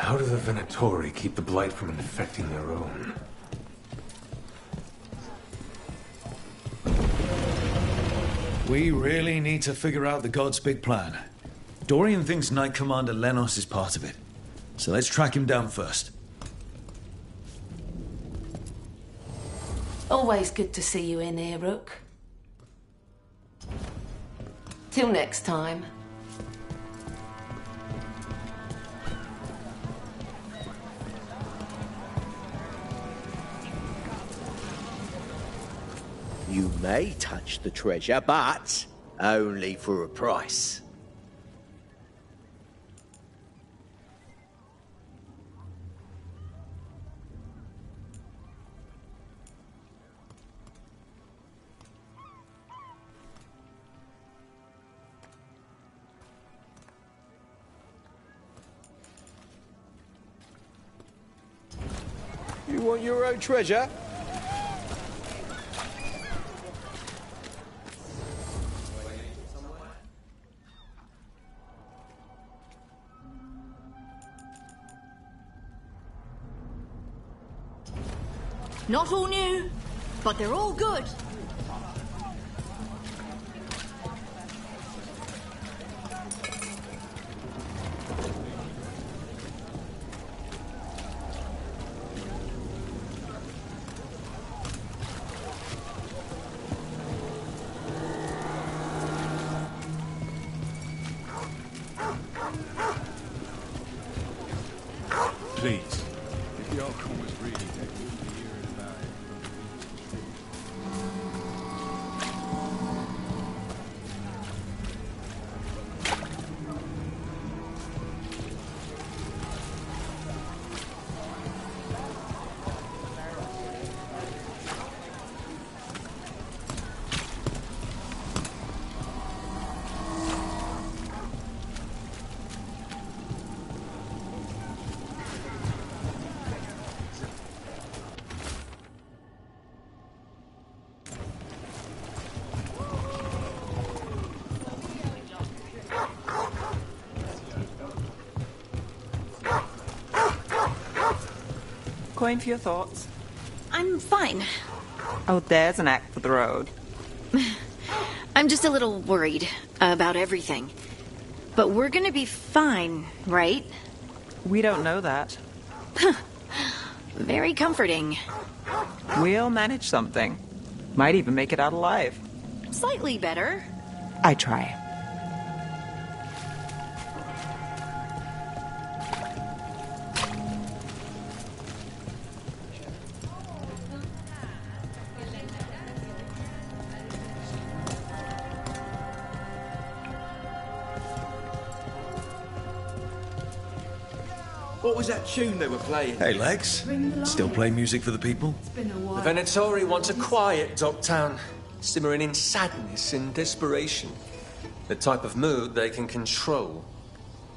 How do the Venatori keep the blight from infecting their own? We really need to figure out the God's big plan. Dorian thinks Knight Commander Lenos is part of it. So let's track him down first. Always good to see you in here, Rook. Till next time. You may touch the treasure, but only for a price. You want your own treasure? Not all new, but they're all good. Please, if the outcome was really that, you'd be hearing about it. Coin for your thoughts. I'm fine. Oh, there's an act for the road. I'm just a little worried about everything. But we're gonna be fine, right? We don't know that. Very comforting. We'll manage something. Might even make it out alive. Slightly better. I try. What was that tune they were playing? Hey, Lex. Still play music for the people? The Venatori want a quiet Docktown, simmering in sadness and desperation. The type of mood they can control.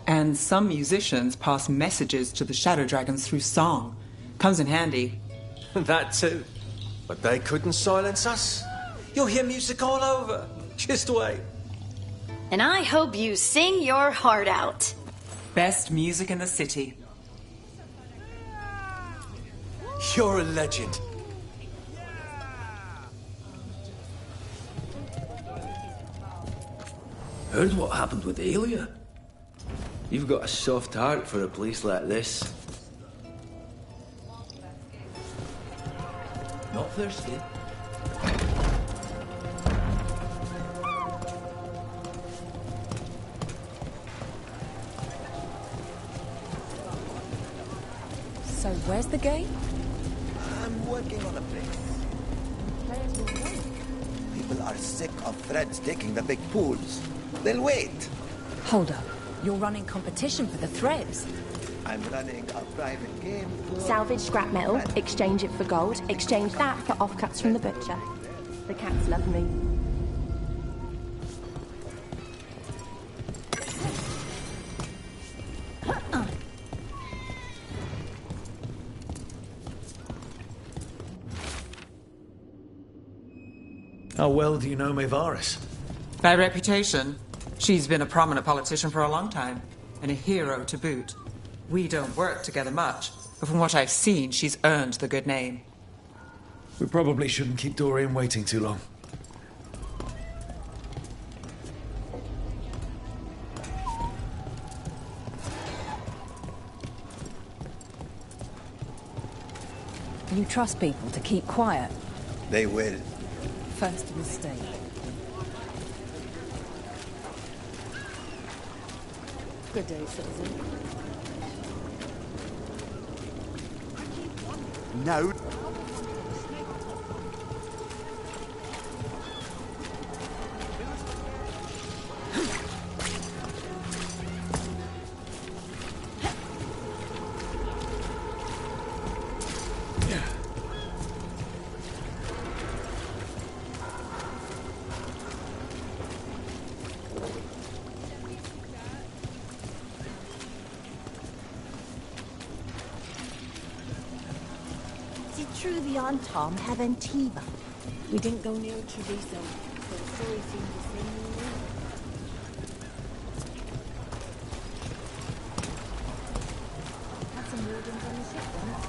And some musicians pass messages to the Shadow Dragons through song. Comes in handy. That too. But they couldn't silence us. You'll hear music all over. Just wait. And I hope you sing your heart out. Best music in the city. You're a legend. Heard what happened with Aelia? You've got a soft heart for a place like this. Not thirsty. So where's the gate? I'm working on a place. People are sick of threads taking the big pools. They'll wait. Hold up. You're running competition for the threads. I'm running a private game. Salvage scrap metal, exchange it for gold, exchange that for offcuts from the butcher. The cats love me. How well do you know Maevaris? By reputation, she's been a prominent politician for a long time, and a hero to boot. We don't work together much, but from what I've seen, she's earned the good name. We probably shouldn't keep Dorian waiting too long. You trust people to keep quiet? They will. First mistake. Good day, citizen. No. True the Aunt Tom have Antiva. We didn't go near DrBrynzo, so the story seemed the same to me. Had some wardens on the ship once.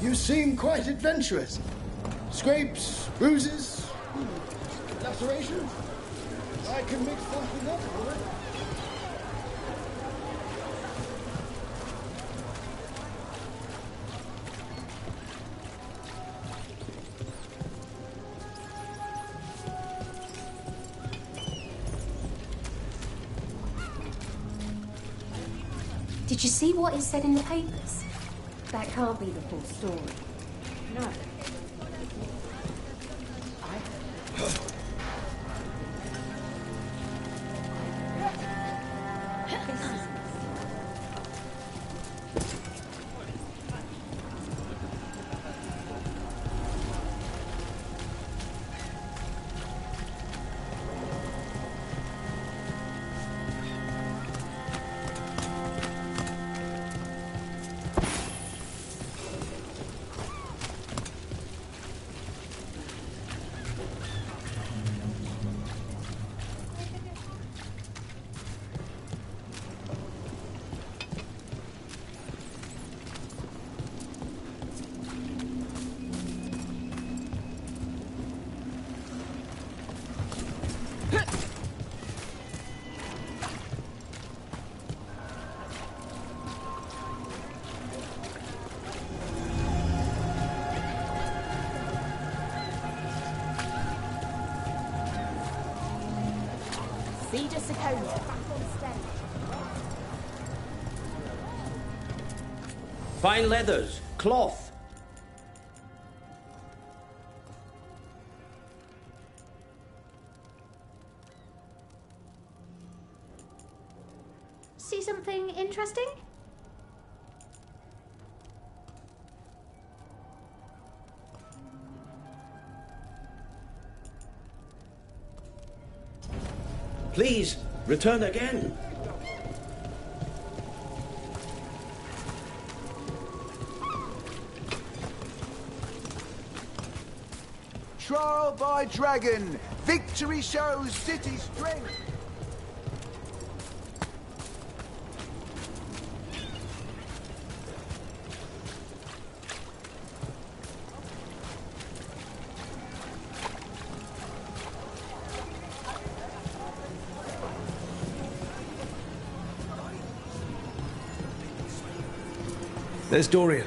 You seem quite adventurous. Scrapes, bruises, lacerations. I can mix something up for it. Did you see what is said in the papers? That can't be the full story. No. Cedar Seconia, back on stage. Fine leathers, cloth. See something interesting? Please, return again. Trial by dragon. Victory shows city strength. There's Dorian.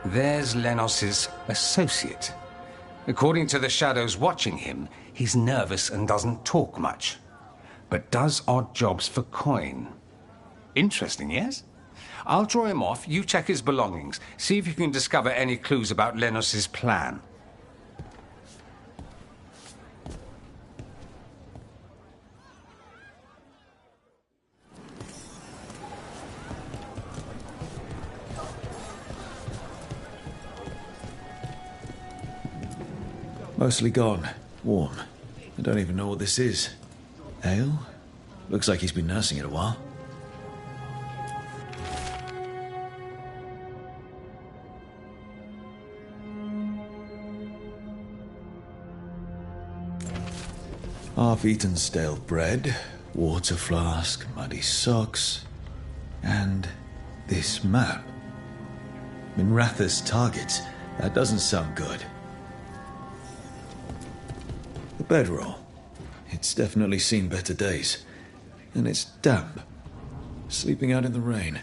There's Lenos's associate. According to the shadows watching him, he's nervous and doesn't talk much, but does odd jobs for coin. Interesting, yes? I'll draw him off, you check his belongings. See if you can discover any clues about Lenos's plan. Mostly gone. Warm. I don't even know what this is. Ale? Looks like he's been nursing it a while. Half-eaten stale bread, water flask, muddy socks, and this map. Minratha's targets. That doesn't sound good. The bedroll. It's definitely seen better days. And it's damp. Sleeping out in the rain.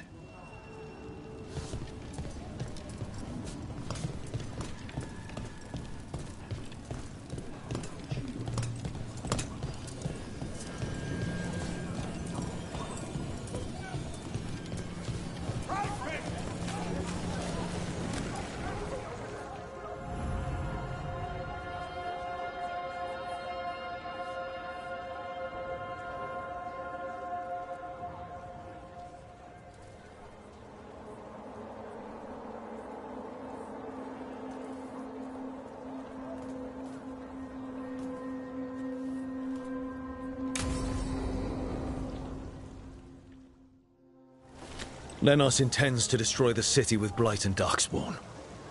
Lenos intends to destroy the city with Blight and Darkspawn.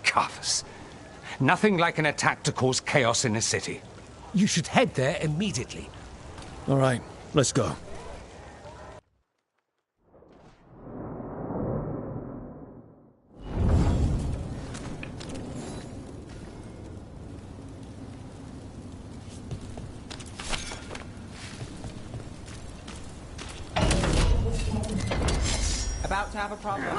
Carthus. Nothing like an attack to cause chaos in a city. You should head there immediately. All right, let's go. About to have a problem.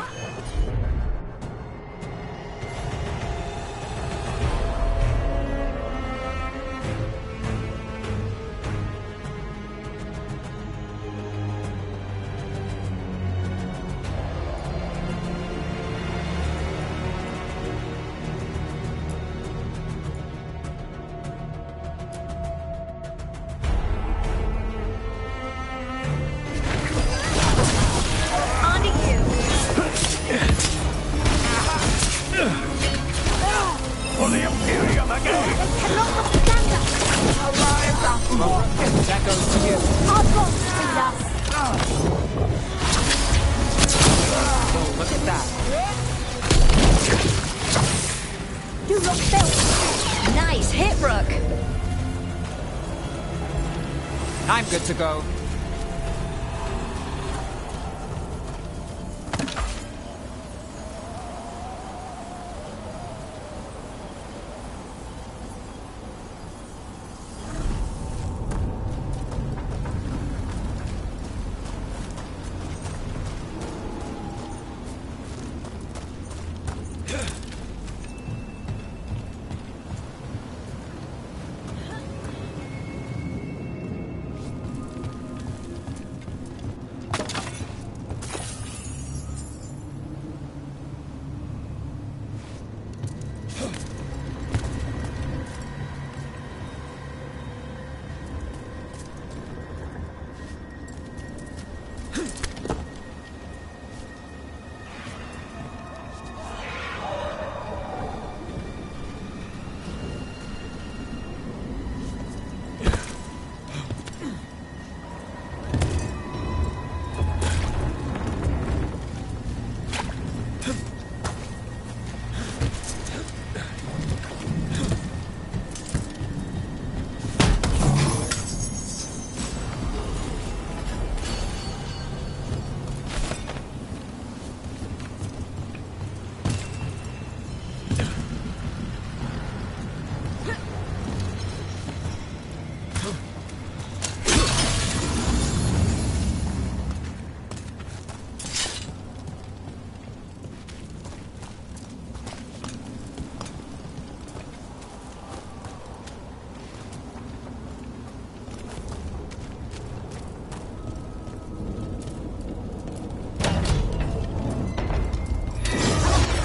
That goes to you. Oh, look at that. You look built. Nice hit, Rook. I'm good to go.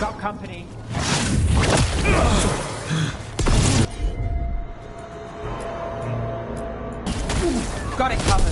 Got company. Got it covered.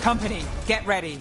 Company, get ready.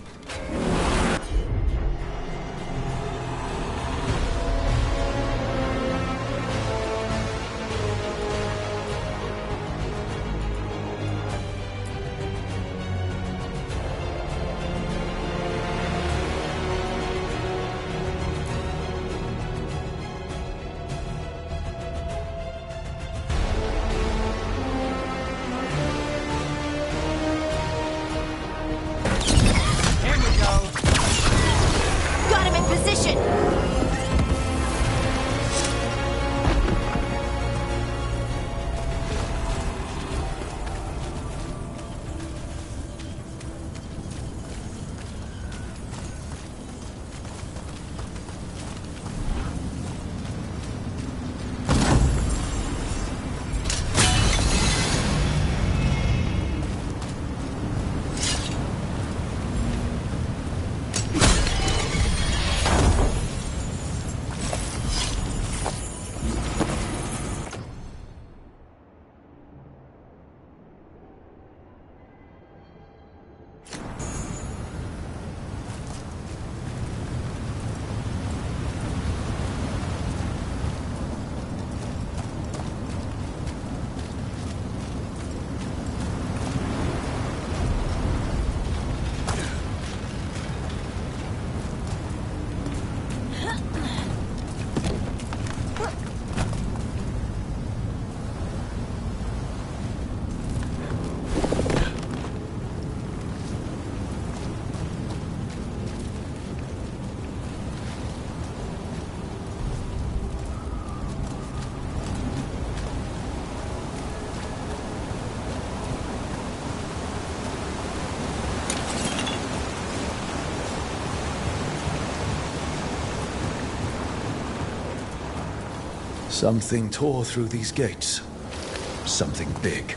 Something tore through these gates. Something big.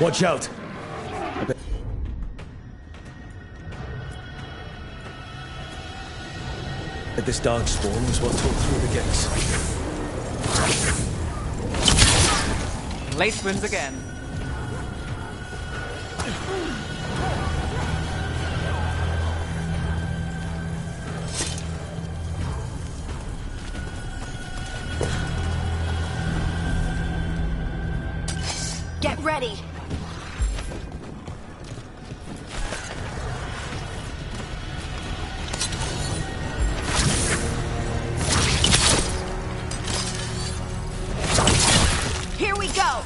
Watch out! This dark spawn was what tore through the gates. Lace wins again. Get ready. Here we go.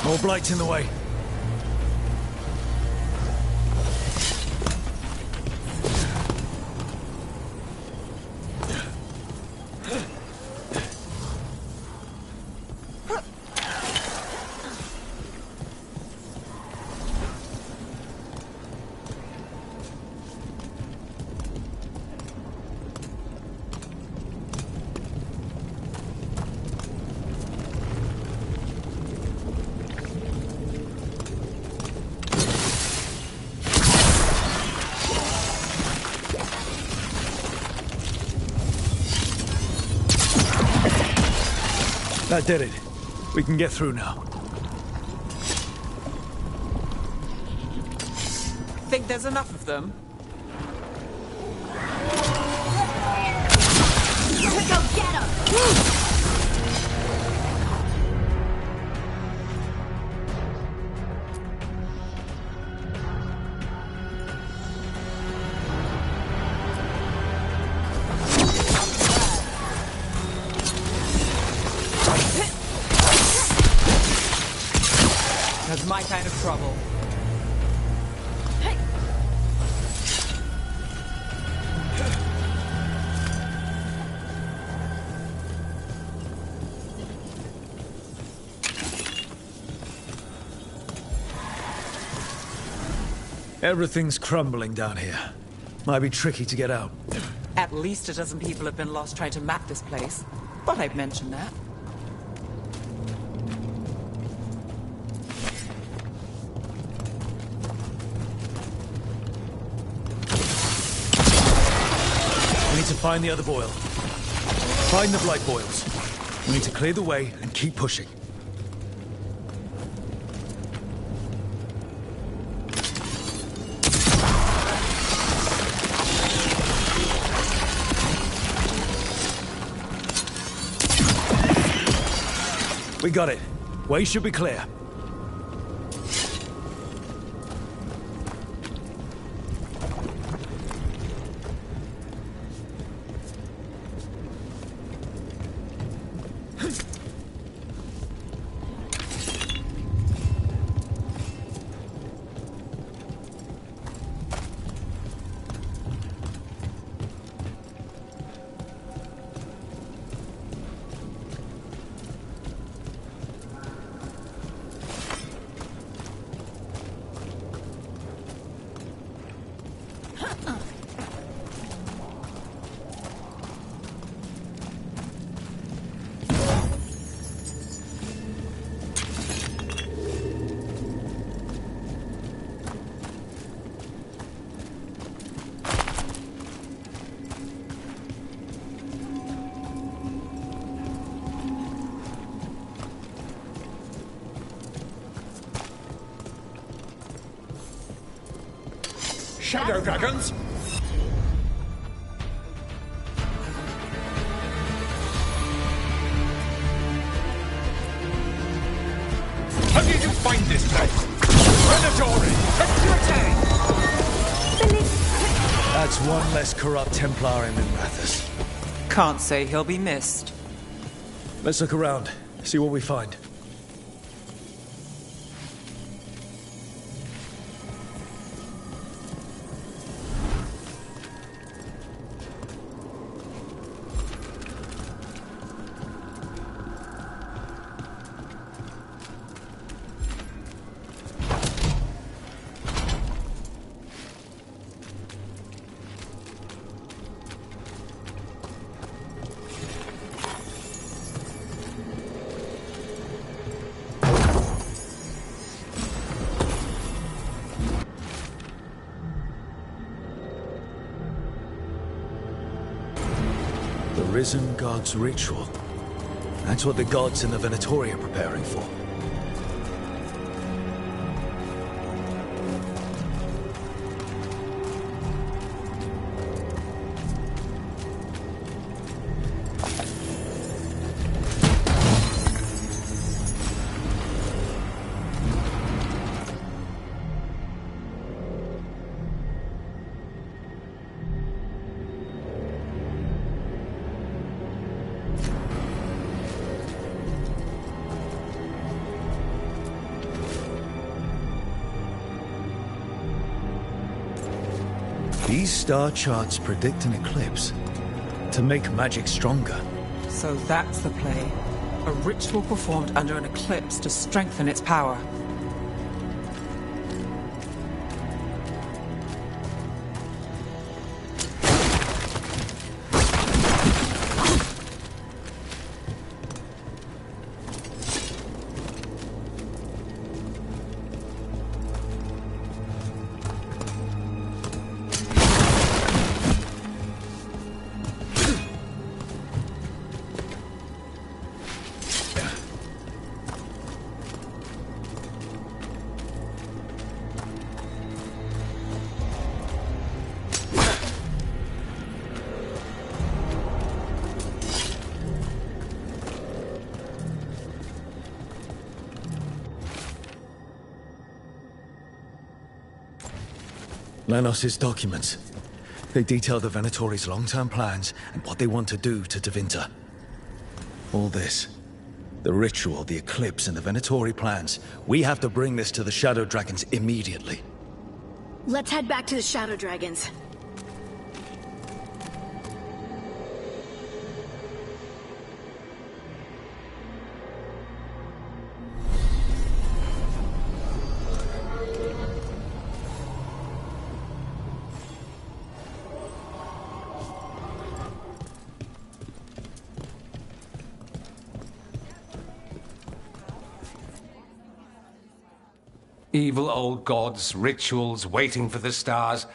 More blights in the way. That did it. We can get through now. Think there's enough of them? Go get him! That's my kind of trouble. Everything's crumbling down here. Might be tricky to get out. At least a dozen people have been lost trying to map this place. Thought I'd mention that. We need to find the other boil. Find the blight boils. We need to clear the way and keep pushing. We got it. Way should be clear. Shadow dragons? How did you find this place? Predatory! That's one less corrupt Templar in Rathus. Can't say he'll be missed. Let's look around, see what we find. The Risen God's ritual. That's what the gods in the Venatori are preparing for. These star charts predict an eclipse to make magic stronger. So that's the play. A ritual performed under an eclipse to strengthen its power. Lenos's documents. They detail the Venatori's long-term plans and what they want to do to Tevinter. All this, the ritual, the eclipse, and the Venatori plans, we have to bring this to the Shadow Dragons immediately. Let's head back to the Shadow Dragons. Evil old gods, rituals, waiting for the stars.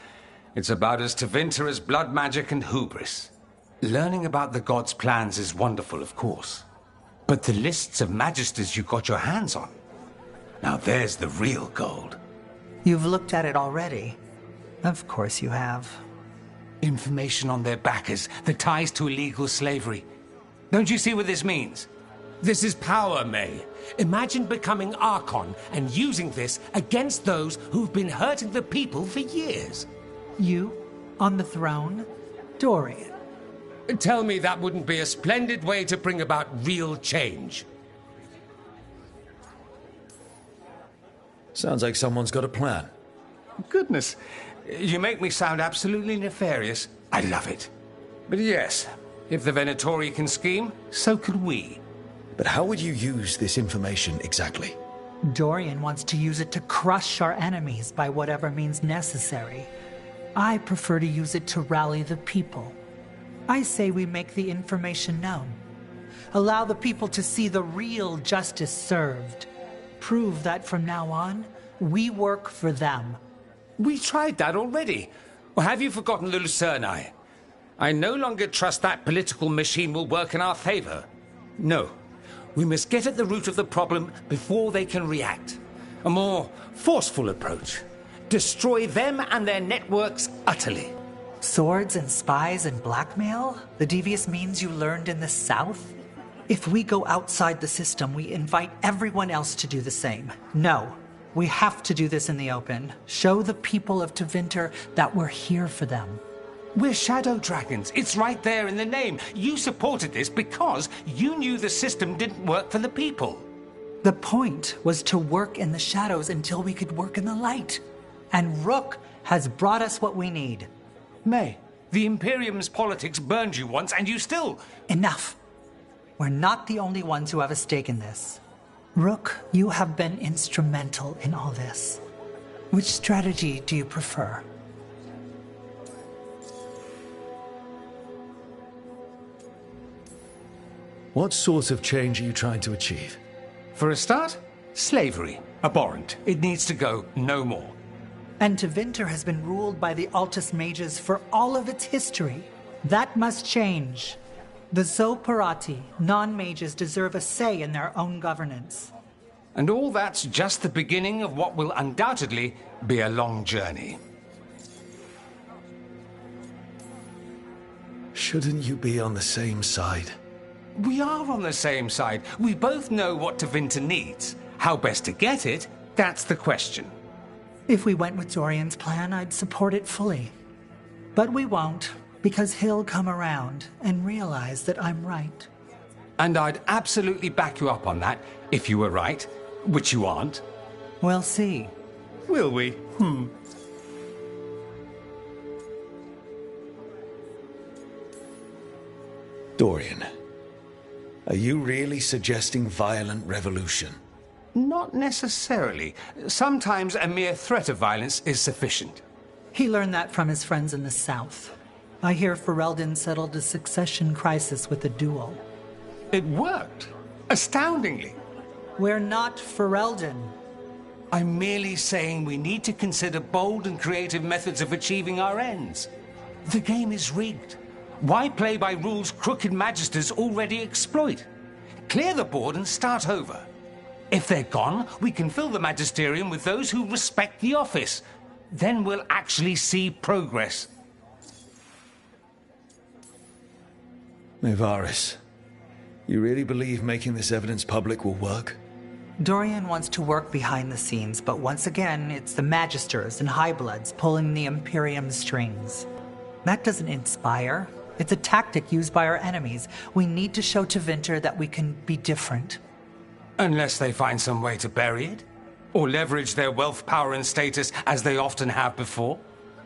It's about as Tevinter as blood magic and hubris. Learning about the gods' plans is wonderful, of course. But the lists of magisters you got your hands on, now there's the real gold. You've looked at it already. Of course you have. Information on their backers, the ties to illegal slavery. Don't you see what this means? This is power, May. Imagine becoming Archon and using this against those who've been hurting the people for years. You? On the throne? Dorian. Tell me that wouldn't be a splendid way to bring about real change. Sounds like someone's got a plan. Goodness, you make me sound absolutely nefarious. I love it. But yes, if the Venatori can scheme, so can we. But how would you use this information exactly? Dorian wants to use it to crush our enemies by whatever means necessary. I prefer to use it to rally the people. I say we make the information known. Allow the people to see the real justice served. Prove that from now on, we work for them. We tried that already. Or have you forgotten the Lucerni? I no longer trust that political machine will work in our favor. No. We must get at the root of the problem before they can react. A more forceful approach. Destroy them and their networks utterly. Swords and spies and blackmail? The devious means you learned in the South? If we go outside the system, we invite everyone else to do the same. No, we have to do this in the open. Show the people of Tevinter that we're here for them. We're Shadow Dragons. It's right there in the name. You supported this because you knew the system didn't work for the people. The point was to work in the shadows until we could work in the light. And Rook has brought us what we need. May, the Imperium's politics burned you once and you still... Enough. We're not the only ones who have a stake in this. Rook, you have been instrumental in all this. Which strategy do you prefer? What sort of change are you trying to achieve? For a start, slavery. Abhorrent. It needs to go no more. And Tevinter has been ruled by the Altus Mages for all of its history. That must change. The Zoparati, non-mages, deserve a say in their own governance. And all that's just the beginning of what will undoubtedly be a long journey. Shouldn't you be on the same side? We are on the same side. We both know what Tevinter needs. How best to get it, that's the question. If we went with Dorian's plan, I'd support it fully. But we won't, because he'll come around and realize that I'm right. And I'd absolutely back you up on that, if you were right, which you aren't. We'll see. Will we? Dorian, are you really suggesting violent revolution? Not necessarily. Sometimes a mere threat of violence is sufficient. He learned that from his friends in the South. I hear Ferelden settled a succession crisis with a duel. It worked. Astoundingly. We're not Ferelden. I'm merely saying we need to consider bold and creative methods of achieving our ends. The game is rigged. Why play by rules crooked magisters already exploit? Clear the board and start over. If they're gone, we can fill the magisterium with those who respect the office. Then we'll actually see progress. Nevaris, you really believe making this evidence public will work? Dorian wants to work behind the scenes, but once again, it's the Magisters and Highbloods pulling the Imperium's strings. That doesn't inspire. It's a tactic used by our enemies. We need to show to Winter that we can be different. Unless they find some way to bury it? Or leverage their wealth, power, and status as they often have before?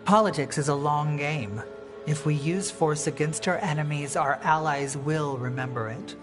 Politics is a long game. If we use force against our enemies, our allies will remember it.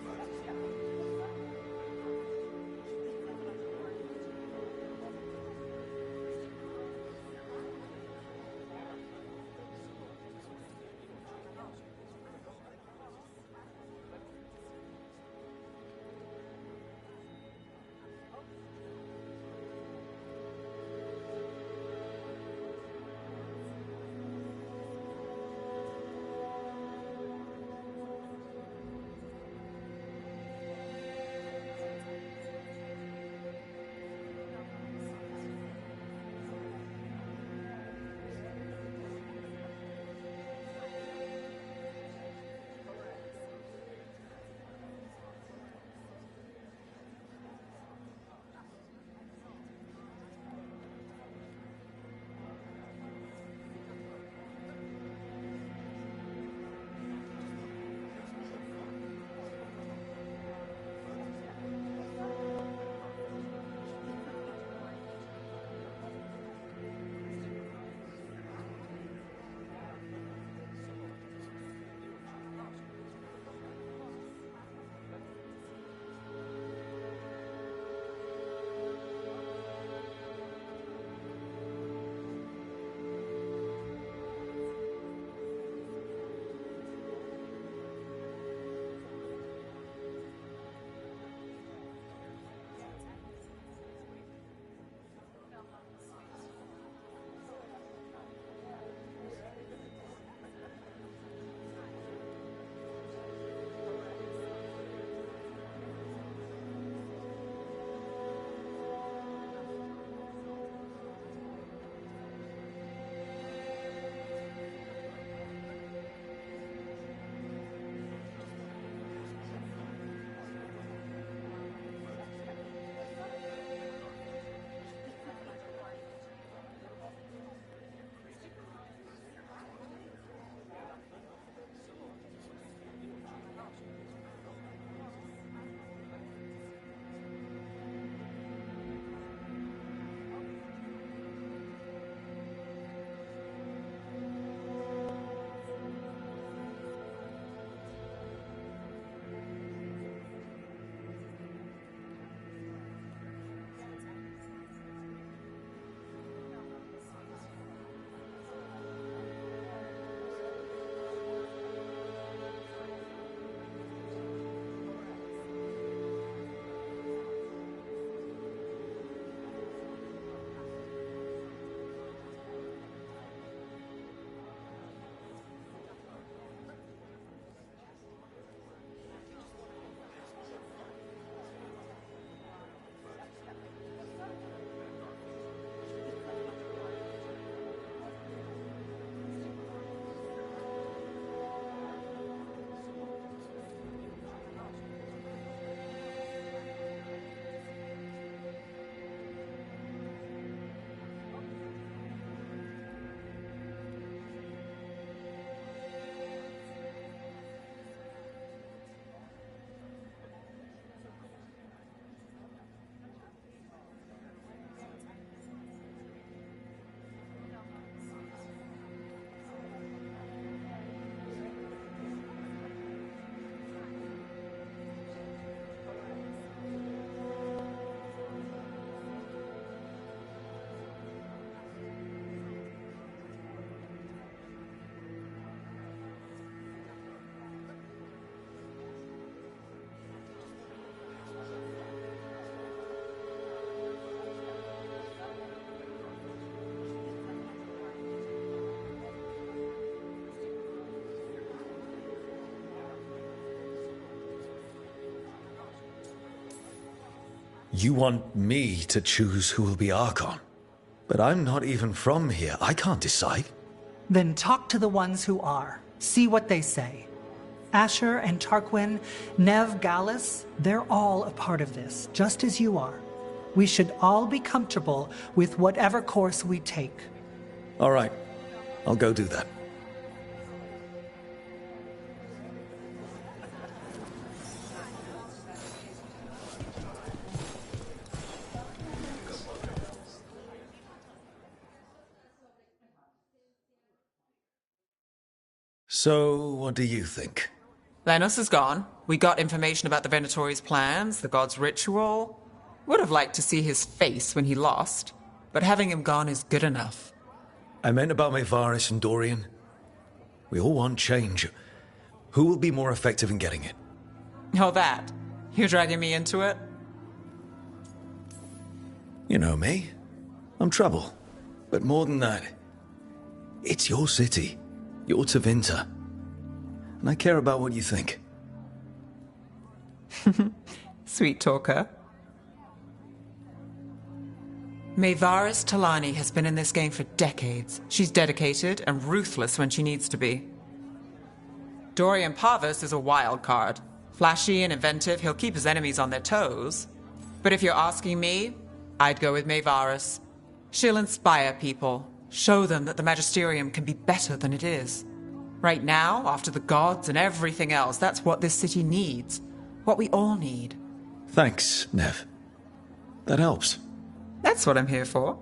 You want me to choose who will be Archon? But I'm not even from here. I can't decide. Then talk to the ones who are. See what they say. Asher and Tarquin, Nev, Gallus, they're all a part of this, just as you are. We should all be comfortable with whatever course we take. All right. I'll go do that. So, what do you think? Lenos is gone. We got information about the Venatori's plans, the god's ritual. Would have liked to see his face when he lost, but having him gone is good enough. I meant about Maevaris and Dorian. We all want change. Who will be more effective in getting it? Oh, that. You're dragging me into it? You know me. I'm trouble. But more than that, it's your city. Your Tevinter. And I care about what you think. Sweet talker. Maevaris Talani has been in this game for decades. She's dedicated and ruthless when she needs to be. Dorian Parvis is a wild card. Flashy and inventive, he'll keep his enemies on their toes. But if you're asking me, I'd go with Maevaris. She'll inspire people, show them that the Magisterium can be better than it is. Right now, after the gods and everything else, that's what this city needs. What we all need. Thanks, Nev. That helps. That's what I'm here for.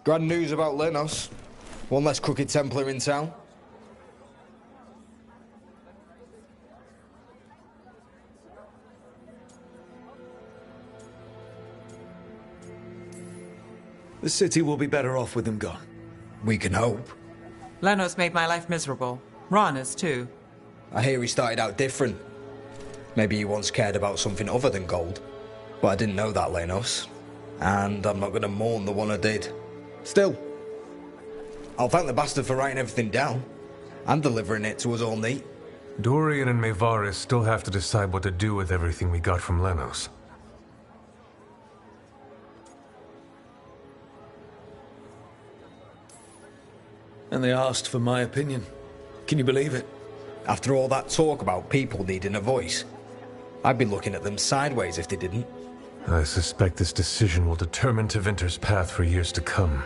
Grand news about Lenos. One less crooked Templar in town. The city will be better off with him gone. We can hope. Lenos made my life miserable. Rana's too. I hear he started out different. Maybe he once cared about something other than gold. But I didn't know that, Lenos. And I'm not going to mourn the one I did. Still, I'll thank the bastard for writing everything down. And delivering it to us all neat. Dorian and Maevaris still have to decide what to do with everything we got from Lenos. And they asked for my opinion. Can you believe it? After all that talk about people needing a voice, I'd be looking at them sideways if they didn't. I suspect this decision will determine Tevinter's path for years to come.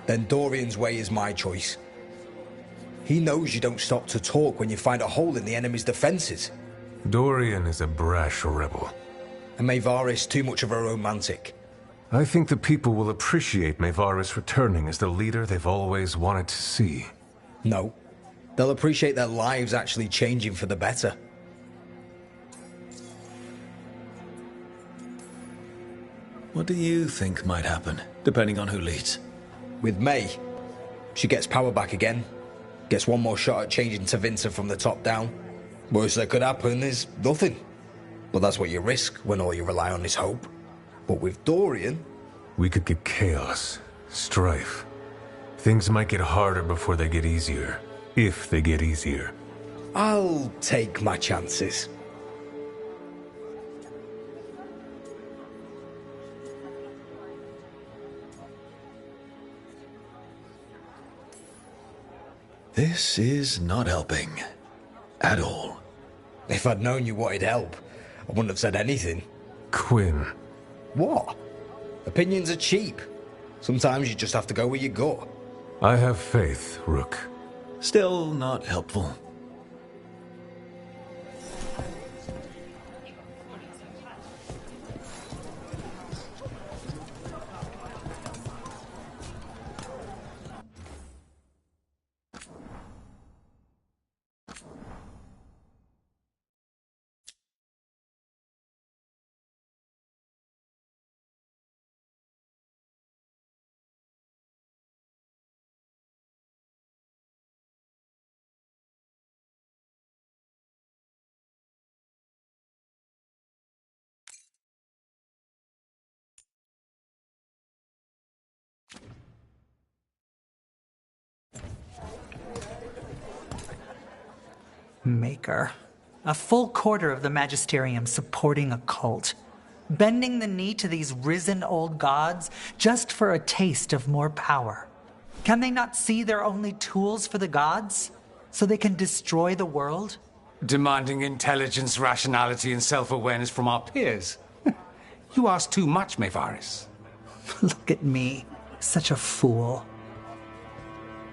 Then Dorian's way is my choice. He knows you don't stop to talk when you find a hole in the enemy's defenses. Dorian is a brash rebel. And Maevaris too much of a romantic. I think the people will appreciate Maevaris returning as the leader they've always wanted to see. No. They'll appreciate their lives actually changing for the better. What do you think might happen, depending on who leads? With May, she gets power back again. Gets one more shot at changing Tevinter from the top down. Worst that could happen is nothing. But that's what you risk when all you rely on is hope. But with Dorian... We could get chaos, strife. Things might get harder before they get easier. If they get easier. I'll take my chances. This is not helping. At all. If I'd known you wanted help, I wouldn't have said anything. Quinn. What? Opinions are cheap. Sometimes you just have to go where you go. I have faith, Rook. Still not helpful. Maker. A full quarter of the Magisterium supporting a cult. Bending the knee to these risen old gods just for a taste of more power. Can they not see they're only tools for the gods? So they can destroy the world? Demanding intelligence, rationality, and self-awareness from our peers. You ask too much, Mevaris. Look at me. Such a fool.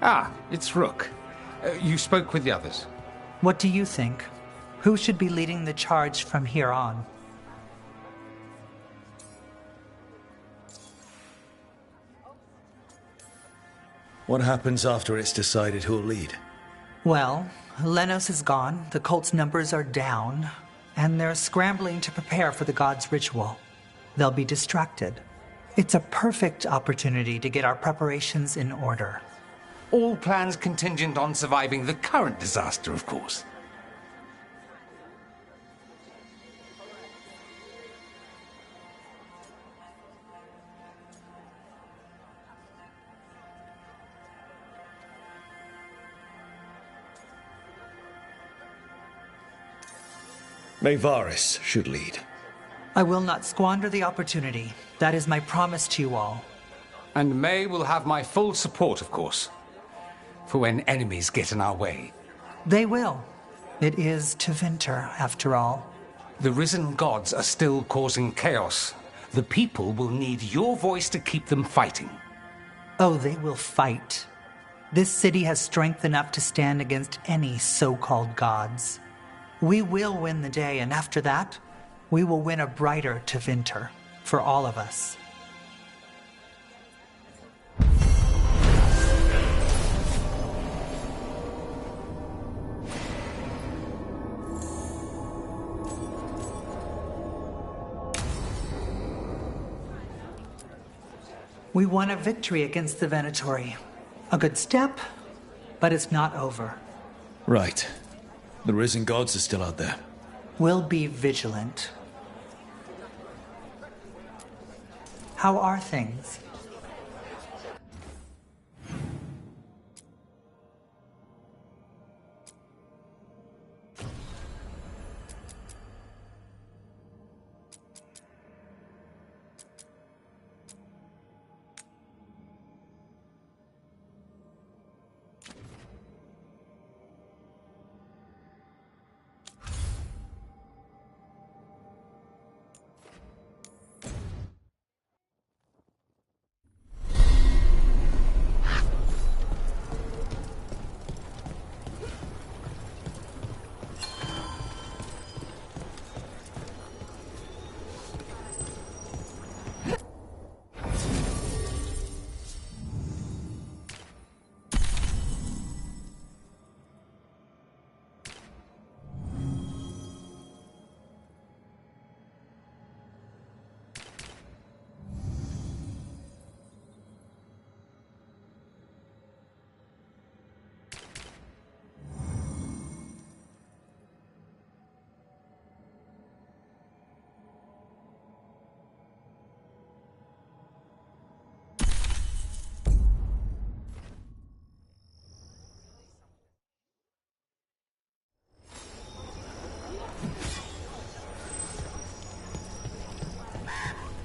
Ah, it's Rook. You spoke with the others. What do you think? Who should be leading the charge from here on? What happens after it's decided who'll lead? Well, Lenos is gone, the cult's numbers are down, and they're scrambling to prepare for the god's ritual. They'll be distracted. It's a perfect opportunity to get our preparations in order. All plans contingent on surviving the current disaster, of course. Mevaris should lead. I will not squander the opportunity. That is my promise to you all. And May will have my full support, of course, for when enemies get in our way. They will. It is Tevinter, after all. The risen gods are still causing chaos. The people will need your voice to keep them fighting. Oh, they will fight. This city has strength enough to stand against any so-called gods. We will win the day, and after that, we will win a brighter Tevinter for all of us. We won a victory against the Venatori. A good step, but it's not over. Right. The risen gods are still out there. We'll be vigilant. How are things?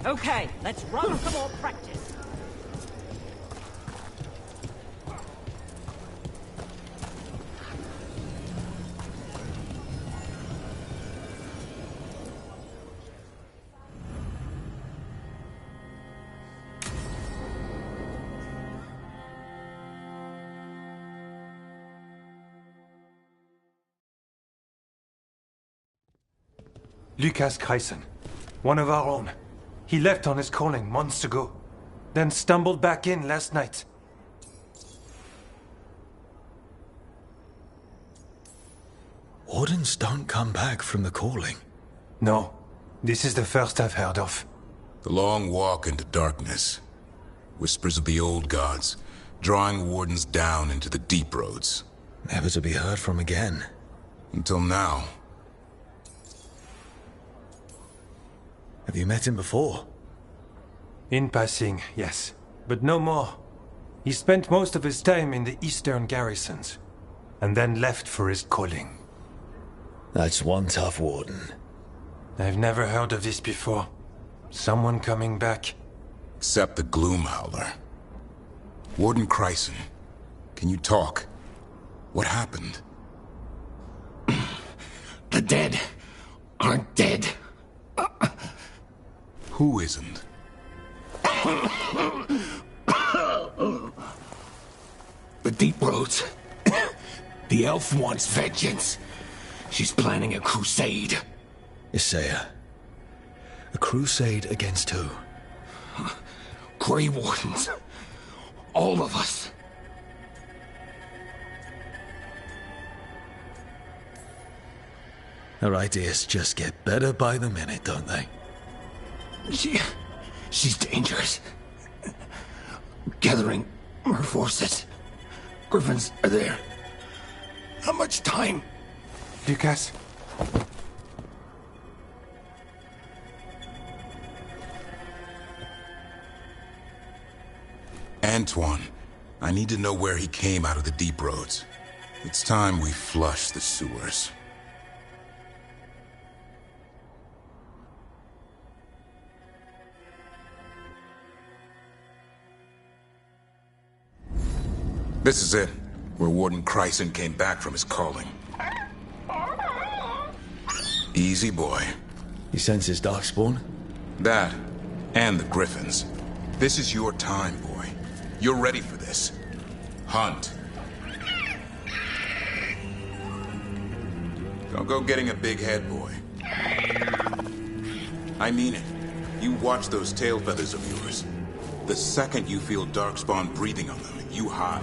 Okay, let's run some more practice. Lucas Kreisen, one of our own. He left on his calling months ago, then stumbled back in last night. Wardens don't come back from the calling. No, this is the first I've heard of. The long walk into darkness. Whispers of the old gods, drawing wardens down into the deep roads. Never to be heard from again. Until now. Have you met him before? In passing, yes, but no more. He spent most of his time in the eastern garrisons, and then left for his calling. That's one tough warden. I've never heard of this before. Someone coming back. Except the Gloom Howler. Warden Kreisen, can you talk? What happened? The dead aren't dead. Who isn't? The Deep Roads. The elf wants vengeance. She's planning a crusade. Isaiah. A crusade against who? Grey Wardens. All of us. Her ideas just get better by the minute, don't they? She's dangerous. Gathering her forces. Griffins are there. How much time? Lucas? Antoine, I need to know where he came out of the Deep Roads. It's time we flush the sewers. This is it, where Warden Chryson came back from his calling. Easy, boy. He senses Darkspawn? That, and the Griffins. This is your time, boy. You're ready for this. Hunt. Don't go getting a big head, boy. I mean it. You watch those tail feathers of yours. The second you feel Darkspawn breathing on them, you hide.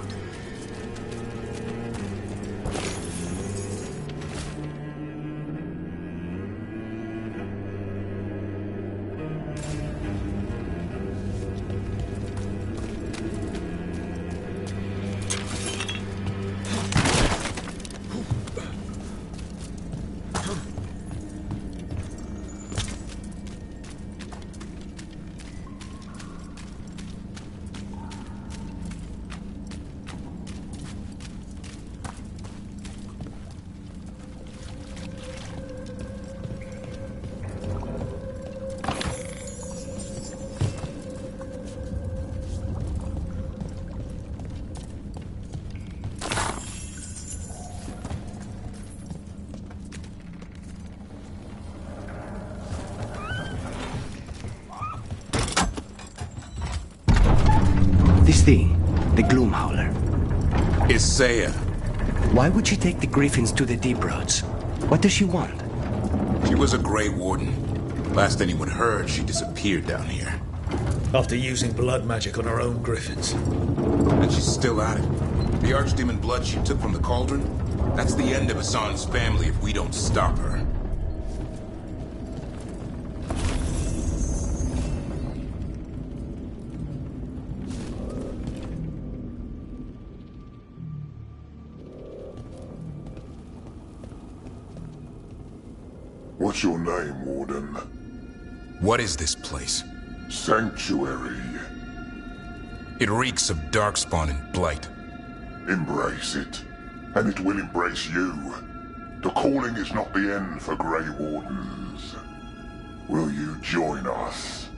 This thing, the Gloomhowler. Isaiah. Why would she take the Griffins to the Deep Roads? What does she want? She was a Grey Warden. Last anyone heard, she disappeared down here. After using blood magic on her own Griffins. And she's still at it. The Archdemon blood she took from the cauldron? That's the end of Hassan's family if we don't stop her. What's your name, Warden? What is this place? Sanctuary. It reeks of Darkspawn and Blight. Embrace it, and it will embrace you. The calling is not the end for Grey Wardens. Will you join us?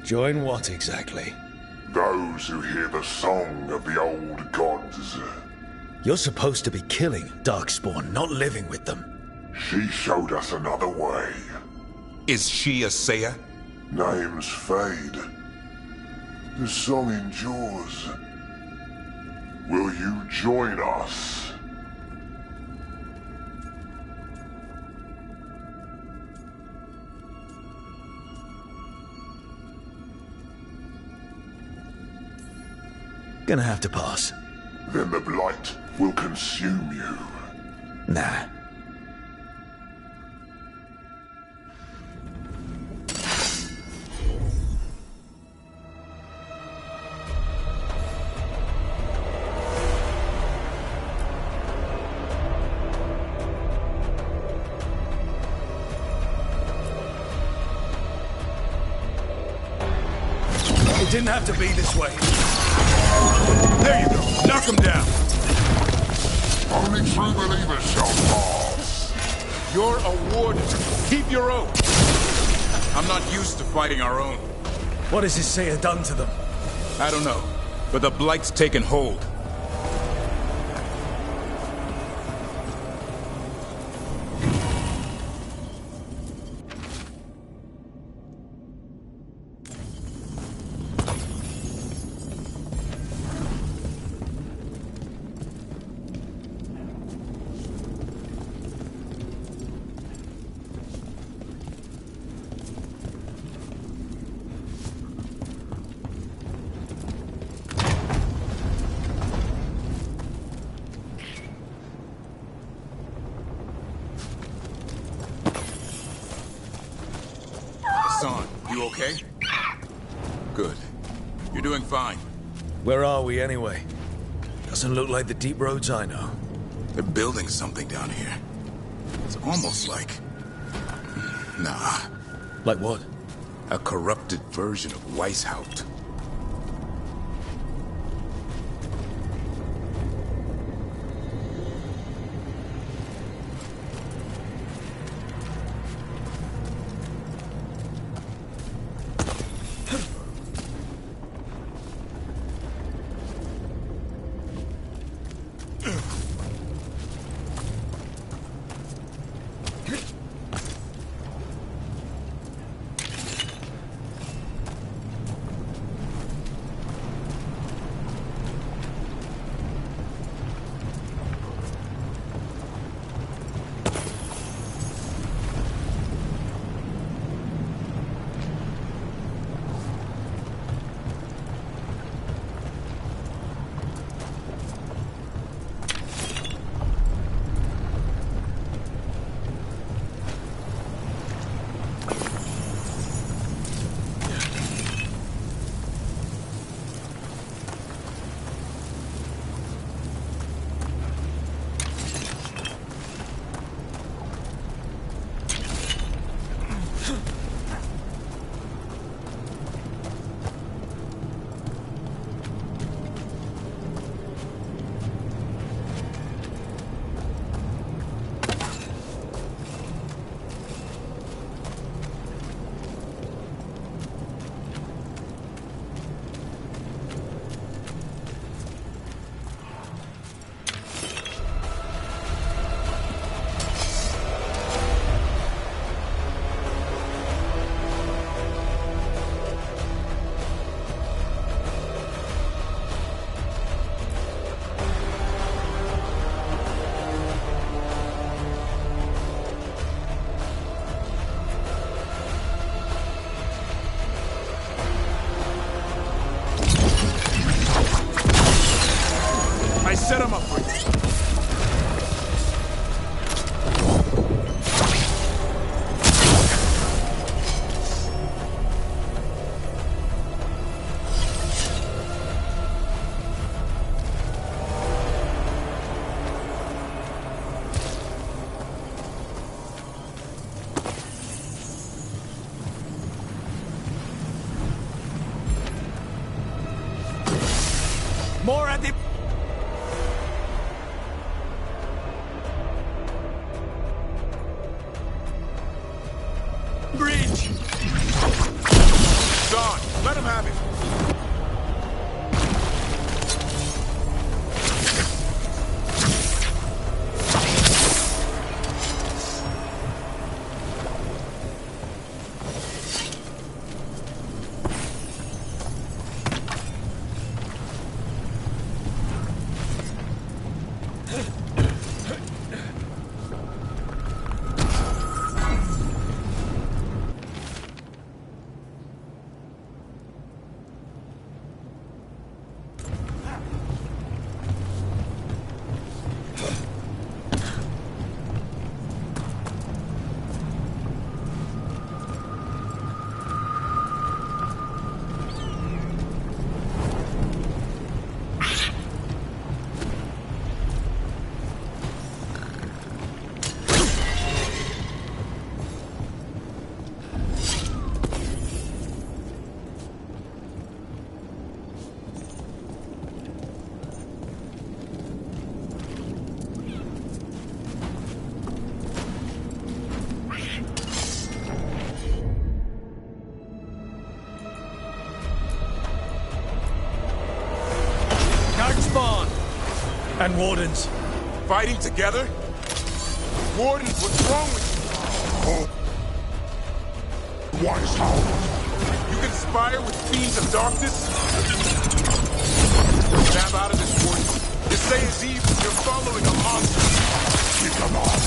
Join what exactly? Those who hear the song of the old gods. You're supposed to be killing Darkspawn, not living with them. She showed us another way. Is she a Saya? Names fade. The song endures. Will you join us? Gonna have to pass. Then the Blight will consume you. Nah. It didn't have to be this way. There you go. Knock him down. Only true believers shall pass. You're a warden. Keep your oath. I'm not used to fighting our own. What has Isaiah done to them? I don't know. but the Blight's taken hold. You okay? Good. You're doing fine. Where are we anyway? Doesn't look like the deep roads I know. They're building something down here. It's almost like... Nah. Like what? A corrupted version of Weishaupt. Set him up for you. More at the... Bridge! Gone. Let him have it. And Wardens. Fighting together? Wardens, what's wrong with you? Wise Hound. You conspire with fiends of darkness? Snap out of this, Warden. This day is eve. You're following a monster. Keep them on.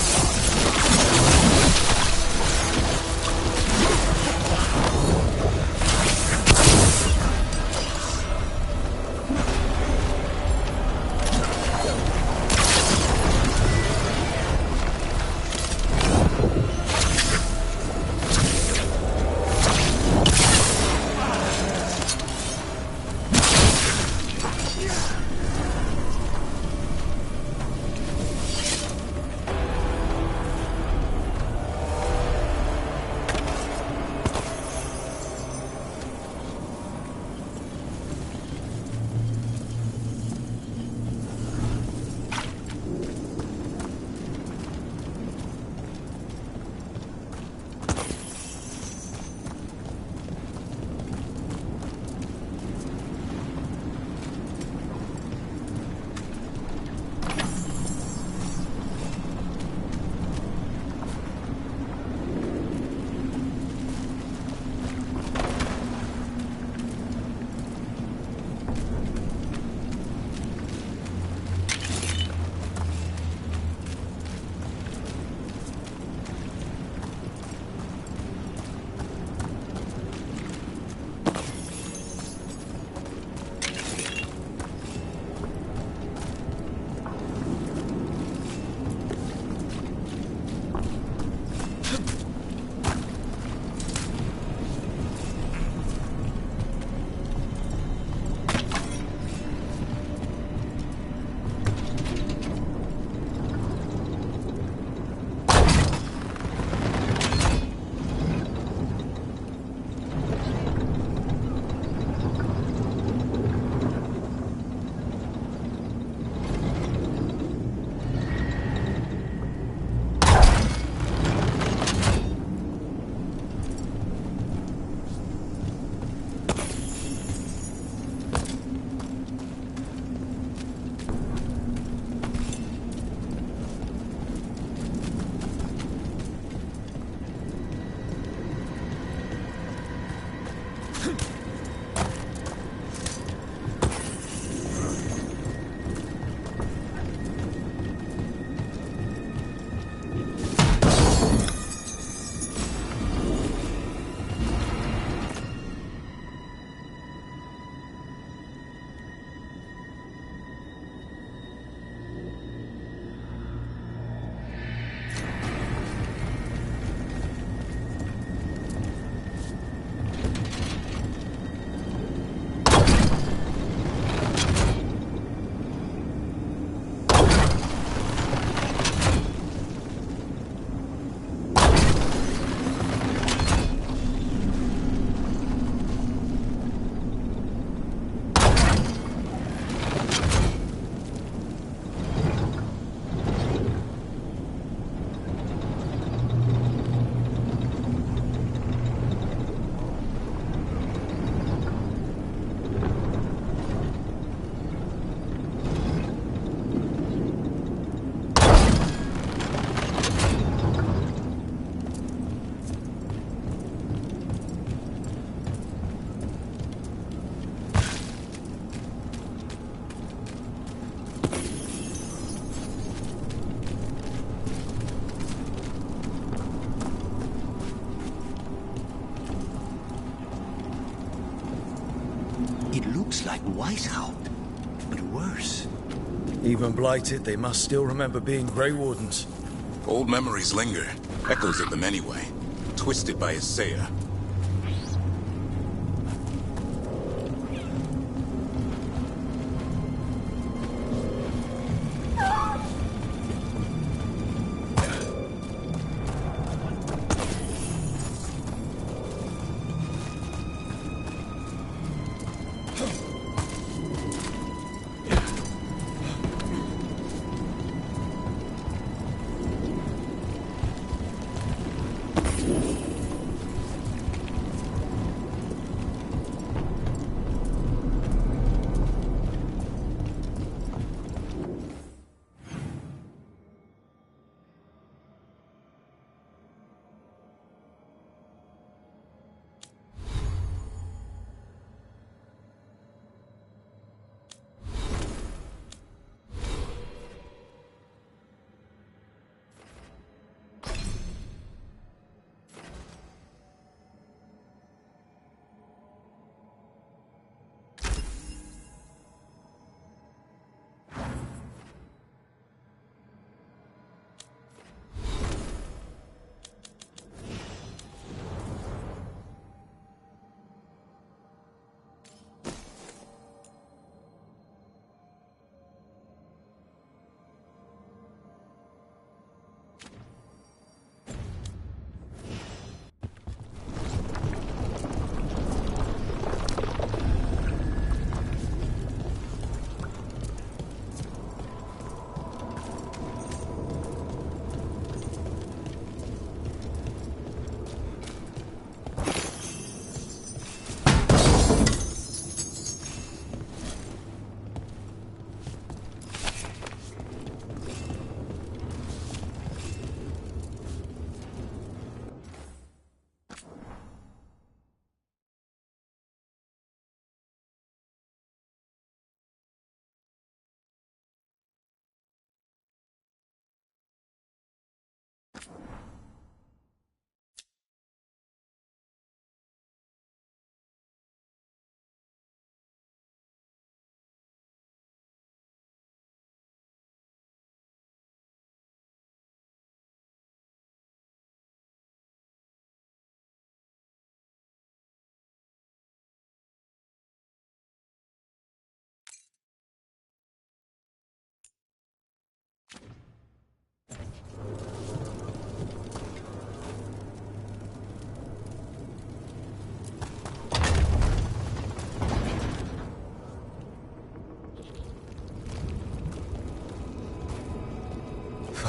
Looks like Weishaupt, but worse. Even blighted, they must still remember being Grey Wardens. Old memories linger. Echoes of them anyway. Twisted by his Saya.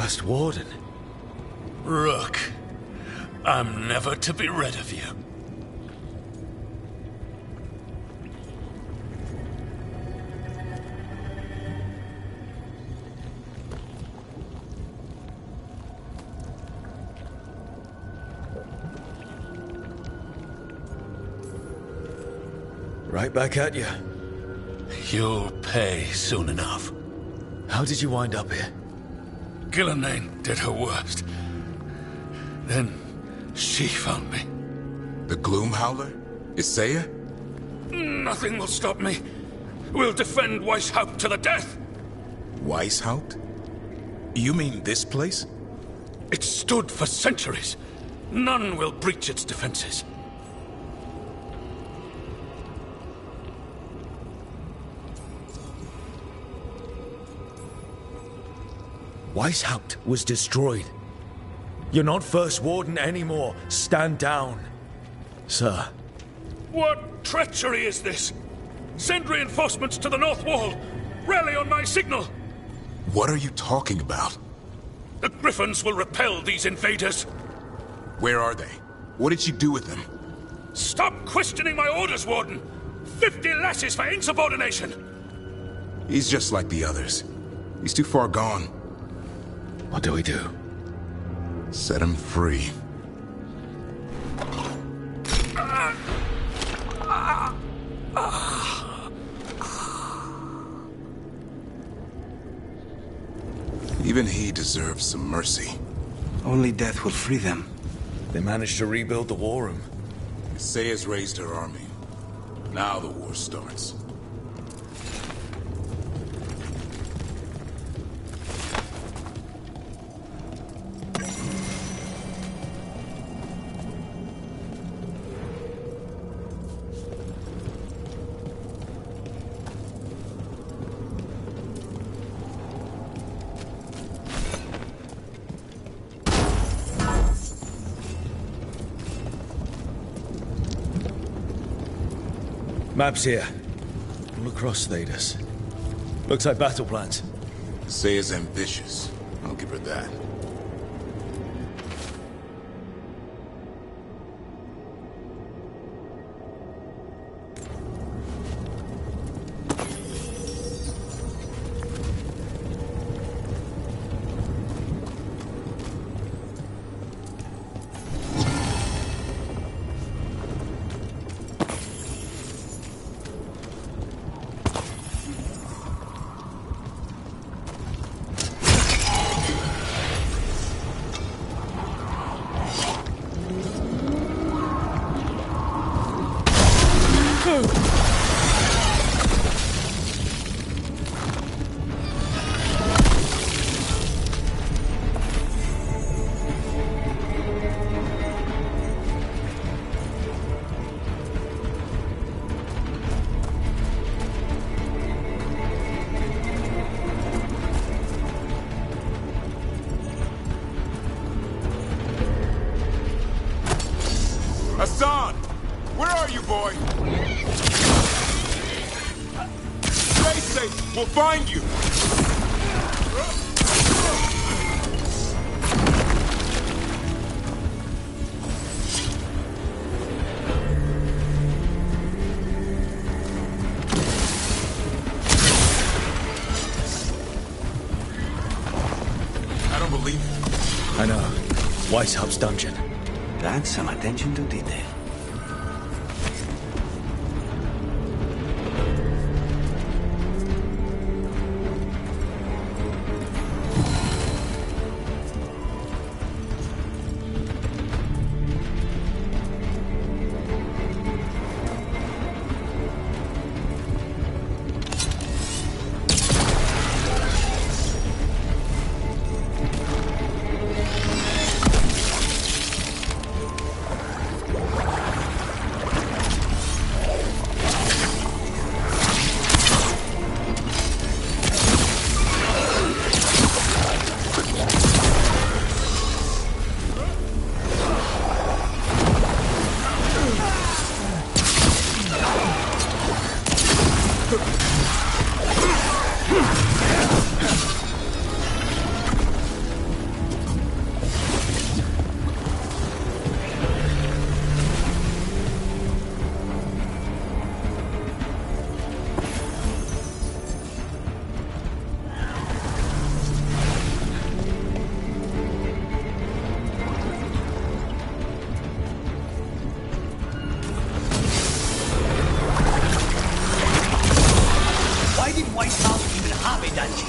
First Warden? Rook, I'm never to be rid of you. Right back at you. You'll pay soon enough. How did you wind up here? Gillenane did her worst. Then she found me. The Gloom Howler? Isaiah? Nothing will stop me. We'll defend Weishaupt to the death. Weishaupt? You mean this place? It stood for centuries. None will breach its defenses. Weishaupt was destroyed. You're not First Warden anymore. Stand down. Sir. What treachery is this? Send reinforcements to the North Wall. Rally on my signal. What are you talking about? The Griffins will repel these invaders. Where are they? What did you do with them? Stop questioning my orders, Warden. 50 lashes for insubordination. He's just like the others. He's too far gone. What do we do? Set him free. Even he deserves some mercy. Only death will free them. They managed to rebuild the war room. Isaiah's raised her army. Now the war starts. Maps here. All across Thedas. Looks like battle plans. Isaiah's ambitious. I'll give her that. Hassan! Where are you, boy? Stay safe! We'll find you! I don't believe it. I know. Weishaupt's dungeon. That's some attention to detail. dungeon.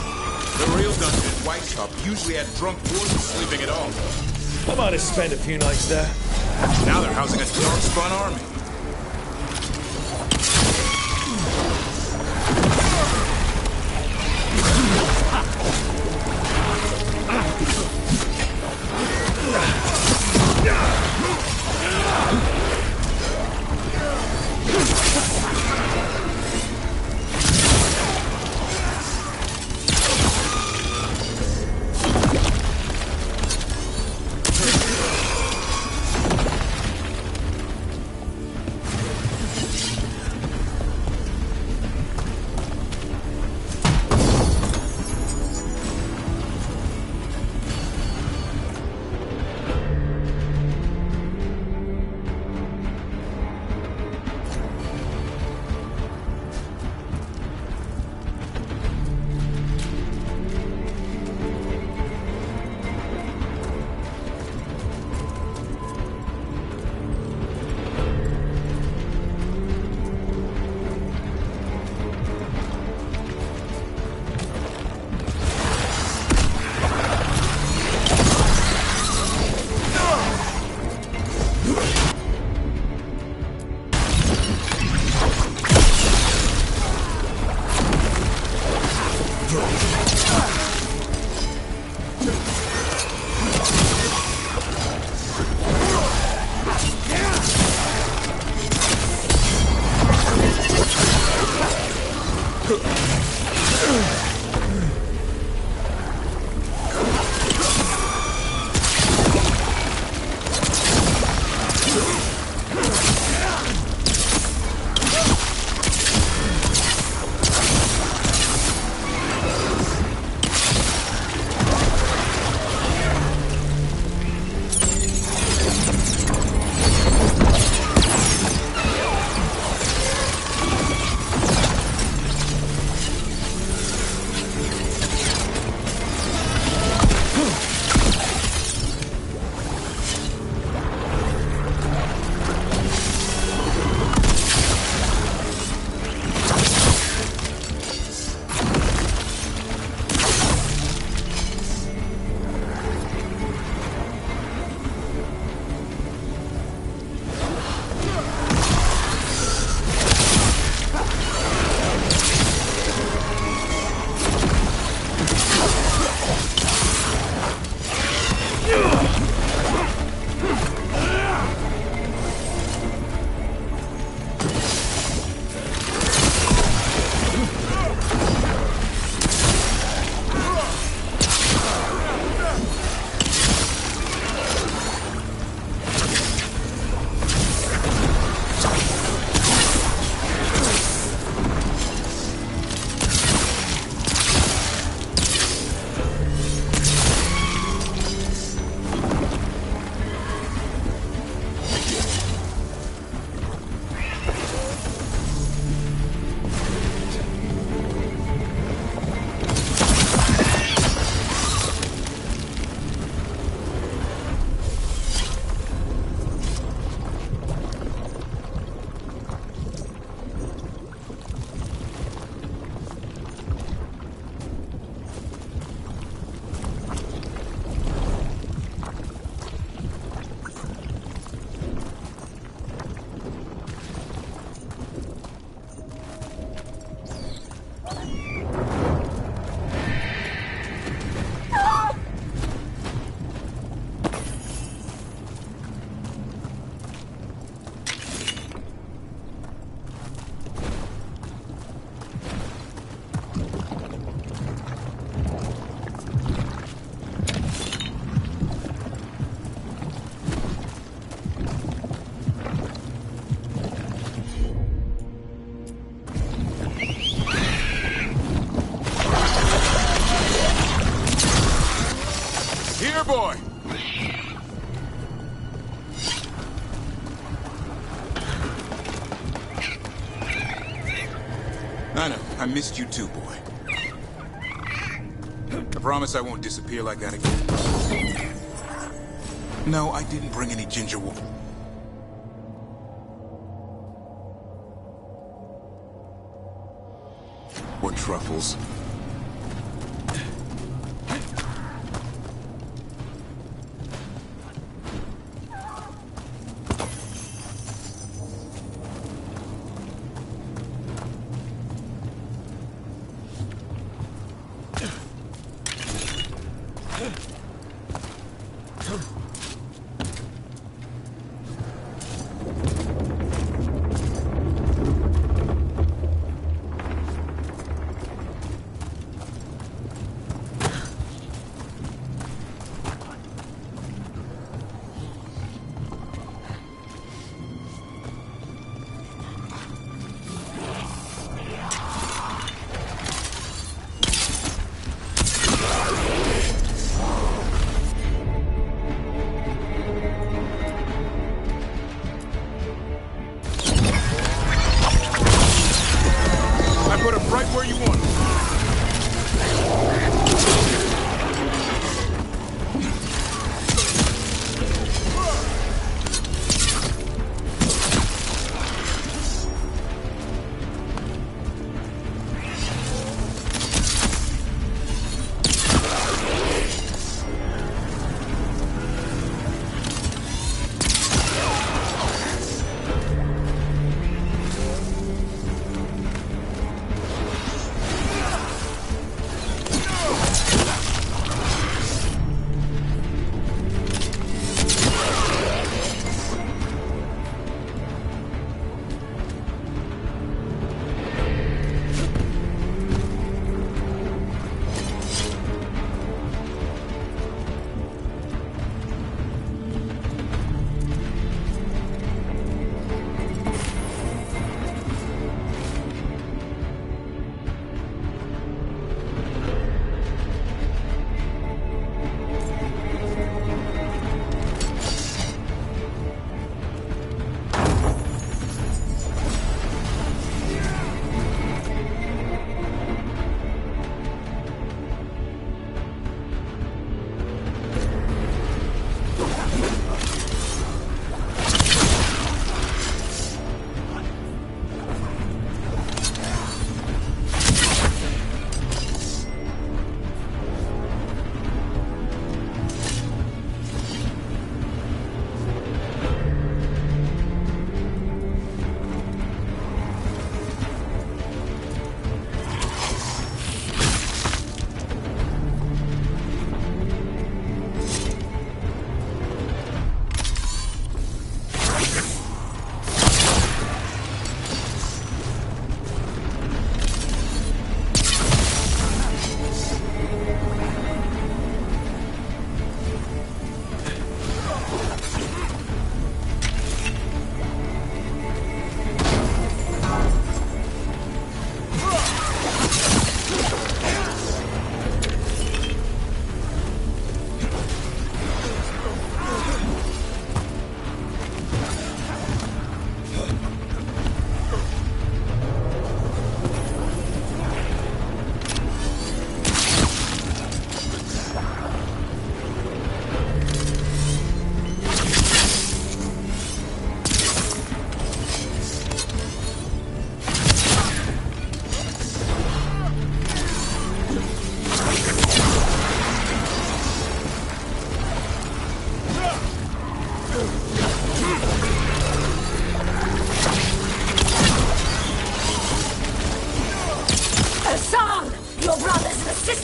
The real dungeon in Whitestop usually had drunk wardens sleeping at all. I might have spent a few nights there. Now they're housing a dark-spun army. Boy! I know. I missed you too, boy. I promise I won't disappear like that again. No, I didn't bring any ginger water. Or truffles.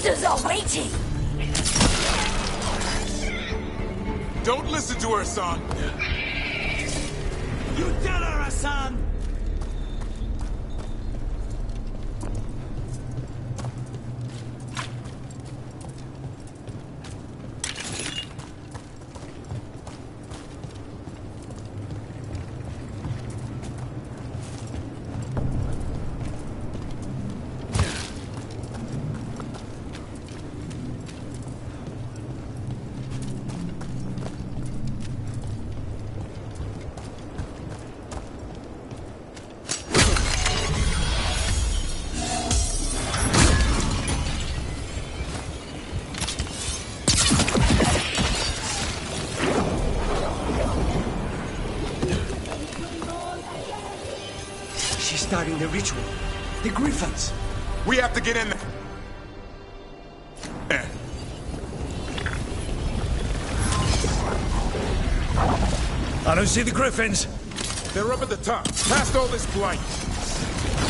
sisters are waiting! Don't listen to her, son! You tell her, Hassan! Starting the ritual. The Griffins. We have to get in there. I don't see the Griffins. They're up at the top, past all this blight.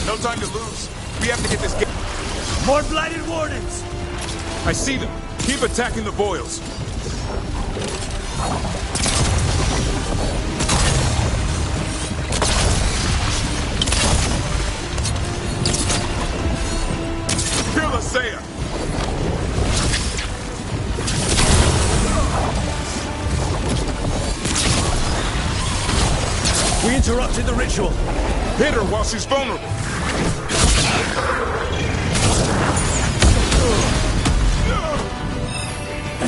No time to lose. We have to get this game. More blighted wardens. I see them. Keep attacking the boils. Kill Asaya! We interrupted the ritual. Hit her while she's vulnerable.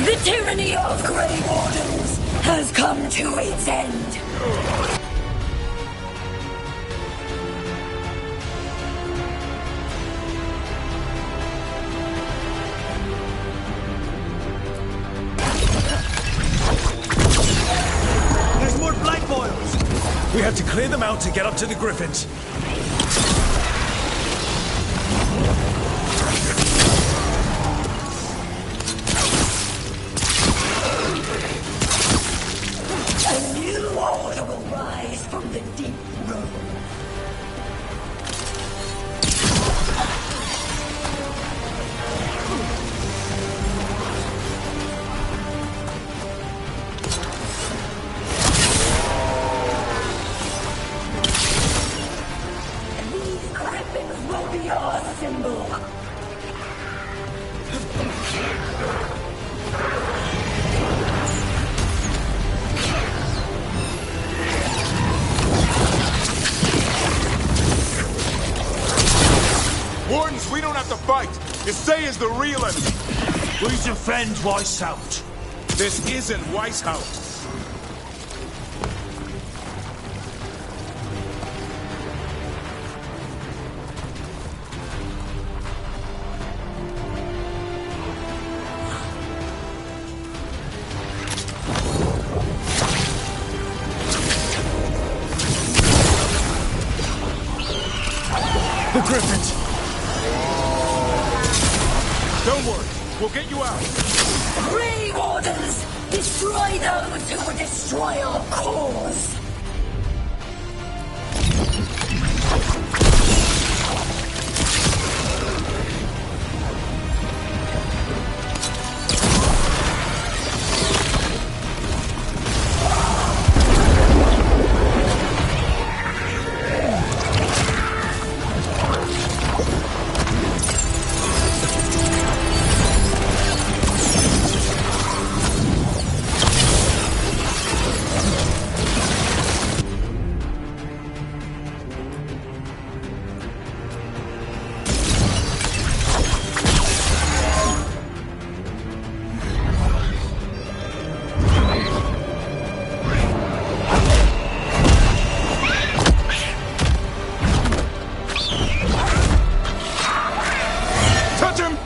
The tyranny of Grey Wardens has come to its end. There's more black boils! We have to clear them out to get up to the griffins. A new order will rise from the deep road. These griffins will be our symbol. Wardens, we don't have to fight. Isaya's the real enemy. We defend Weishaupt. This isn't Weishaupt. The griffins! Don't worry, we'll get you out. Grey Wardens! Destroy those who would destroy our cause!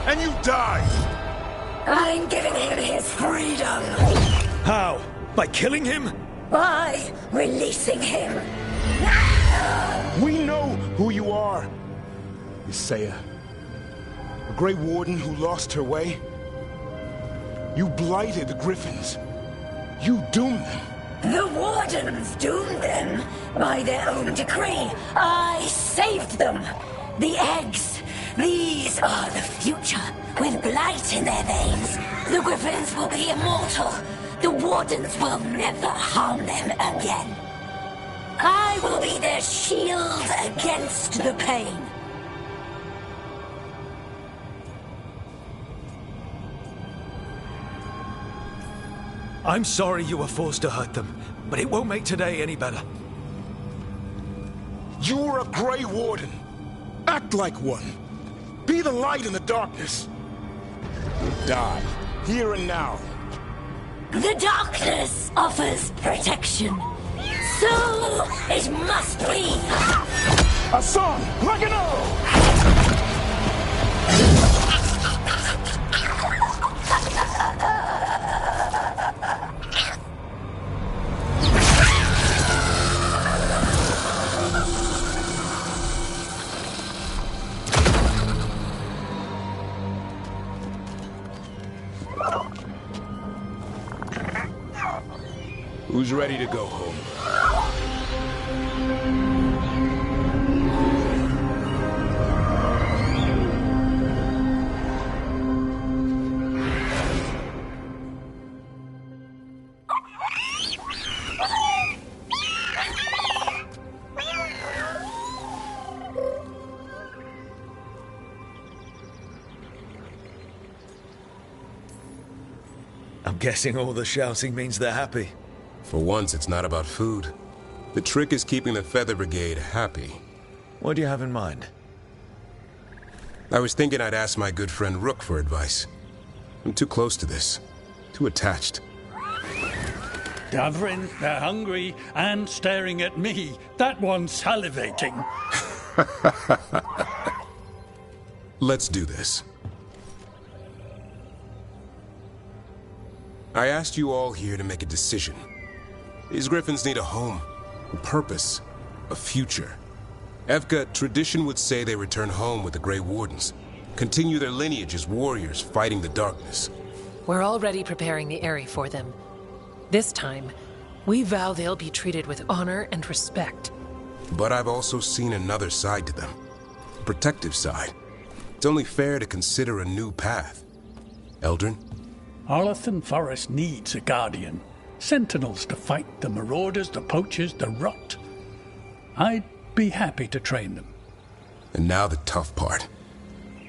And you die! I'm giving him his freedom! How? By killing him? By releasing him! We know who you are! Isaiah. A Grey Warden who lost her way. You blighted the Griffins. You doomed them. The Wardens doomed them by their own decree. I saved them. The eggs. These are the future. With blight in their veins, the Griffins will be immortal. The Wardens will never harm them again. I will be their shield against the pain. I'm sorry you were forced to hurt them, but it won't make today any better. You're a Grey Warden. Act like one. Be the light in the darkness. You die, here and now. The darkness offers protection. So it must be. A song, like an arrow! Who's ready to go home? I'm guessing all the shouting means they're happy. For once, it's not about food. The trick is keeping the Feather Brigade happy. What do you have in mind? I was thinking I'd ask my good friend Rook for advice. I'm too close to this. Too attached. Davrin, they're hungry and staring at me. That one's salivating. Let's do this. I asked you all here to make a decision. These griffins need a home, a purpose, a future. Evka, tradition would say they return home with the Grey Wardens, continue their lineage as warriors fighting the darkness. We're already preparing the Eyrie for them. This time, we vow they'll be treated with honor and respect. But I've also seen another side to them. A protective side. It's only fair to consider a new path. Eldrin? Arlathan Forest needs a guardian. Sentinels to fight the marauders, the poachers, the rot. I'd be happy to train them. And now the tough part.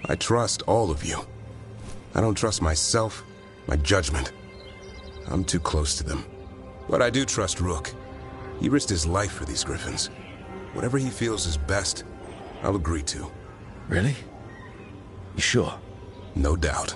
I trust all of you. I don't trust myself, my judgment. I'm too close to them. But I do trust Rook. He risked his life for these griffins. Whatever he feels is best, I'll agree to. Really? You sure? No doubt.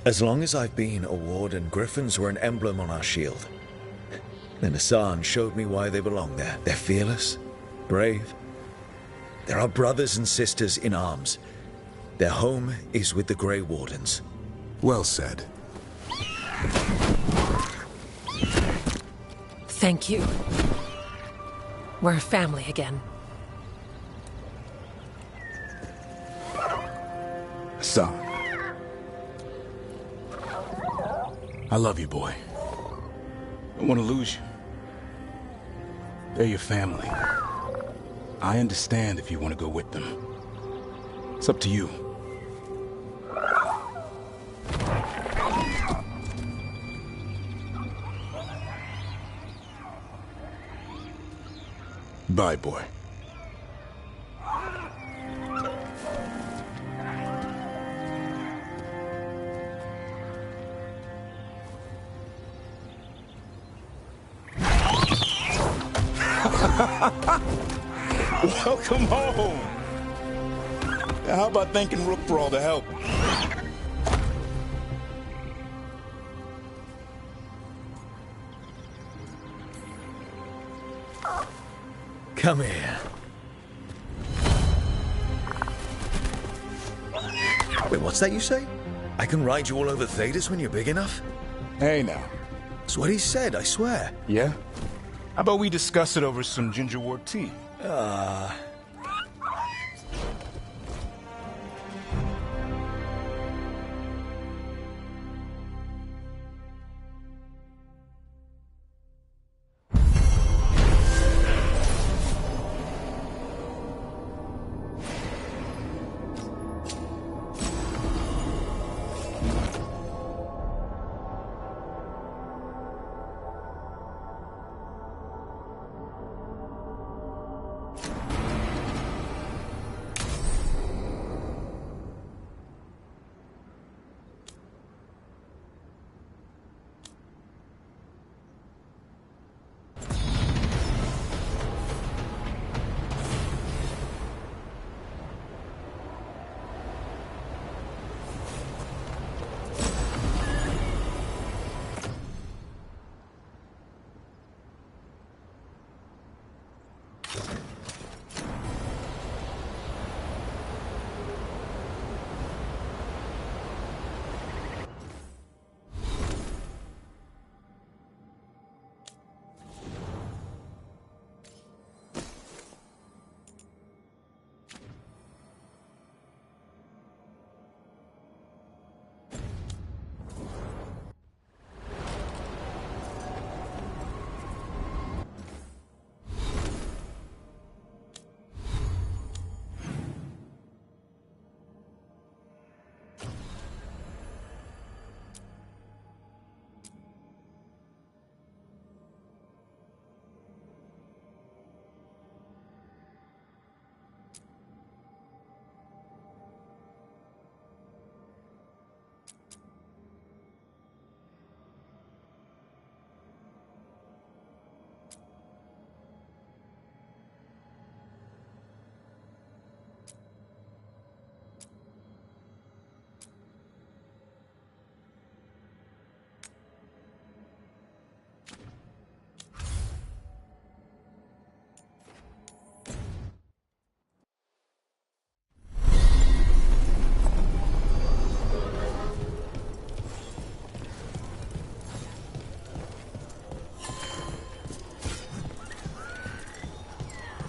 As long as I've been a warden, griffins were an emblem on our shield. Then Hassan showed me why they belong there. They're fearless, brave. They're our brothers and sisters in arms. Their home is with the Grey Wardens. Well said. Thank you. We're a family again. Hassan. I love you, boy. Don't want to lose you. They're your family. I understand if you want to go with them. It's up to you. Bye, boy. Welcome home! How about thanking Rook for all the help? Come here. Wait, what's that you say? I can ride you all over Thedas when you're big enough? Hey, now. That's what he said, I swear. Yeah? How about we discuss it over some gingerwort tea?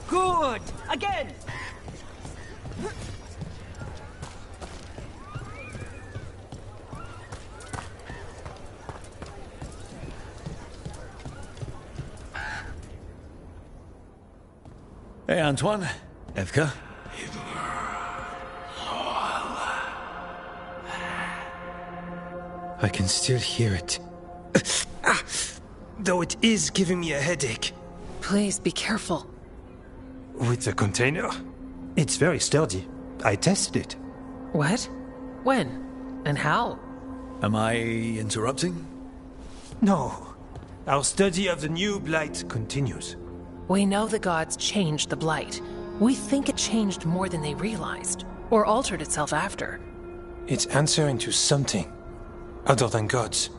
Good! Again! Hey, Antoine. Evka. I can still hear it. Though it is giving me a headache. Please be careful. With the container? It's very sturdy. I tested it. What? When? And how? Am I interrupting? No. Our study of the new blight continues. We know the gods changed the blight. We think it changed more than they realized, or altered itself after. It's answering to something. Other than gods.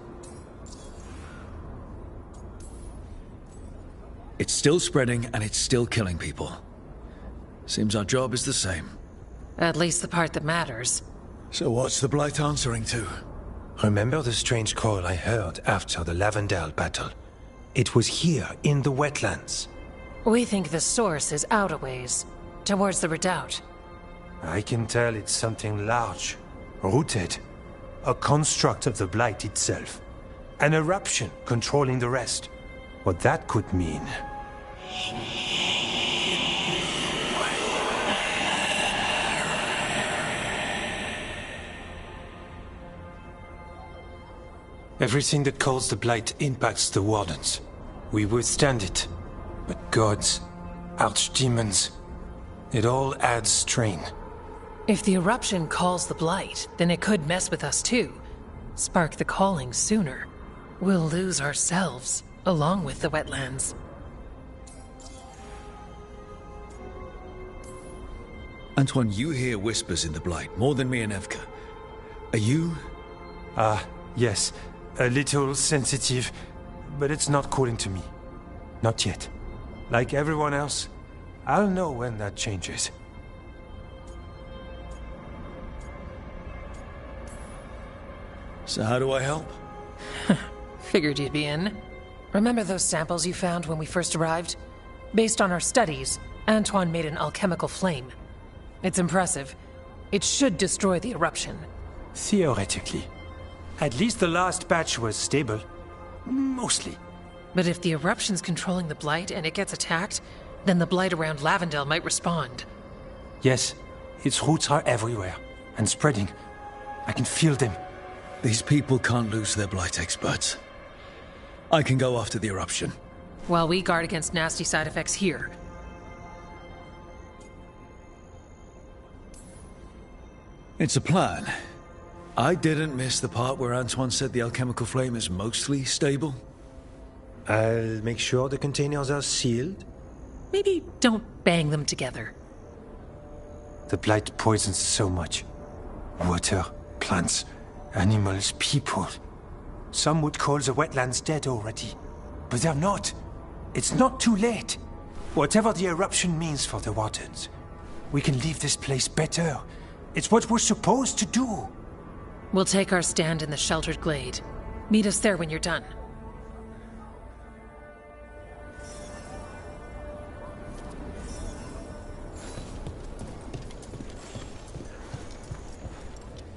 It's still spreading and it's still killing people. Seems our job is the same. At least the part that matters. So what's the Blight answering to? Remember the strange call I heard after the Lavendale battle? It was here, in the wetlands. We think the source is out a ways, towards the redoubt. I can tell it's something large, rooted. A construct of the Blight itself. An eruption controlling the rest. What that could mean. Everything that calls the Blight impacts the Wardens. We withstand it. But gods, archdemons, it all adds strain. If the eruption calls the Blight, then it could mess with us too. Spark the calling sooner. We'll lose ourselves, along with the wetlands. Antoine, you hear whispers in the Blight, more than me and Evka. Are you? Yes. A little sensitive, but it's not calling to me. Not yet. Like everyone else, I'll know when that changes. So how do I help? Figured you'd be in. Remember those samples you found when we first arrived? Based on our studies, Antoine made an alchemical flame. It's impressive. It should destroy the eruption. Theoretically. At least the last batch was stable. Mostly. But if the eruption's controlling the Blight and it gets attacked, then the Blight around Lavendale might respond. Yes, its roots are everywhere, and spreading. I can feel them. These people can't lose their Blight experts. I can go after the eruption. While we guard against nasty side effects here. It's a plan. I didn't miss the part where Antoine said the alchemical flame is mostly stable. I'll make sure the containers are sealed. Maybe don't bang them together. The Blight poisons so much. Water, plants, animals, people. Some would call the wetlands dead already. But they're not. It's not too late. Whatever the eruption means for the Wardens, we can leave this place better. It's what we're supposed to do. We'll take our stand in the sheltered glade. Meet us there when you're done.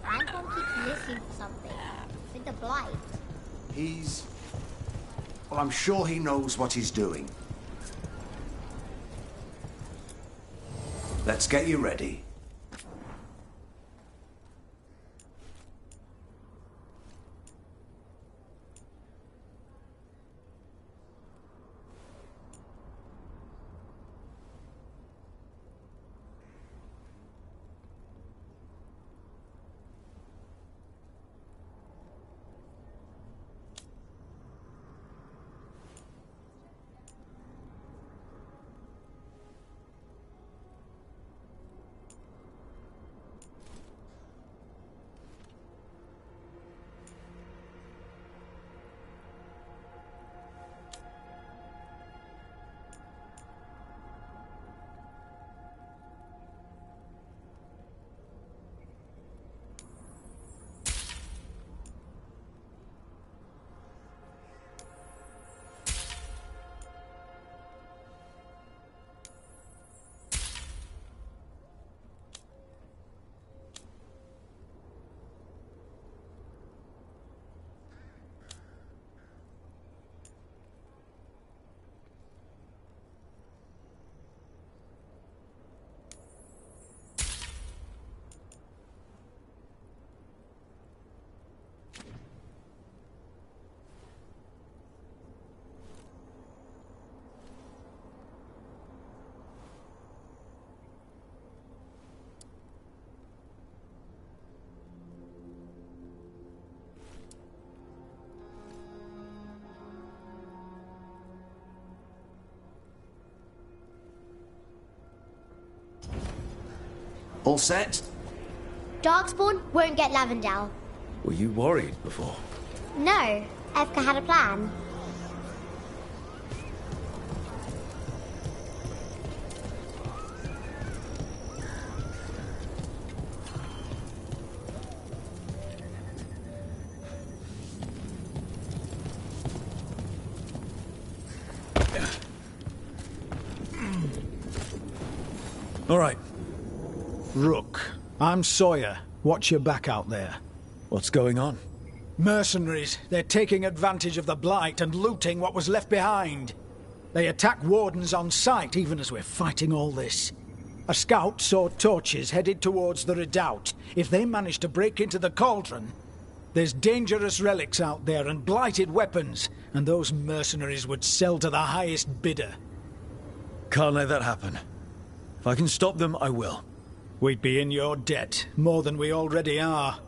Anton keeps missing something. With the Blight. Well, I'm sure he knows what he's doing. Let's get you ready. All set? Darkspawn won't get Lavendale. Were you worried before? No, Evka had a plan. All right. Rook, I'm Sawyer. Watch your back out there. What's going on? Mercenaries. They're taking advantage of the Blight and looting what was left behind. They attack wardens on sight even as we're fighting all this. A scout saw torches headed towards the redoubt. If they manage to break into the cauldron, there's dangerous relics out there and blighted weapons, and those mercenaries would sell to the highest bidder. Can't let that happen. If I can stop them, I will. We'd be in your debt, more than we already are.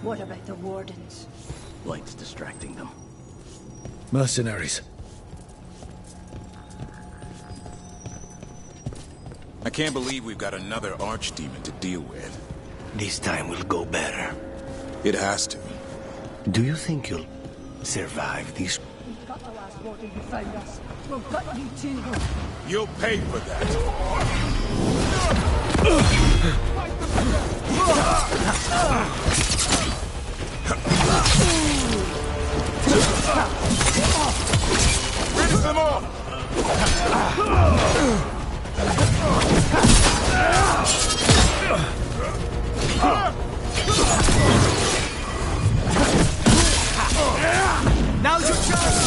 What about the wardens? Light's distracting them. Mercenaries. I can't believe we've got another archdemon to deal with. This time will go better. It has to. Do you think you'll survive this? We've got the last warden who found us. We've got you too. You'll pay for that. Finish them off! Now's your chance!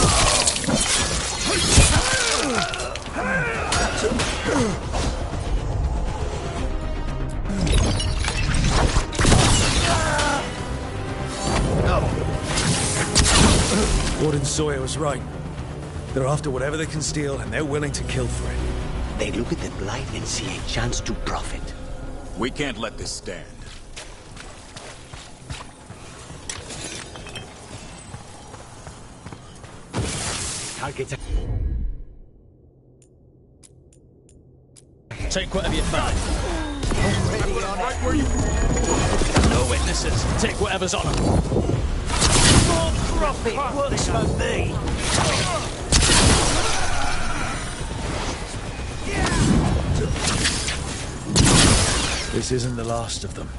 Warden Sawyer was right. They're after whatever they can steal, and they're willing to kill for it. They look at the blight and see a chance to profit. We can't let this stand. Targets. Take whatever you find. Right where you... No witnesses. Take whatever's on them. More profit works for me. This isn't the last of them.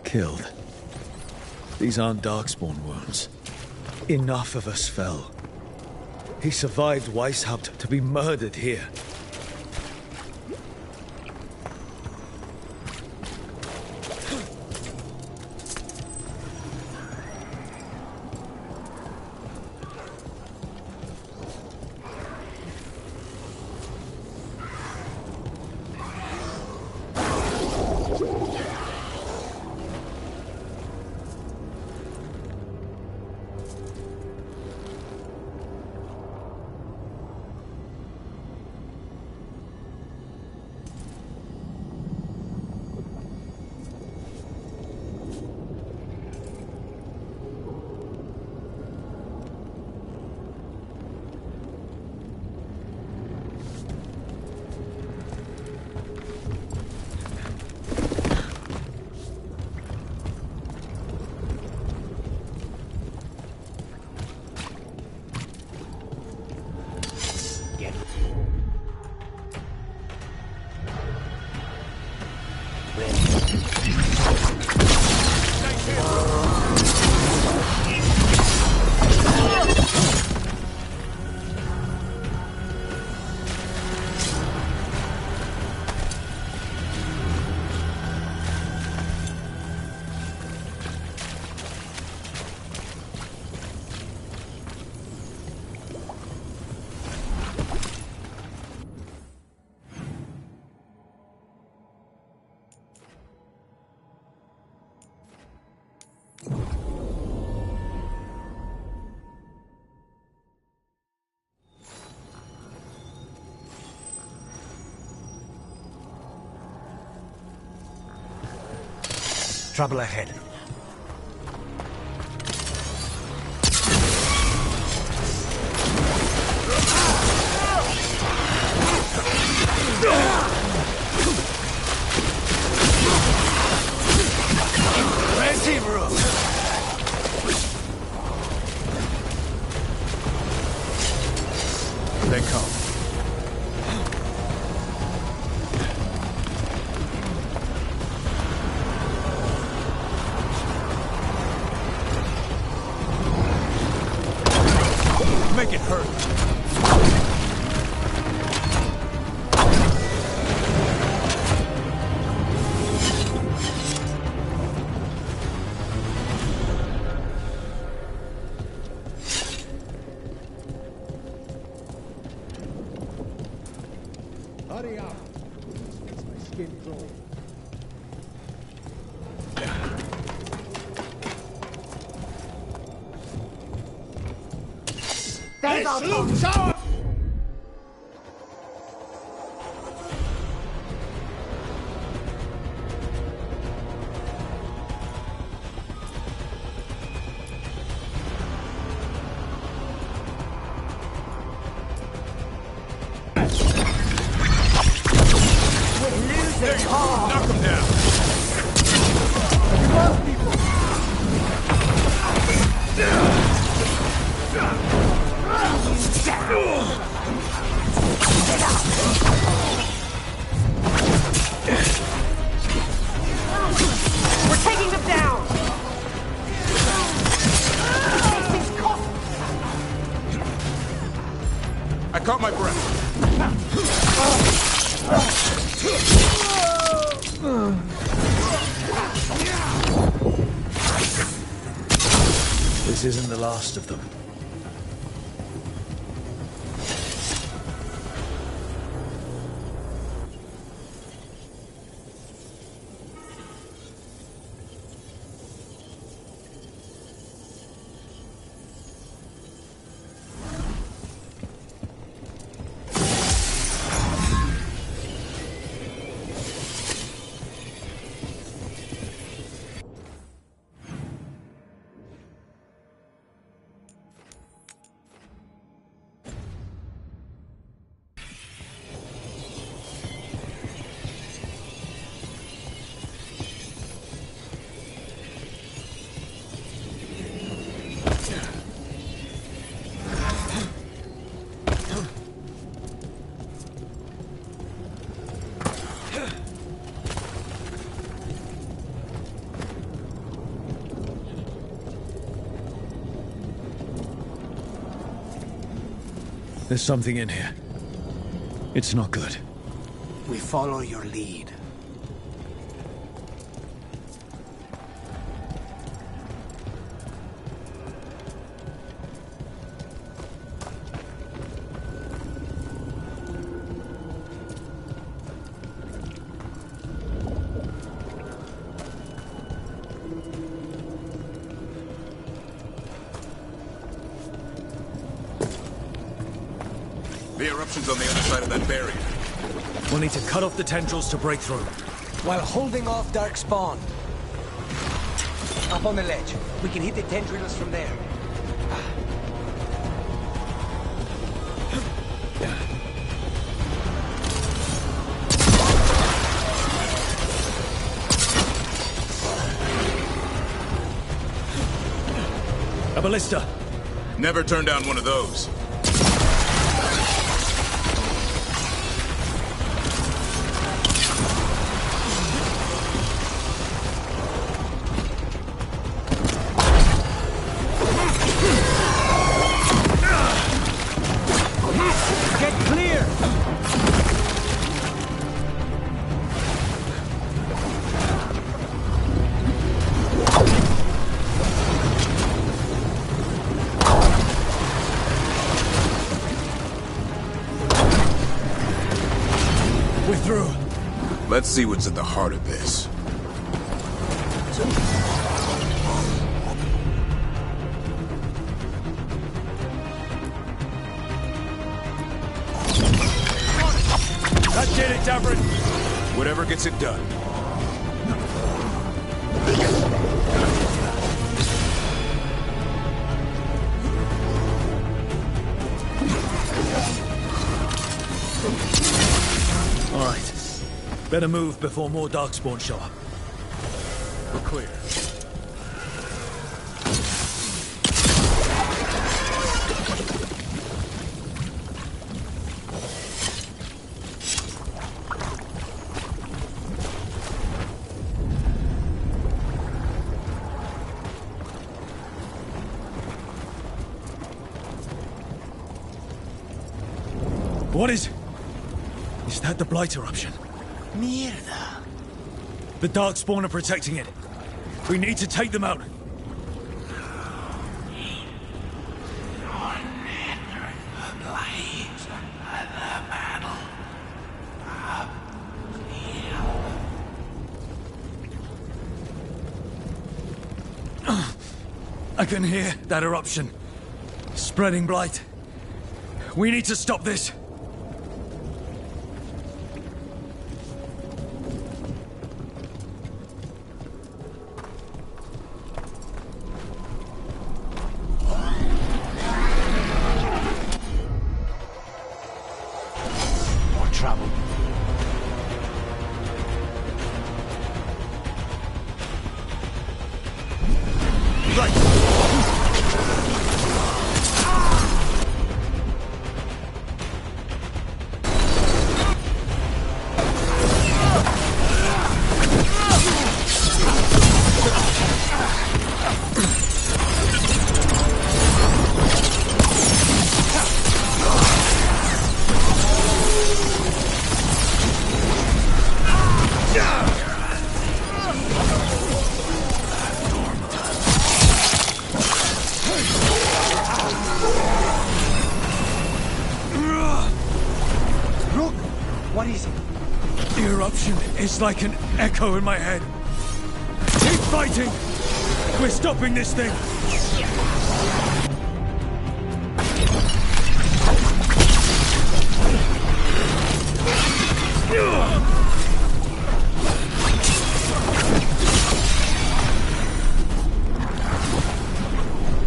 Killed. These aren't Darkspawn wounds. Enough of us fell. He survived Weishaupt to be murdered here. Trouble ahead. Where's he, Rook? They come. Make it hurt. Hurry up. Makes my skin crawl. There's looks out! Knock him down. We're taking them down! I caught my breath. This isn't the last of them. There's something in here. It's not good. We follow your lead. The eruption's on the other side of that barrier. We'll need to cut off the tendrils to break through. While holding off Dark Spawn. Up on the ledge. We can hit the tendrils from there. A ballista! Never turn down one of those. Get clear! We're through. Let's see what's at the heart of this. That did it, DrBrynzo. Whatever gets it done. All right. Better move before more Darkspawn show up. We're clear. What is... Is that the Blight eruption? Mierda. The Darkspawn are protecting it. We need to take them out. I can hear that eruption. Spreading blight. We need to stop this. More trouble. What is it? The eruption is like an echo in my head. Keep fighting! We're stopping this thing!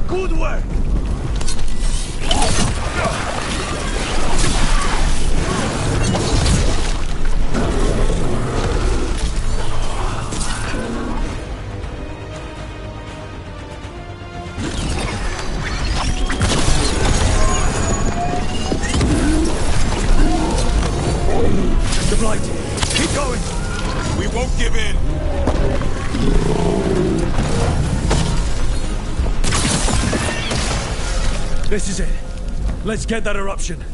Good work! The blight! Keep going! We won't give in! This is it. Let's get that eruption.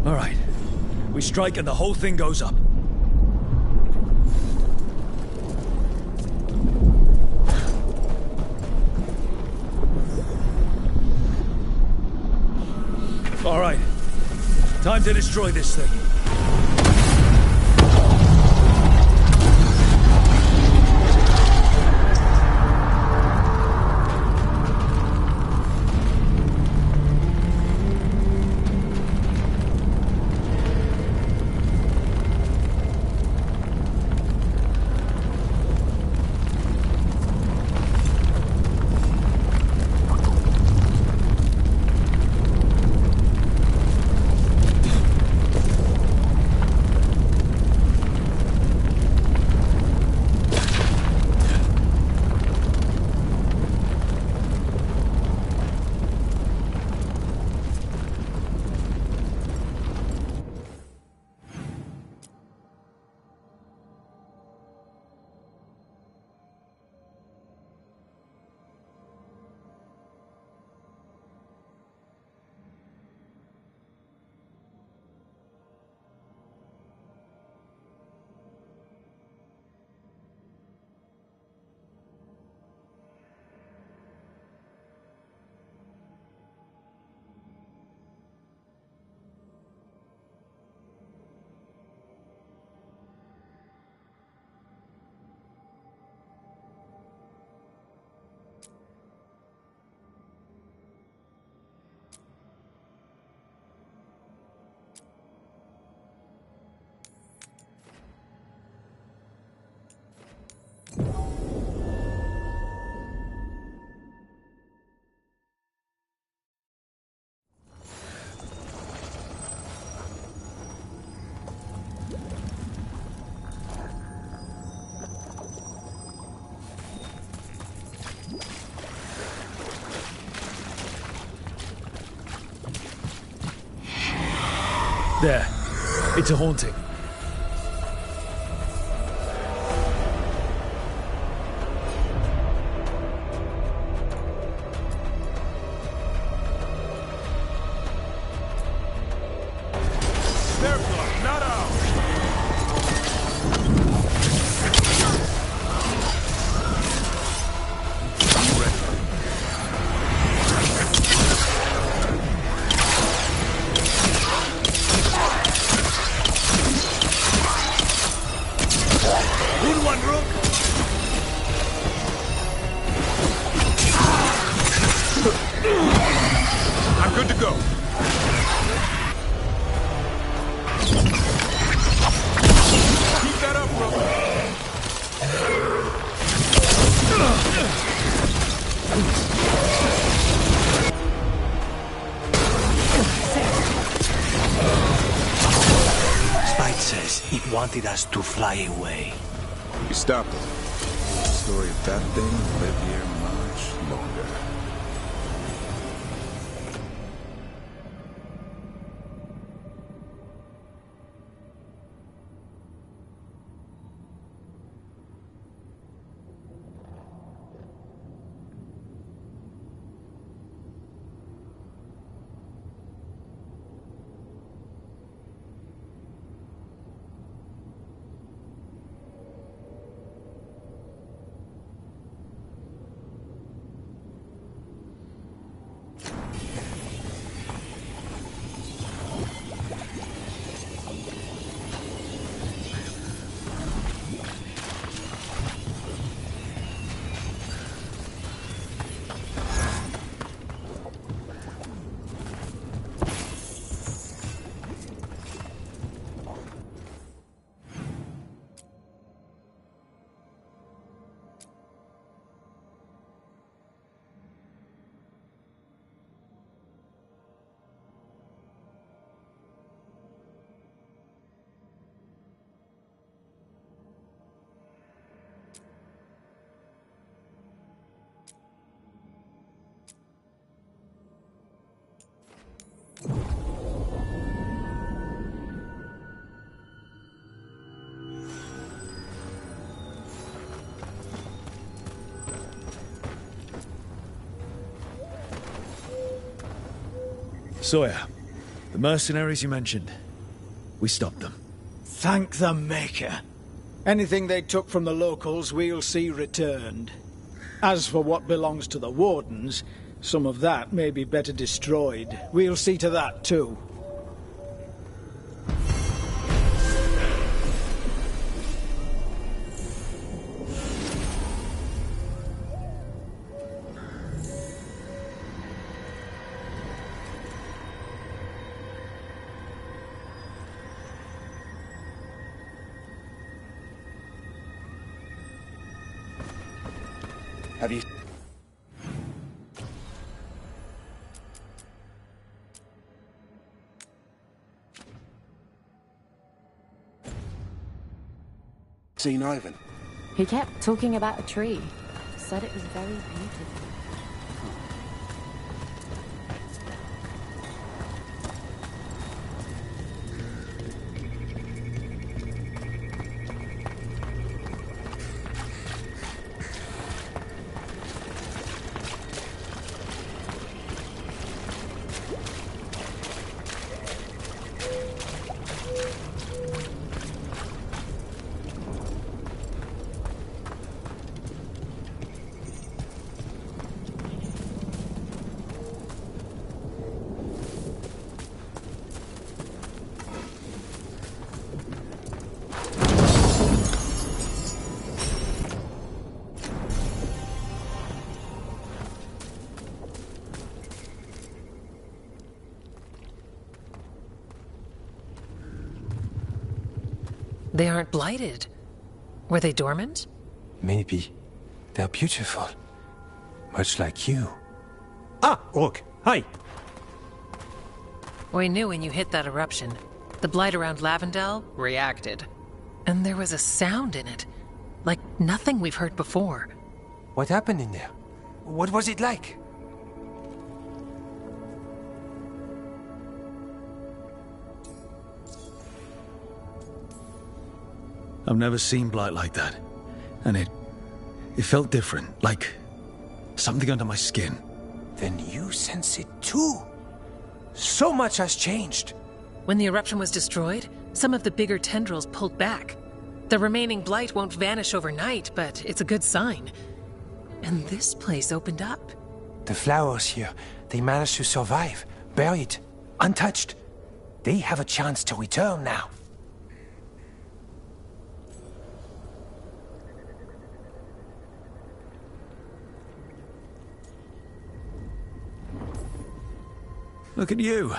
All right. We strike and the whole thing goes up. All right. Time to destroy this thing. There. It's a haunting. Their blood, not ours! I'm ready. Good one, Rook! I'm good to go. Keep that up, Rook! Spite says it wanted us to fly away. We stopped it. The story of that thing will live here much longer. Sawyer, the mercenaries you mentioned, we stopped them. Thank the Maker. Anything they took from the locals, we'll see returned. As for what belongs to the Wardens, some of that may be better destroyed. We'll see to that, too. Have you... seen Ivan? He kept talking about a tree. Said it was very beautiful. They aren't blighted. Were they dormant? Maybe. They're beautiful. Much like you. Ah, Rook, hi. We knew when you hit that eruption. The blight around Lavendel reacted. And there was a sound in it. Like nothing we've heard before. What happened in there? What was it like? I've never seen blight like that. And it felt different, like something under my skin. Then you sense it too. So much has changed. When the eruption was destroyed, some of the bigger tendrils pulled back. The remaining blight won't vanish overnight, but it's a good sign. And this place opened up. The flowers here, they managed to survive, buried, untouched. They have a chance to return now. Look at you.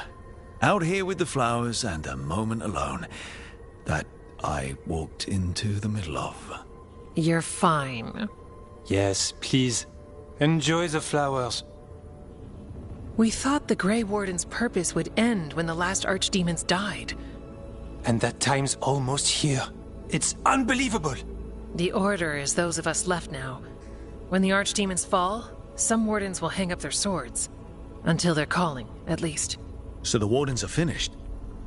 Out here with the flowers and a moment alone. That I walked into the middle of. You're fine. Yes, please. Enjoy the flowers. We thought the Grey Warden's purpose would end when the last archdemons died. And that time's almost here. It's unbelievable. The Order is those of us left now. When the archdemons fall, some wardens will hang up their swords. Until they're calling, at least. So the wardens are finished?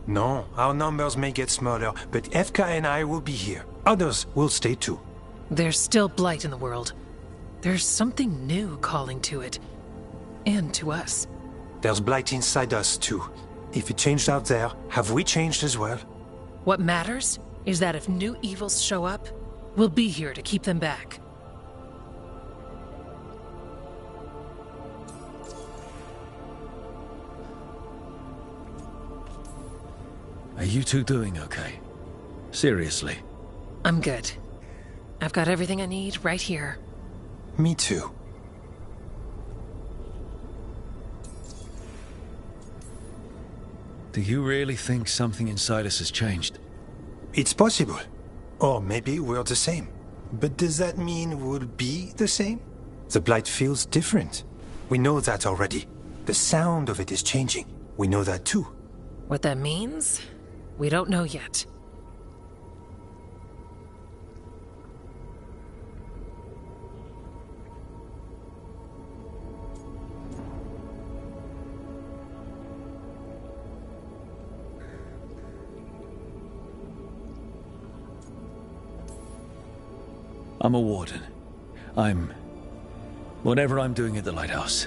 No, our numbers may get smaller, but Efka and I will be here. Others will stay too. There's still blight in the world. There's something new calling to it. And to us. There's blight inside us too. If it changed out there, have we changed as well? What matters is that if new evils show up, we'll be here to keep them back. Are you two doing okay? Seriously? I'm good. I've got everything I need right here. Me too. Do you really think something inside us has changed? It's possible. Or maybe we're the same. But does that mean we'll be the same? The blight feels different. We know that already. The sound of it is changing. We know that too. What that means? We don't know yet. I'm a warden. Whatever I'm doing at the lighthouse.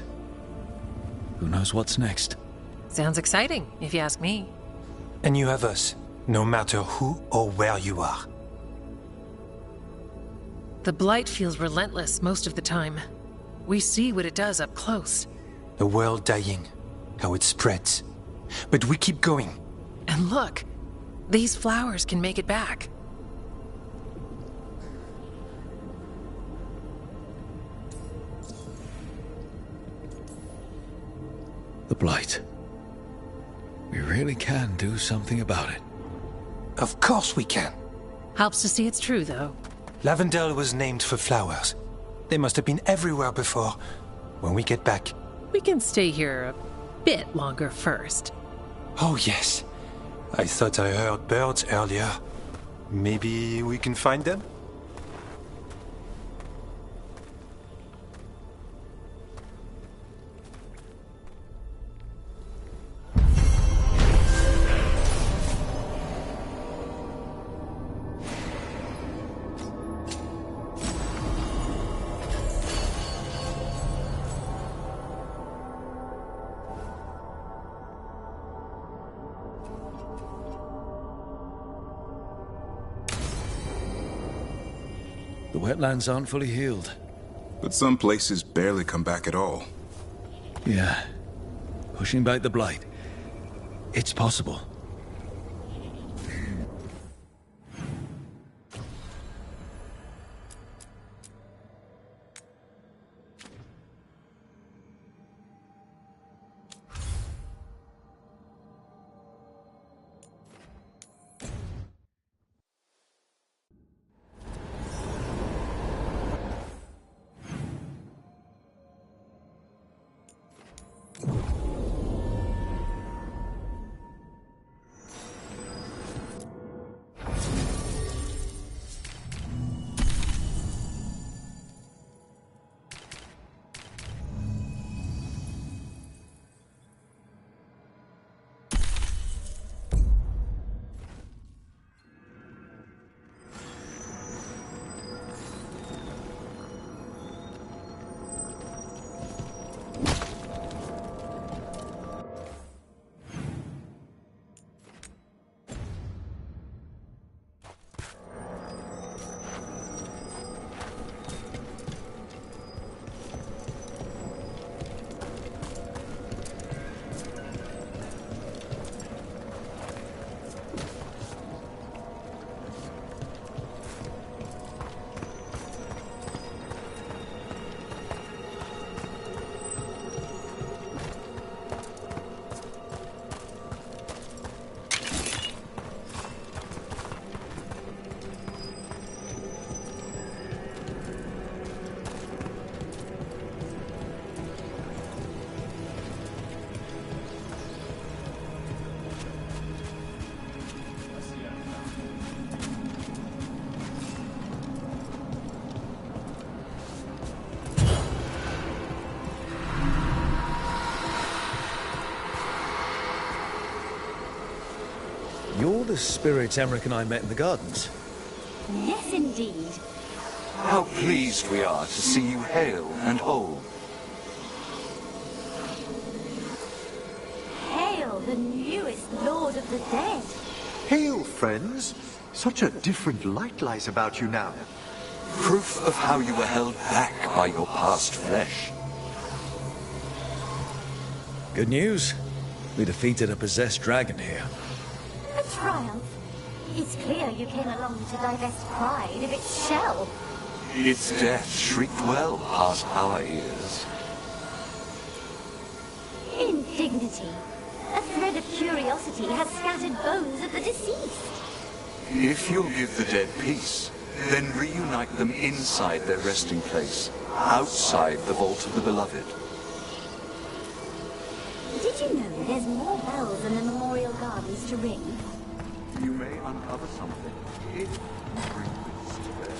Who knows what's next? Sounds exciting, if you ask me. And you have us, no matter who or where you are. The blight feels relentless most of the time. We see what it does up close. The world dying, how it spreads. But we keep going. And look, these flowers can make it back. The blight. We really can do something about it. Of course we can. Helps to see it's true, though. Lavendel was named for flowers. They must have been everywhere before. When we get back... We can stay here a bit longer first. Oh, yes. I thought I heard birds earlier. Maybe we can find them? The wetlands aren't fully healed. But some places barely come back at all. Yeah. Pushing back the blight. It's possible. the spirits Emmerich and I met in the gardens? Yes, indeed. How pleased we are to see you hale and whole. Hail, the newest Lord of the Dead. Hail, friends. Such a different light lies about you now. Proof of how you were held back by your past flesh. Good news. We defeated a possessed dragon here. A triumph. It's clear you came along to divest pride of its shell. Its death shrieked well past our ears. Indignity. A thread of curiosity has scattered bones of the deceased. If you'll give the dead peace, then reunite them inside their resting place, outside the vault of the beloved. Did you know there's more bells in the memorial gardens to ring? You may uncover something if you bring wits to bear.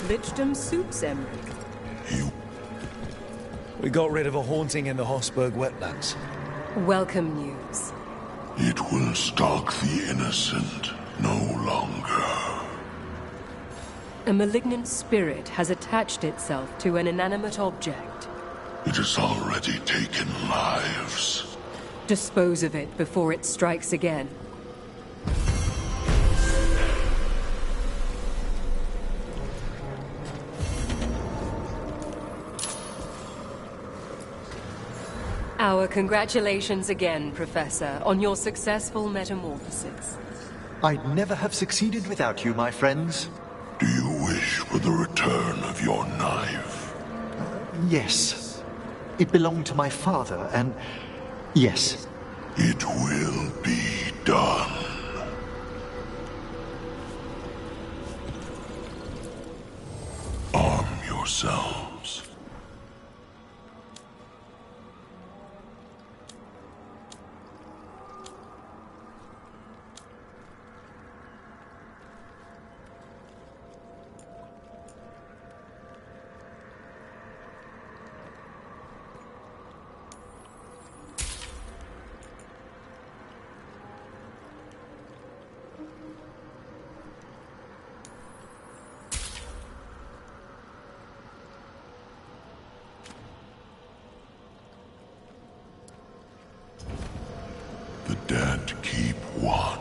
Lichdom soups, Emmerich. We got rid of a haunting in the Hossberg wetlands. Welcome news. It will stalk the innocent no longer. A malignant spirit has attached itself to an inanimate object. It has already taken lives. Dispose of it before it strikes again. Our congratulations again, Professor, on your successful metamorphosis. I'd never have succeeded without you, my friends. Do you wish for the return of your knife? Yes. It belonged to my father, and yes. It will be done. Arm yourselves. The dead keep watch.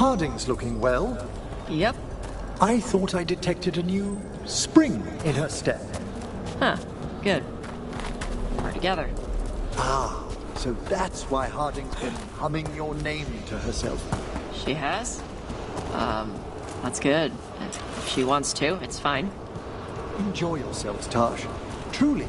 Harding's looking well. Yep. I thought I detected a new spring in her step. Huh. Good. We're together. Ah, so that's why Harding's been humming your name to herself. She has? That's good. If she wants to, it's fine. Enjoy yourselves, Tash. Truly.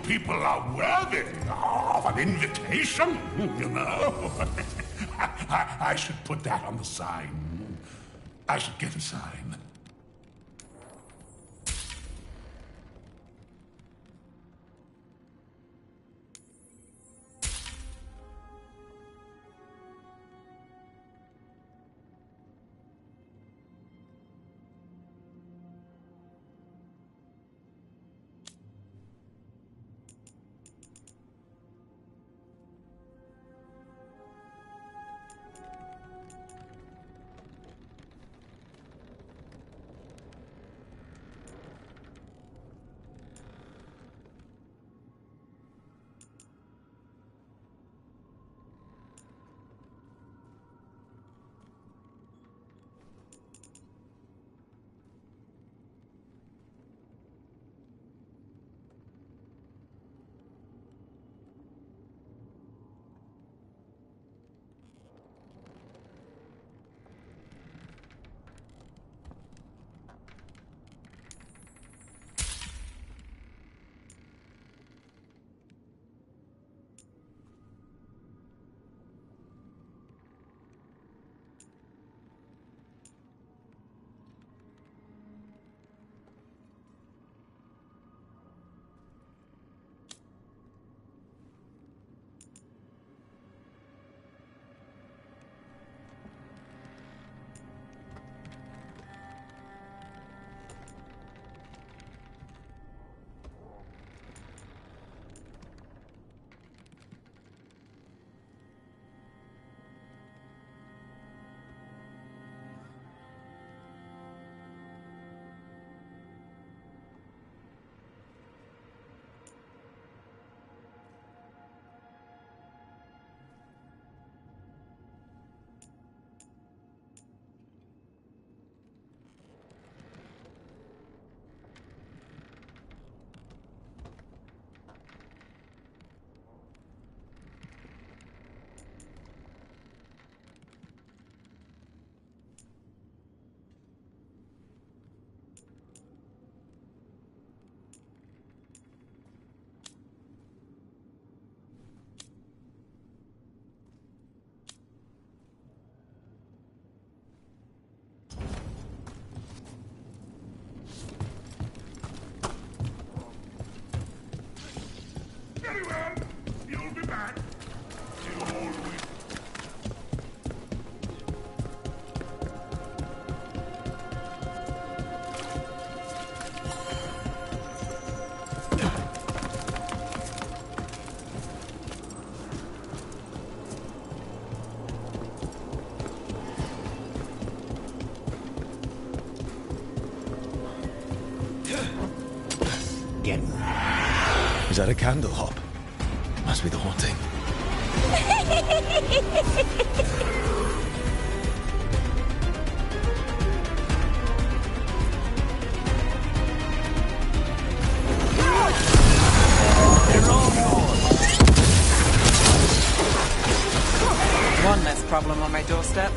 people are worthy of an invitation, you know. I should put that on the sign. I should get a sign. Very well. You'll be back. You'll always... Is that a candle hop? Must be the haunting. One less problem on my doorstep.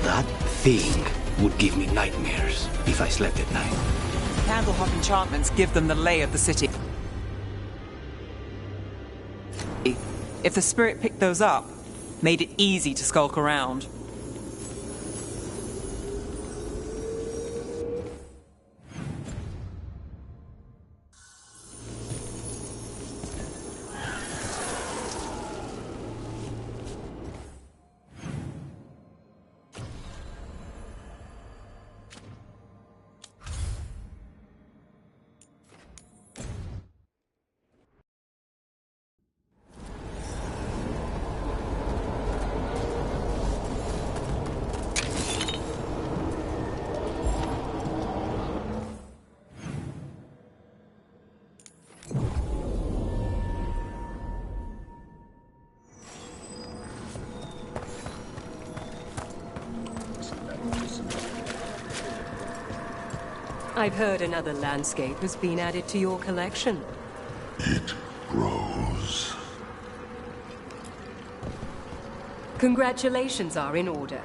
That thing would give me nightmares if I slept at night. Candle hop enchantments give them the lay of the city. If the spirit picked those up, made it easy to skulk around. I've heard another landscape has been added to your collection. It grows. Congratulations are in order.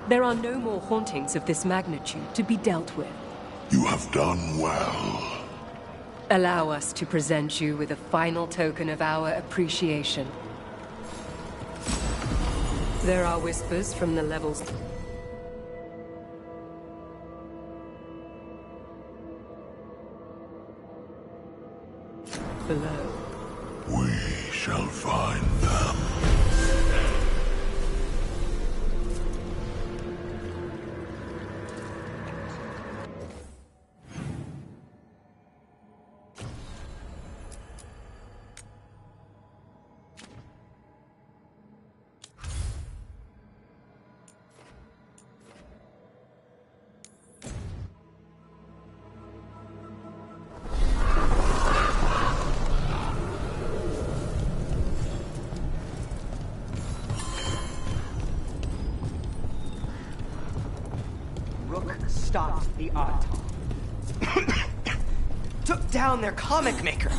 There are no more hauntings of this magnitude to be dealt with. You have done well. Allow us to present you with a final token of our appreciation. There are whispers from the levels below. We shall find them. Stopped the Autumn. Took down their comic maker.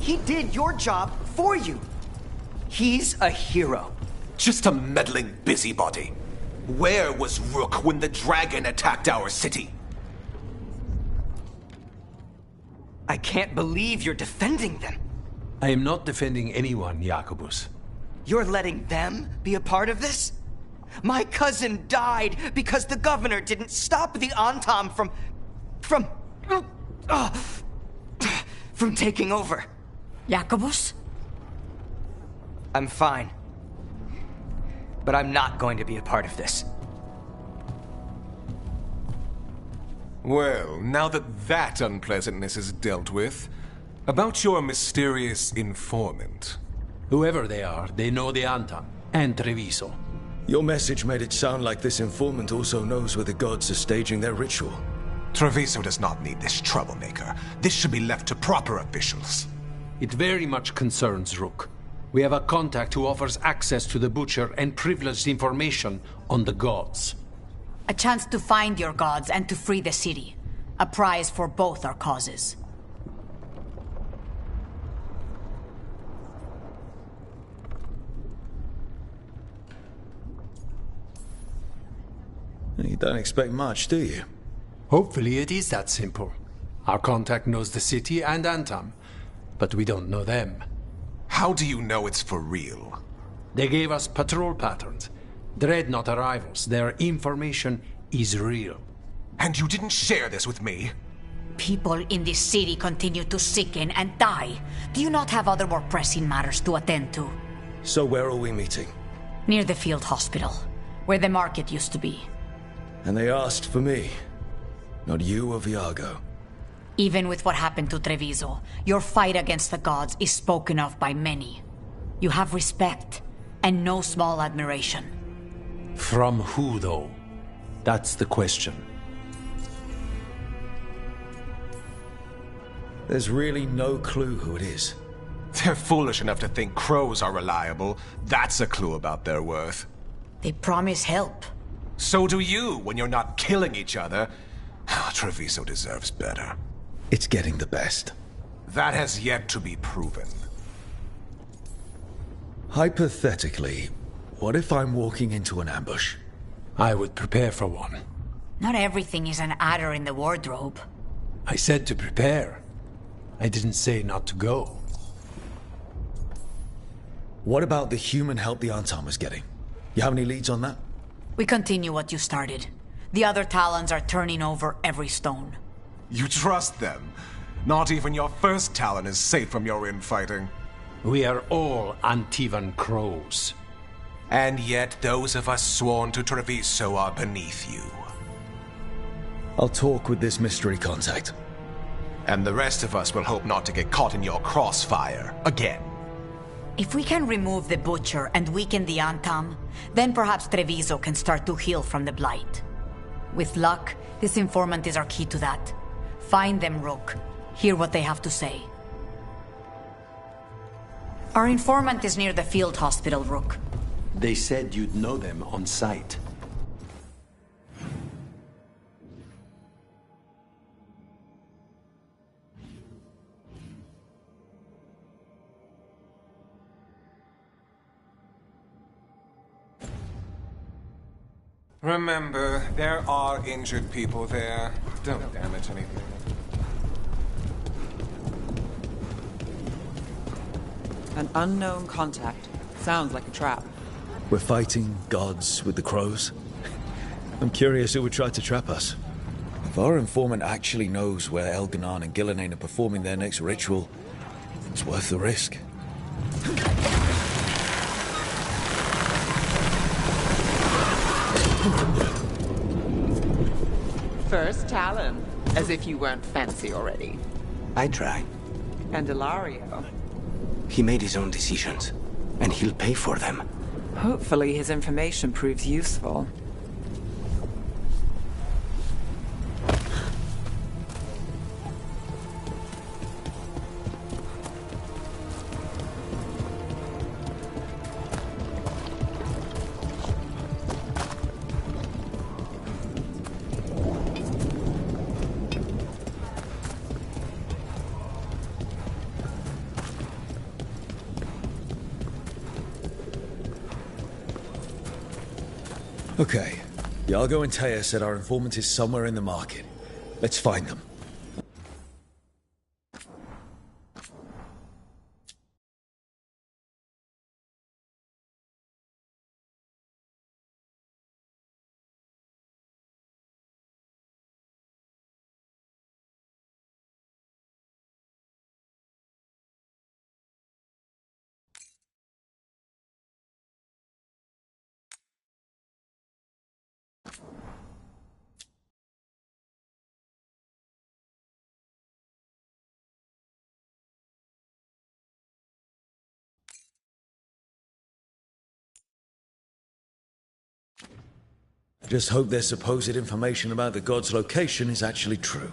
He did your job for you. He's a hero. Just a meddling busybody. Where was Rook when the dragon attacked our city? I can't believe you're defending them. I am not defending anyone, Jacobus. You're letting them be a part of this? My cousin died because the governor didn't stop the Antam from taking over. Jacobus? I'm fine. But I'm not going to be a part of this. Well, now that unpleasantness is dealt with, about your mysterious informant. Whoever they are, they know the Antam and Treviso. Your message made it sound like this informant also knows where the gods are staging their ritual. Treviso does not need this troublemaker. This should be left to proper officials. It very much concerns Rook. We have a contact who offers access to the Butcher and privileged information on the gods. A chance to find your gods and to free the city. A prize for both our causes. You don't expect much, do you? Hopefully it is that simple. Our contact knows the city and Antam, but we don't know them. How do you know it's for real? They gave us patrol patterns. Dreadnought arrivals. Their information is real. And you didn't share this with me? People in this city continue to sicken and die. Do you not have other more pressing matters to attend to? So where are we meeting? Near the field hospital, where the market used to be. And they asked for me, not you or Viago. Even with what happened to Treviso, your fight against the gods is spoken of by many. You have respect, and no small admiration. From who, though? That's the question. There's really no clue who it is. They're foolish enough to think crows are reliable. That's a clue about their worth. They promise help. So do you, when you're not killing each other. Treviso deserves better. It's getting the best. That has yet to be proven. Hypothetically, what if I'm walking into an ambush? I would prepare for one. Not everything is an adder in the wardrobe. I said to prepare. I didn't say not to go. What about the human help the Antam was getting? You have any leads on that? We continue what you started. The other Talons are turning over every stone. You trust them? Not even your first Talon is safe from your infighting. We are all Antivan crows. And yet those of us sworn to Treviso are beneath you. I'll talk with this mystery contact. And the rest of us will hope not to get caught in your crossfire again. If we can remove the Butcher and weaken the Antam, then perhaps Treviso can start to heal from the Blight. With luck, this informant is our key to that. Find them, Rook. Hear what they have to say. Our informant is near the field hospital, Rook. They said you'd know them on sight. Remember, there are injured people there. Don't damage anything. An unknown contact. Sounds like a trap. We're fighting gods with the crows? I'm curious who would try to trap us. If our informant actually knows where Elganon and Gillenane are performing their next ritual, it's worth the risk. First Talon. As if you weren't fancy already. I try. Candelario. He made his own decisions, and he'll pay for them. Hopefully his information proves useful. Okay. Iago and Taya said our informant is somewhere in the market. Let's find them. Just hope their supposed information about the god's location is actually true.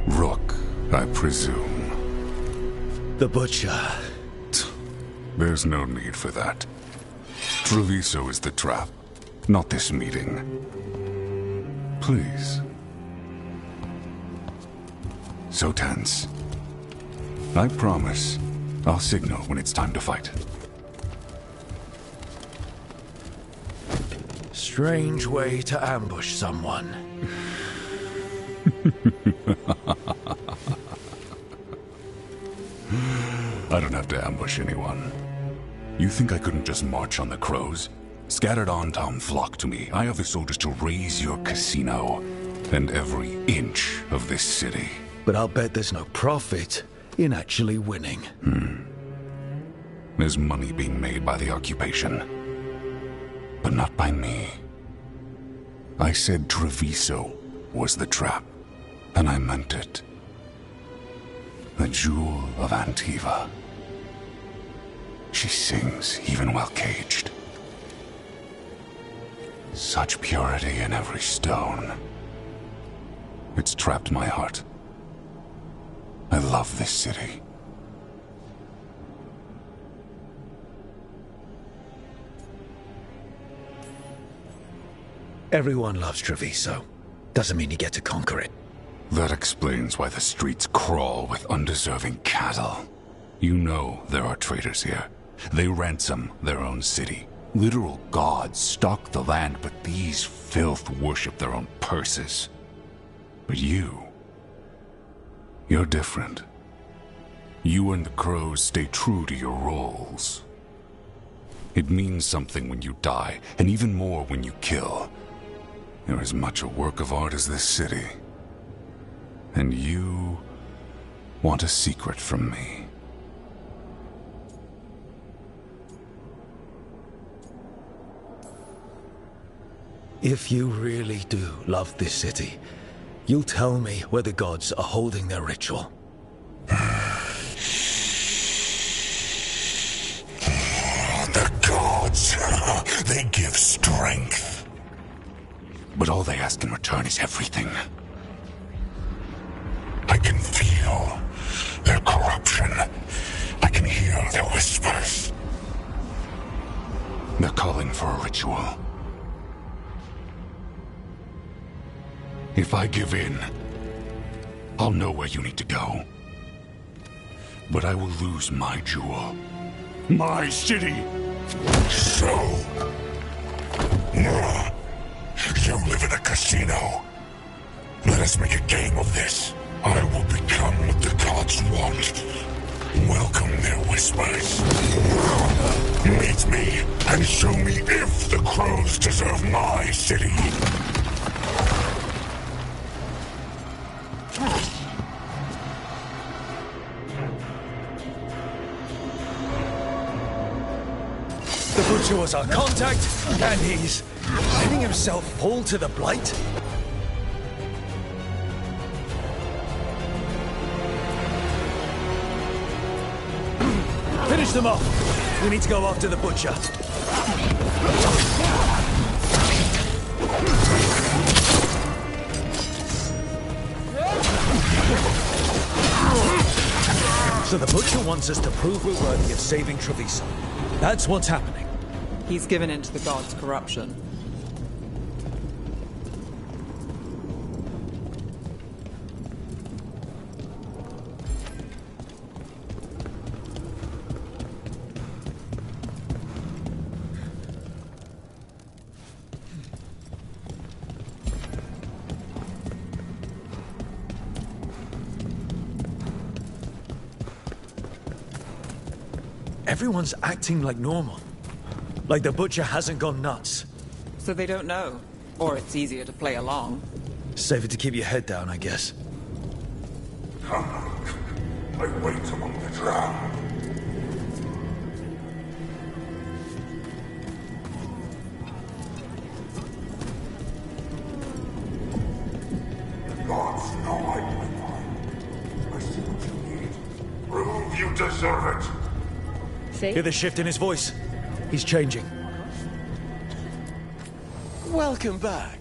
Rook, I presume. The Butcher. There's no need for that. DrBrynzo is the trap, not this meeting. Please. So tense. I promise I'll signal when it's time to fight. Strange way to ambush someone. I don't have to ambush anyone. You think I couldn't just march on the crows? Scattered on Tom flock to me. I have the soldiers to raise your casino and every inch of this city. But I'll bet there's no profit in actually winning. There's money being made by the occupation, but not by me. I said DrBrynzo was the trap, and I meant it. The Jewel of Antiva. She sings even while caged. Such purity in every stone. It's trapped my heart. I love this city. Everyone loves DrBrynzo. Doesn't mean you get to conquer it. That explains why the streets crawl with undeserving cattle. You know there are traitors here. They ransom their own city. Literal gods stalk the land, but these filth worship their own purses. But you're different. You and the crows stay true to your roles. It means something when you die, and even more when you kill. You're as much a work of art as this city. And you want a secret from me. If you really do love this city, you'll tell me where the gods are holding their ritual. The gods, they give strength. But all they ask in return is everything. I can feel their corruption. I can hear their whispers. They're calling for a ritual. If I give in, I'll I'll know where you need to go. But I will lose my jewel. My city! So... you live in a casino. Let us make a game of this. I will become what the gods want. Welcome their whispers. Meet me and show me if the crows deserve my city. The Butcher was our contact, and he's letting himself fall to the Blight? Finish them off! We need to go after the Butcher. So the Butcher wants us to prove we're worthy of saving DrBrynzo. That's what's happening. He's given in to the gods' corruption. Everyone's acting like normal. Like the Butcher hasn't gone nuts. So they don't know. Or it's easier to play along. Safer to keep your head down, I guess. I wait among the drowned. Gods know I see what you need. Prove you deserve it. Hear the shift in his voice? He's changing. Welcome back.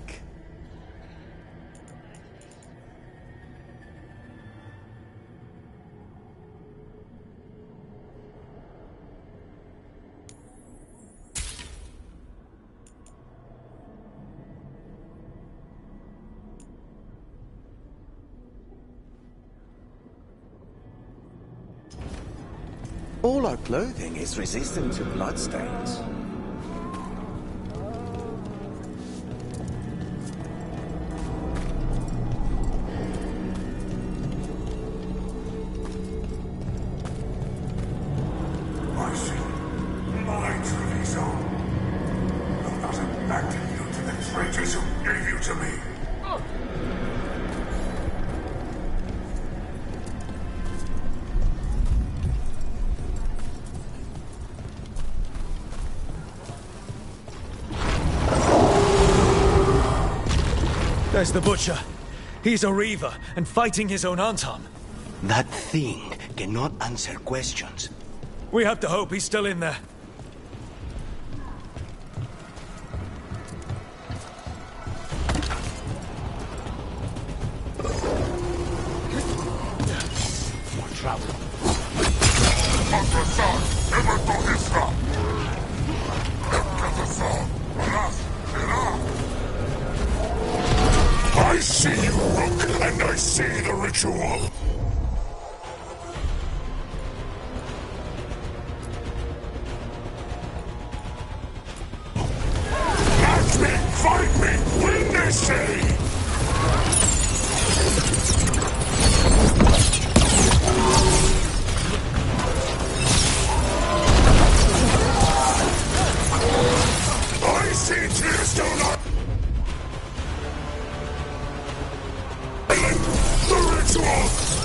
All our clothing is resistant to bloodstains. I see. My DrBrynzo. I'm not abandon you to the traitors who gave you to me. There's the Butcher. He's a Reaver and fighting his own Anton. That thing cannot answer questions. We have to hope he's still in there. More travel. I see you, Rook, and I see the ritual. Match me, fight me, win they say. I see Tearstone.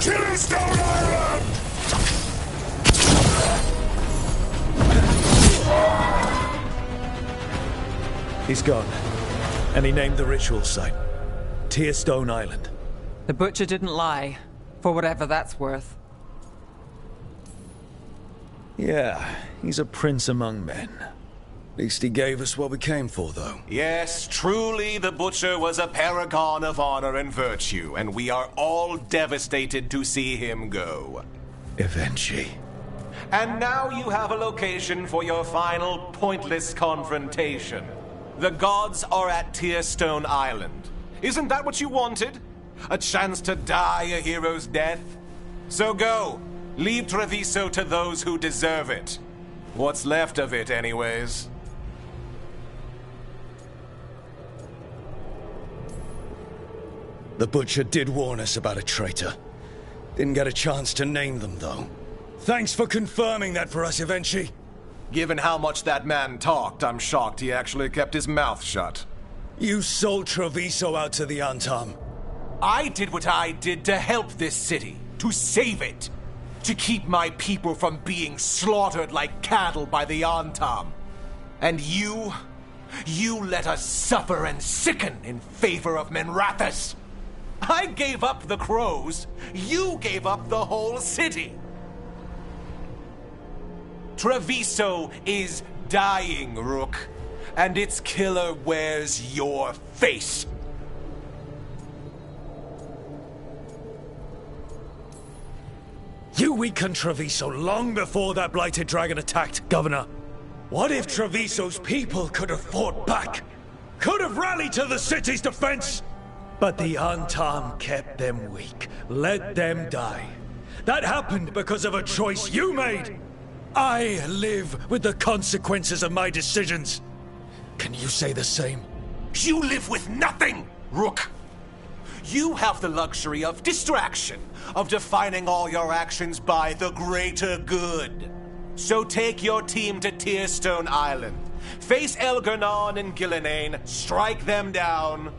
Tearstone Island! He's gone. And he named the ritual site. Tearstone Island. The Butcher didn't lie. For whatever that's worth. Yeah, he's a prince among men. At least he gave us what we came for, though. Yes, truly the Butcher was a paragon of honor and virtue, and we are all devastated to see him go. Eventually. And now you have a location for your final pointless confrontation. The gods are at Tearstone Island. Isn't that what you wanted? a chance to die a hero's death. So go, leave Treviso to those who deserve it. What's left of it, anyways. The Butcher did warn us about a traitor. Didn't get a chance to name them, though. Thanks for confirming that for us, Evenchi. Given how much that man talked, I'm shocked he actually kept his mouth shut. You sold Treviso out to the Antam. I did what I did to help this city, to save it, to keep my people from being slaughtered like cattle by the Antam. And you let us suffer and sicken in favor of Menrathus. I gave up the crows, you gave up the whole city. Treviso is dying, Rook, and its killer wears your face. You weakened Treviso long before that blighted dragon attacked, Governor. What if Treviso's people could have fought back? Could have rallied to the city's defense? But the Antam kept them weak, let them die. That happened because of a choice you made. I live with the consequences of my decisions. Can you say the same? You live with nothing, Rook. You have the luxury of distraction, of defining all your actions by the greater good. So take your team to Tearstone Island. Face Elgernon and Gillenane, strike them down.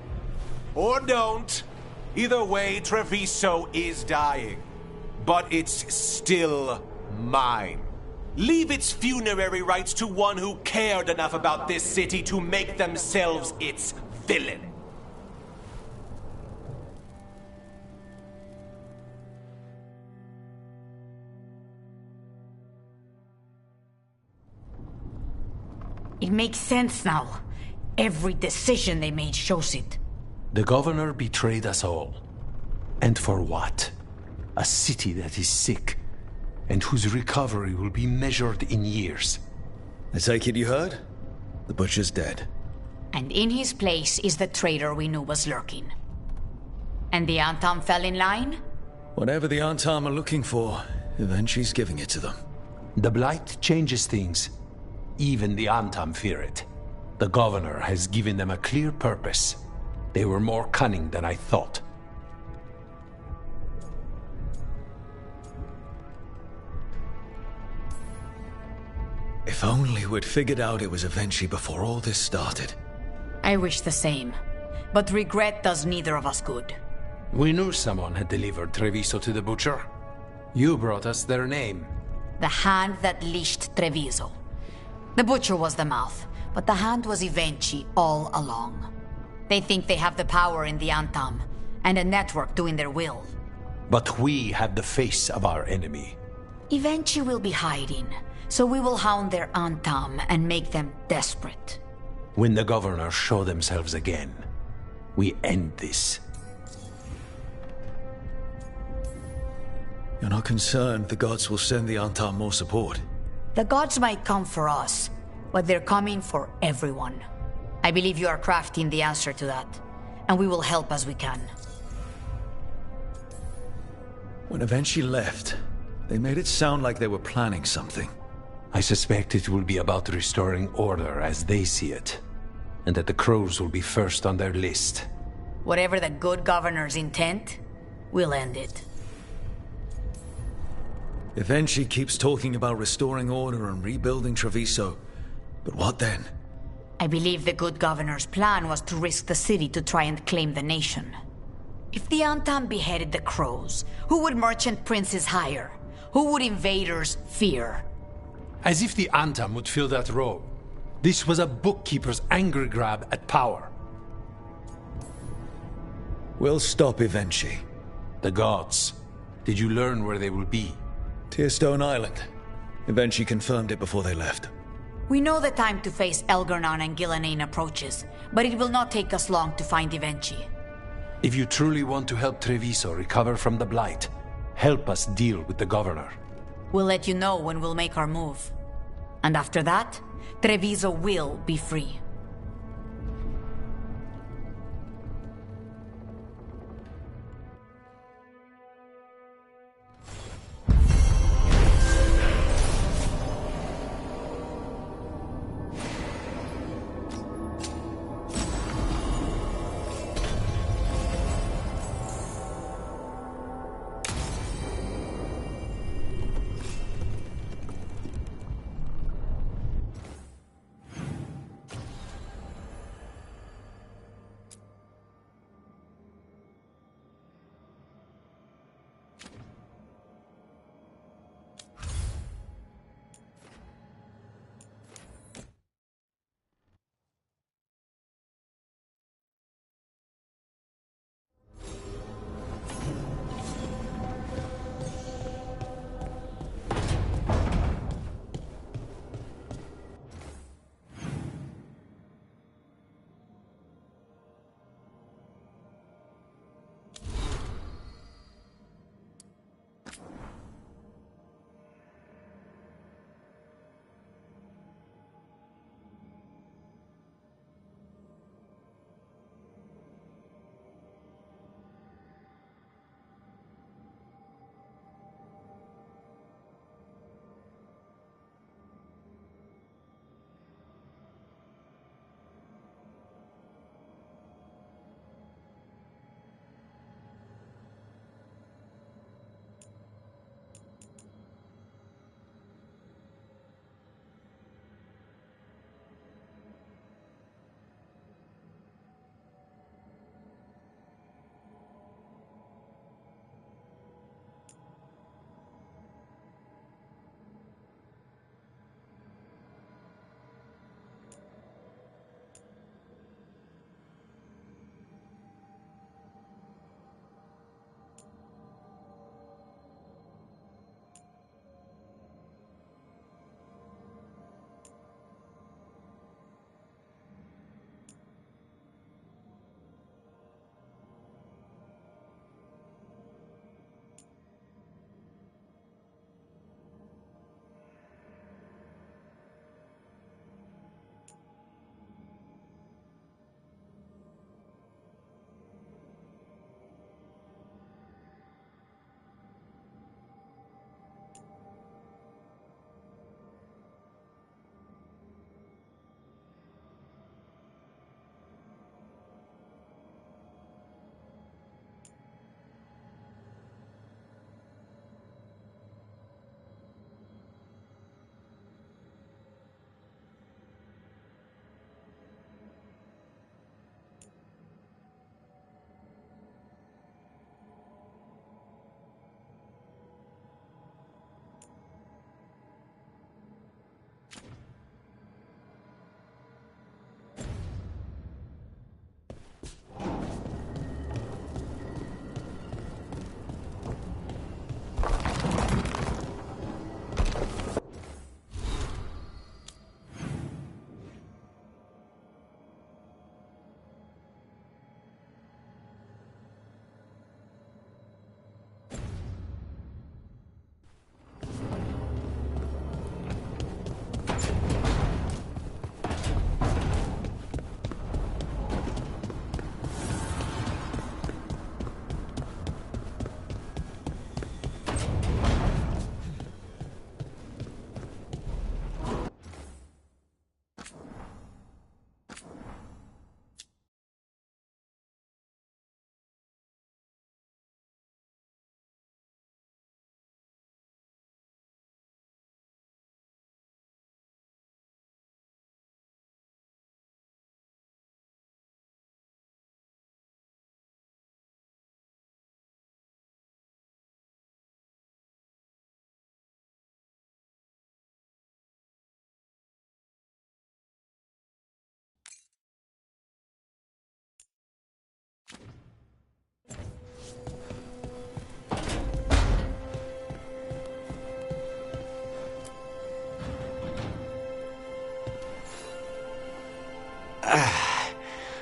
Or don't. Either way, Treviso is dying. But it's still mine. Leave its funerary rites to one who cared enough about this city to make themselves its villain. It makes sense now. Every decision they made shows it. The governor betrayed us all. And for what? A city that is sick, and whose recovery will be measured in years. I take it you heard? The Butcher's dead. And in his place is the traitor we knew was lurking. And the Antam fell in line? Whatever the Antam are looking for, Evenchi's giving it to them. The Blight changes things. Even the Antam fear it. The governor has given them a clear purpose. They were more cunning than I thought. If only we'd figured out it was Evenchi before all this started. I wish the same. But regret does neither of us good. We knew someone had delivered Treviso to the Butcher. You brought us their name. The hand that leashed Treviso. The Butcher was the mouth, but the hand was Evenchi all along. They think they have the power in the Antam, and a network doing their will. But we have the face of our enemy. Evenchi will be hiding, so we will hound their Antam and make them desperate. When the governors show themselves again, we end this. You're not concerned the gods will send the Antam more support? The gods might come for us, but they're coming for everyone. I believe you are crafting the answer to that, and we will help as we can. When Evenchi left, they made it sound like they were planning something. I suspect it will be about restoring order as they see it, and that the crows will be first on their list. Whatever the good governor's intent, we'll end it. Evenchi keeps talking about restoring order and rebuilding Treviso, but what then? I believe the good governor's plan was to risk the city to try and claim the nation. If the Antam beheaded the crows, who would merchant princes hire? Who would invaders fear? As if the Antam would fill that role. This was a bookkeeper's angry grab at power. We'll stop Evenchi. The gods. Did you learn where they will be? Tearstone Island. Evenchi confirmed it before they left. We know the time to face Elgernon and Gillenane approaches, but it will not take us long to find Evenchi. If you truly want to help Treviso recover from the Blight, help us deal with the governor. We'll let you know when we'll make our move. And after that, Treviso will be free.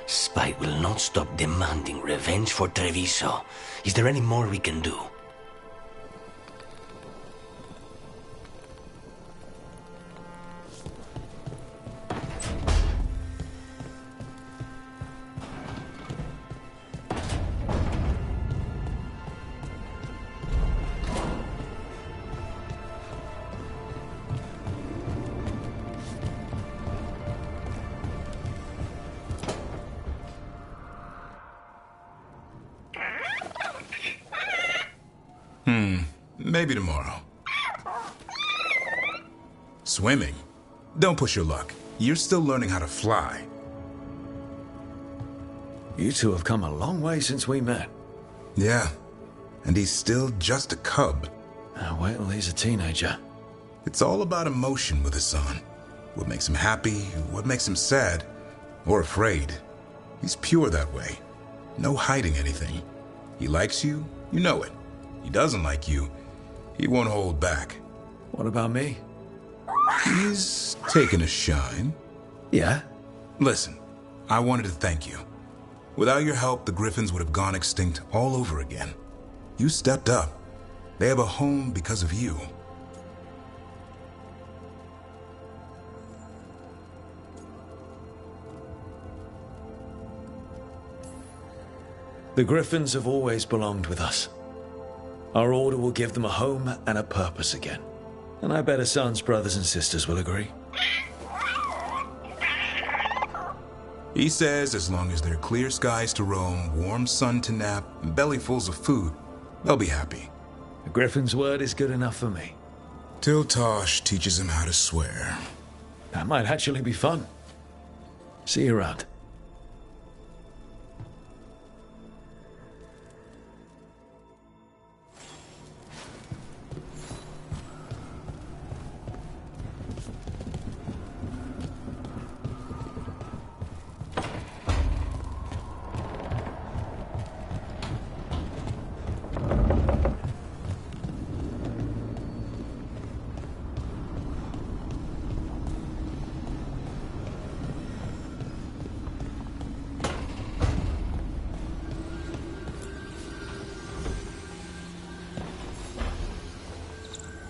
Spite will not stop demanding revenge for DrBrynzo. Is there any more we can do? Maybe tomorrow. Swimming? Don't push your luck. You're still learning how to fly. You two have come a long way since we met. Yeah, and he's still just a cub. Wait till he's a teenager. It's all about emotion with his son. What makes him happy, what makes him sad, or afraid. He's pure that way. No hiding anything. He likes you, you know it. He doesn't like you, he won't hold back. What about me? He's taken a shine. Yeah? Listen, I wanted to thank you. Without your help, the Griffins would have gone extinct all over again. You stepped up. They have a home because of you. The Griffins have always belonged with us. Our order will give them a home and a purpose again. And I bet Hassan's brothers and sisters will agree. He says as long as there are clear skies to roam, warm sun to nap, and bellyfuls of food, they'll be happy. The Griffin's word is good enough for me. Till Tosh teaches him how to swear. That might actually be fun. See you around.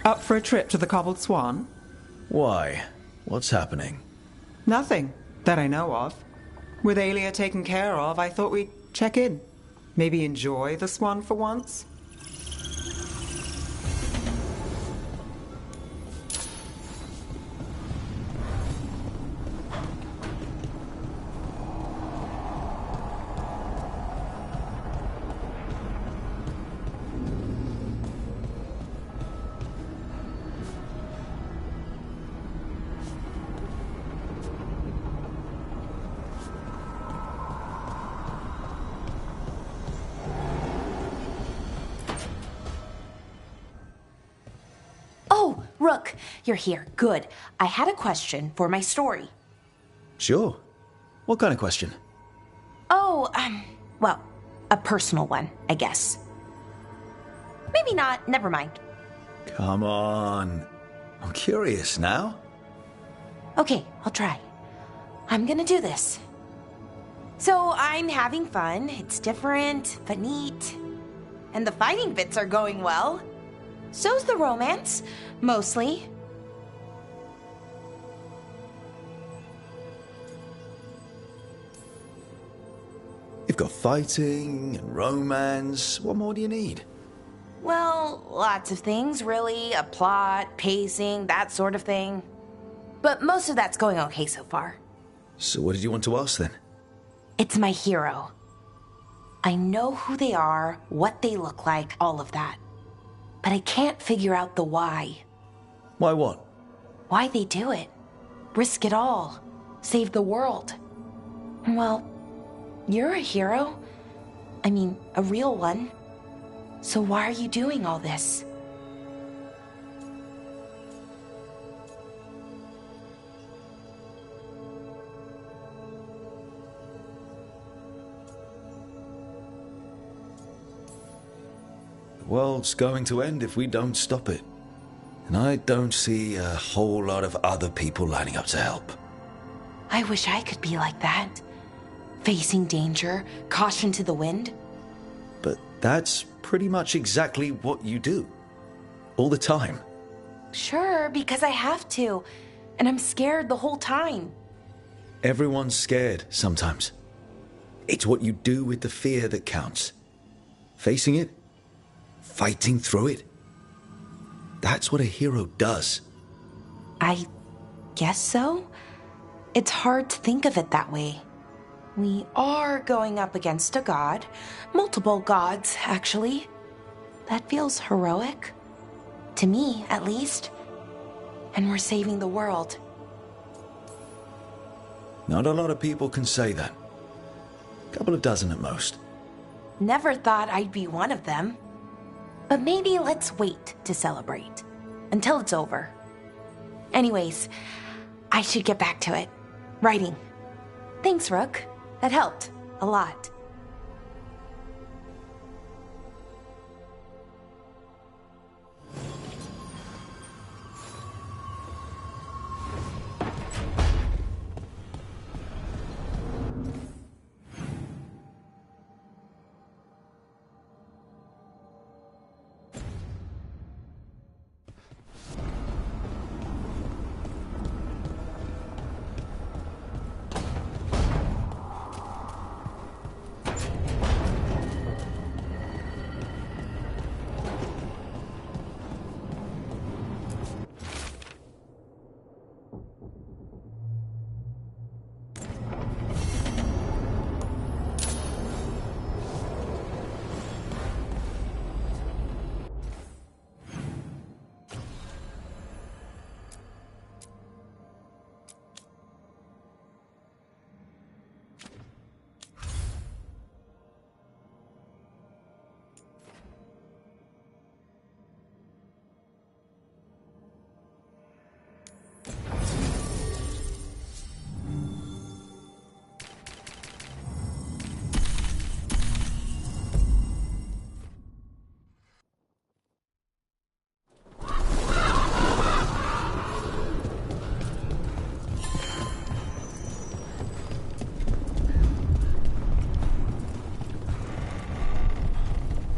Up for a trip to the Cobbled Swan? Why? What's happening? Nothing, that I know of. With Aelia taken care of, I thought we'd check in. Maybe enjoy the Swan for once? Rook, you're here. Good. I had a question for my story. Sure. What kind of question? Oh, well, a personal one, I guess. Maybe not. Never mind. Come on. I'm curious now. Okay, I'll try. I'm gonna do this. So I'm having fun. It's different, but neat. And the fighting bits are going well. So's the romance, mostly. You've got fighting and romance. What more do you need? Well, lots of things, really. A plot, pacing, that sort of thing. But most of that's going okay so far. So what did you want to ask then? It's my hero. I know who they are, what they look like, all of that. But I can't figure out the why. Why what? Why they do it. Risk it all. Save the world. Well, you're a hero. I mean, a real one. So why are you doing all this? The world's going to end if we don't stop it. And I don't see a whole lot of other people lining up to help. I wish I could be like that. Facing danger, caution to the wind. But that's pretty much exactly what you do. All the time. Sure, because I have to. And I'm scared the whole time. Everyone's scared sometimes. It's what you do with the fear that counts. Facing it, fighting through it. That's what a hero does. I guess so. It's hard to think of it that way. We are going up against a god. Multiple gods, actually. That feels heroic. To me, at least. And we're saving the world. Not a lot of people can say that. A couple of dozen at most. Never thought I'd be one of them. But maybe let's wait to celebrate. Until it's over. Anyways, I should get back to it. Writing. Thanks, Rook. That helped. A lot.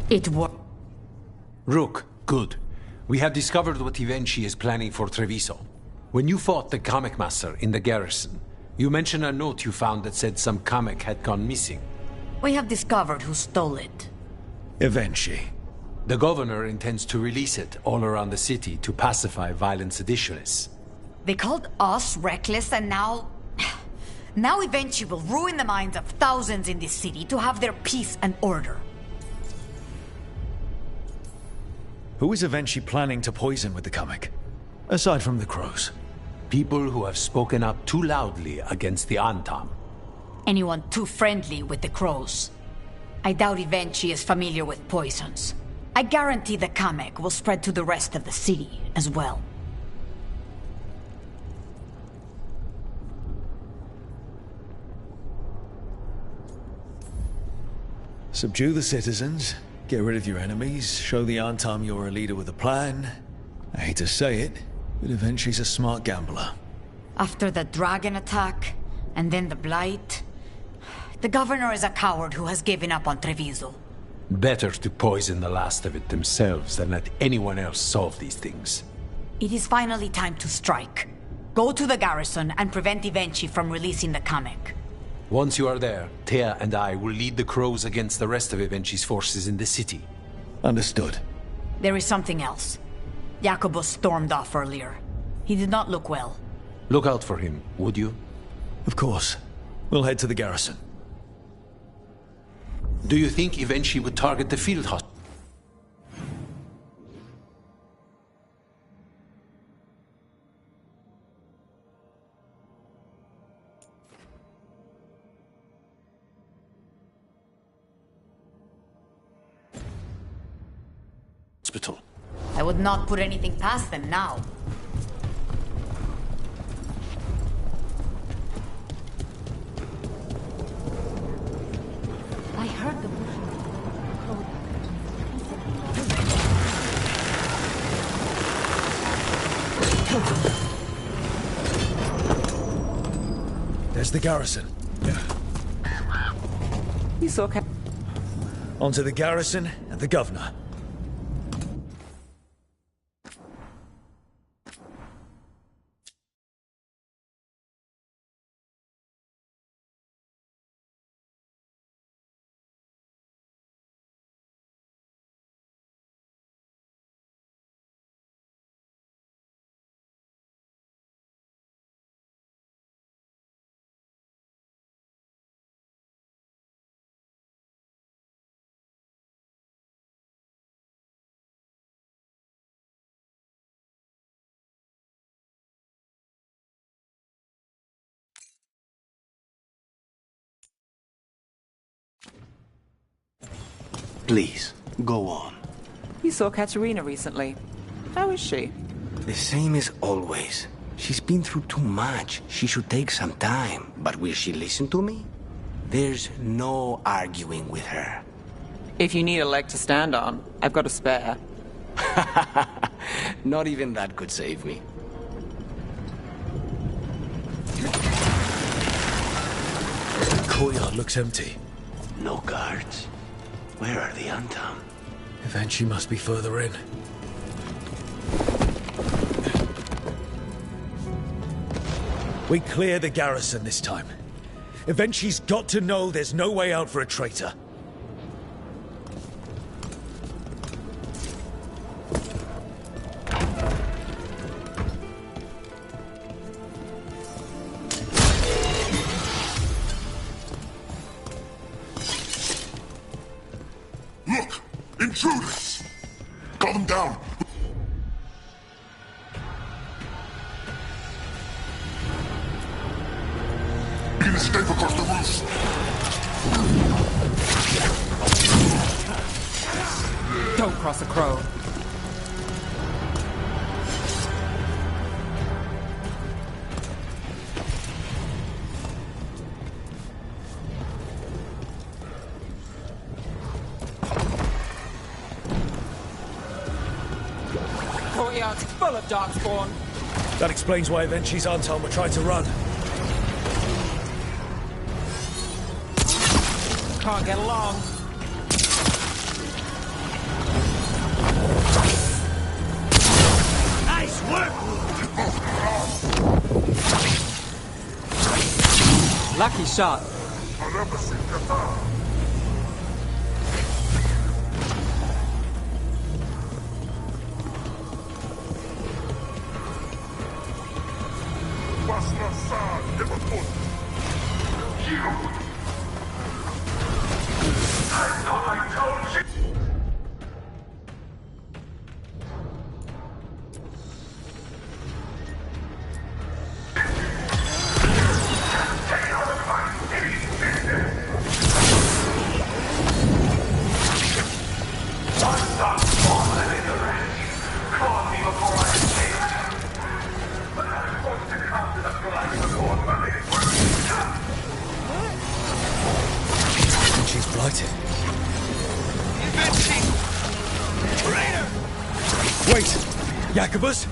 It worked. Rook, good. We have discovered what Ivenchi is planning for Treviso. When you fought the Kamek Master in the garrison, you mentioned a note you found that said some Kamek had gone missing. We have discovered who stole it. Ivenchi. The governor intends to release it all around the city to pacify violent seditionists. They called us reckless, and now... Now Ivenchi will ruin the minds of thousands in this city to have their peace and order. Who is Ivenchi planning to poison with the Kamek? Aside from the crows. People who have spoken up too loudly against the Antam. Anyone too friendly with the crows. I doubt Ivenchi is familiar with poisons. I guarantee the Kamek will spread to the rest of the city as well. Subdue the citizens, get rid of your enemies, show the Antam you're a leader with a plan. I hate to say it, but Ivenchi's a smart gambler. After the dragon attack, and then the blight, the governor is a coward who has given up on Treviso. Better to poison the last of it themselves than let anyone else solve these things. It is finally time to strike. Go to the garrison and prevent Ivenchi from releasing the Kamek. Once you are there, Thea and I will lead the crows against the rest of Ivenchi's forces in the city. Understood. There is something else. Jacobus stormed off earlier. He did not look well. Look out for him, would you? Of course. We'll head to the garrison. Do you think Ivenchi would target the field hospital? I would not put anything past them now. I heard the Where's the garrison? You saw Onto the garrison and the governor. Please, go on. You saw Katerina recently. How is she? The same as always. She's been through too much. She should take some time. But will she listen to me? There's no arguing with her. If you need a leg to stand on, I've got a spare. Not even that could save me. The courtyard looks empty. No guards. Where are the Antam? Eventually must be further in. We clear the garrison this time. Eventually's got to know there's no way out for a traitor. Look! Intruders! Got them down! You can escape across the roofs! Don't cross a crow. Courtyard's full of darkspawn. That explains why Eventually's Anton were trying to run. Can't get along. Nice work! Lucky shot. She's blighted. Wait! Jacobus?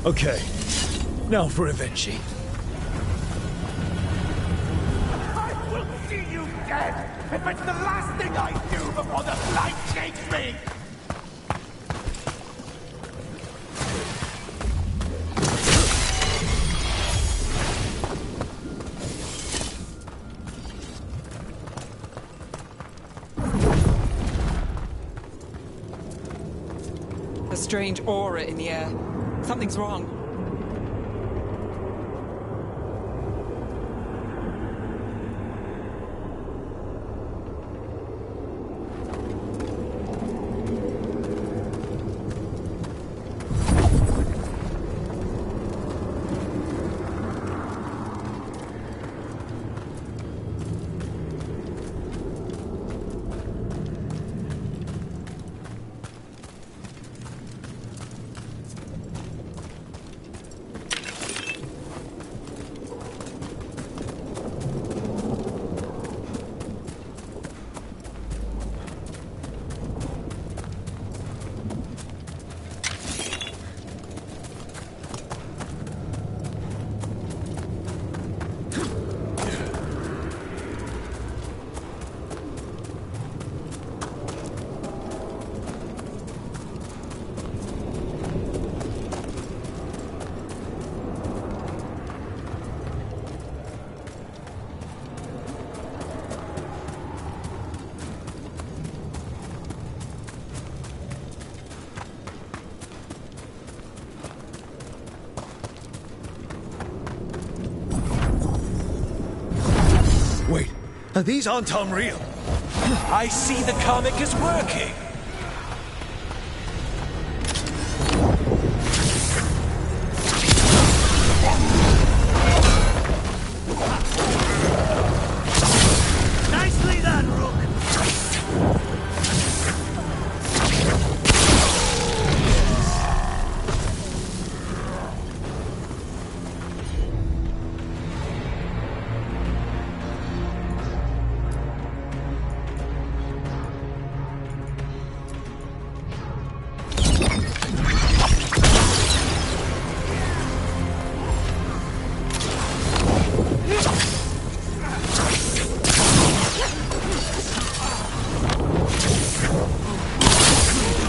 Okay, now for Eventually. I will see you dead if it's the last thing I do before the Blight takes me! A strange aura in the air. Something's wrong. These aren't unreal. I see the comic is working. Nicely done, Rook.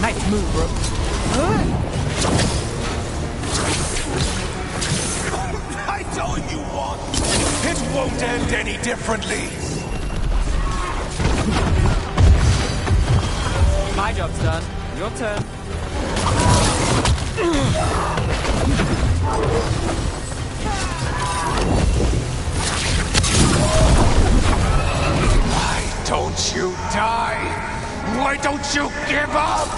Nice move, bro. I told you what. It won't end any differently. My job's done. Your turn. Why don't you die? Why don't you give up?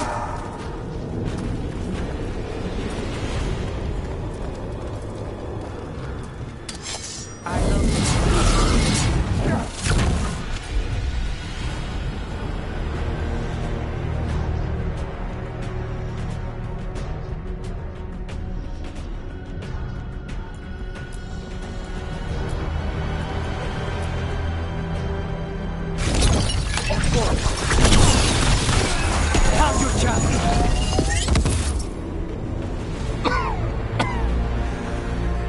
How's your chest?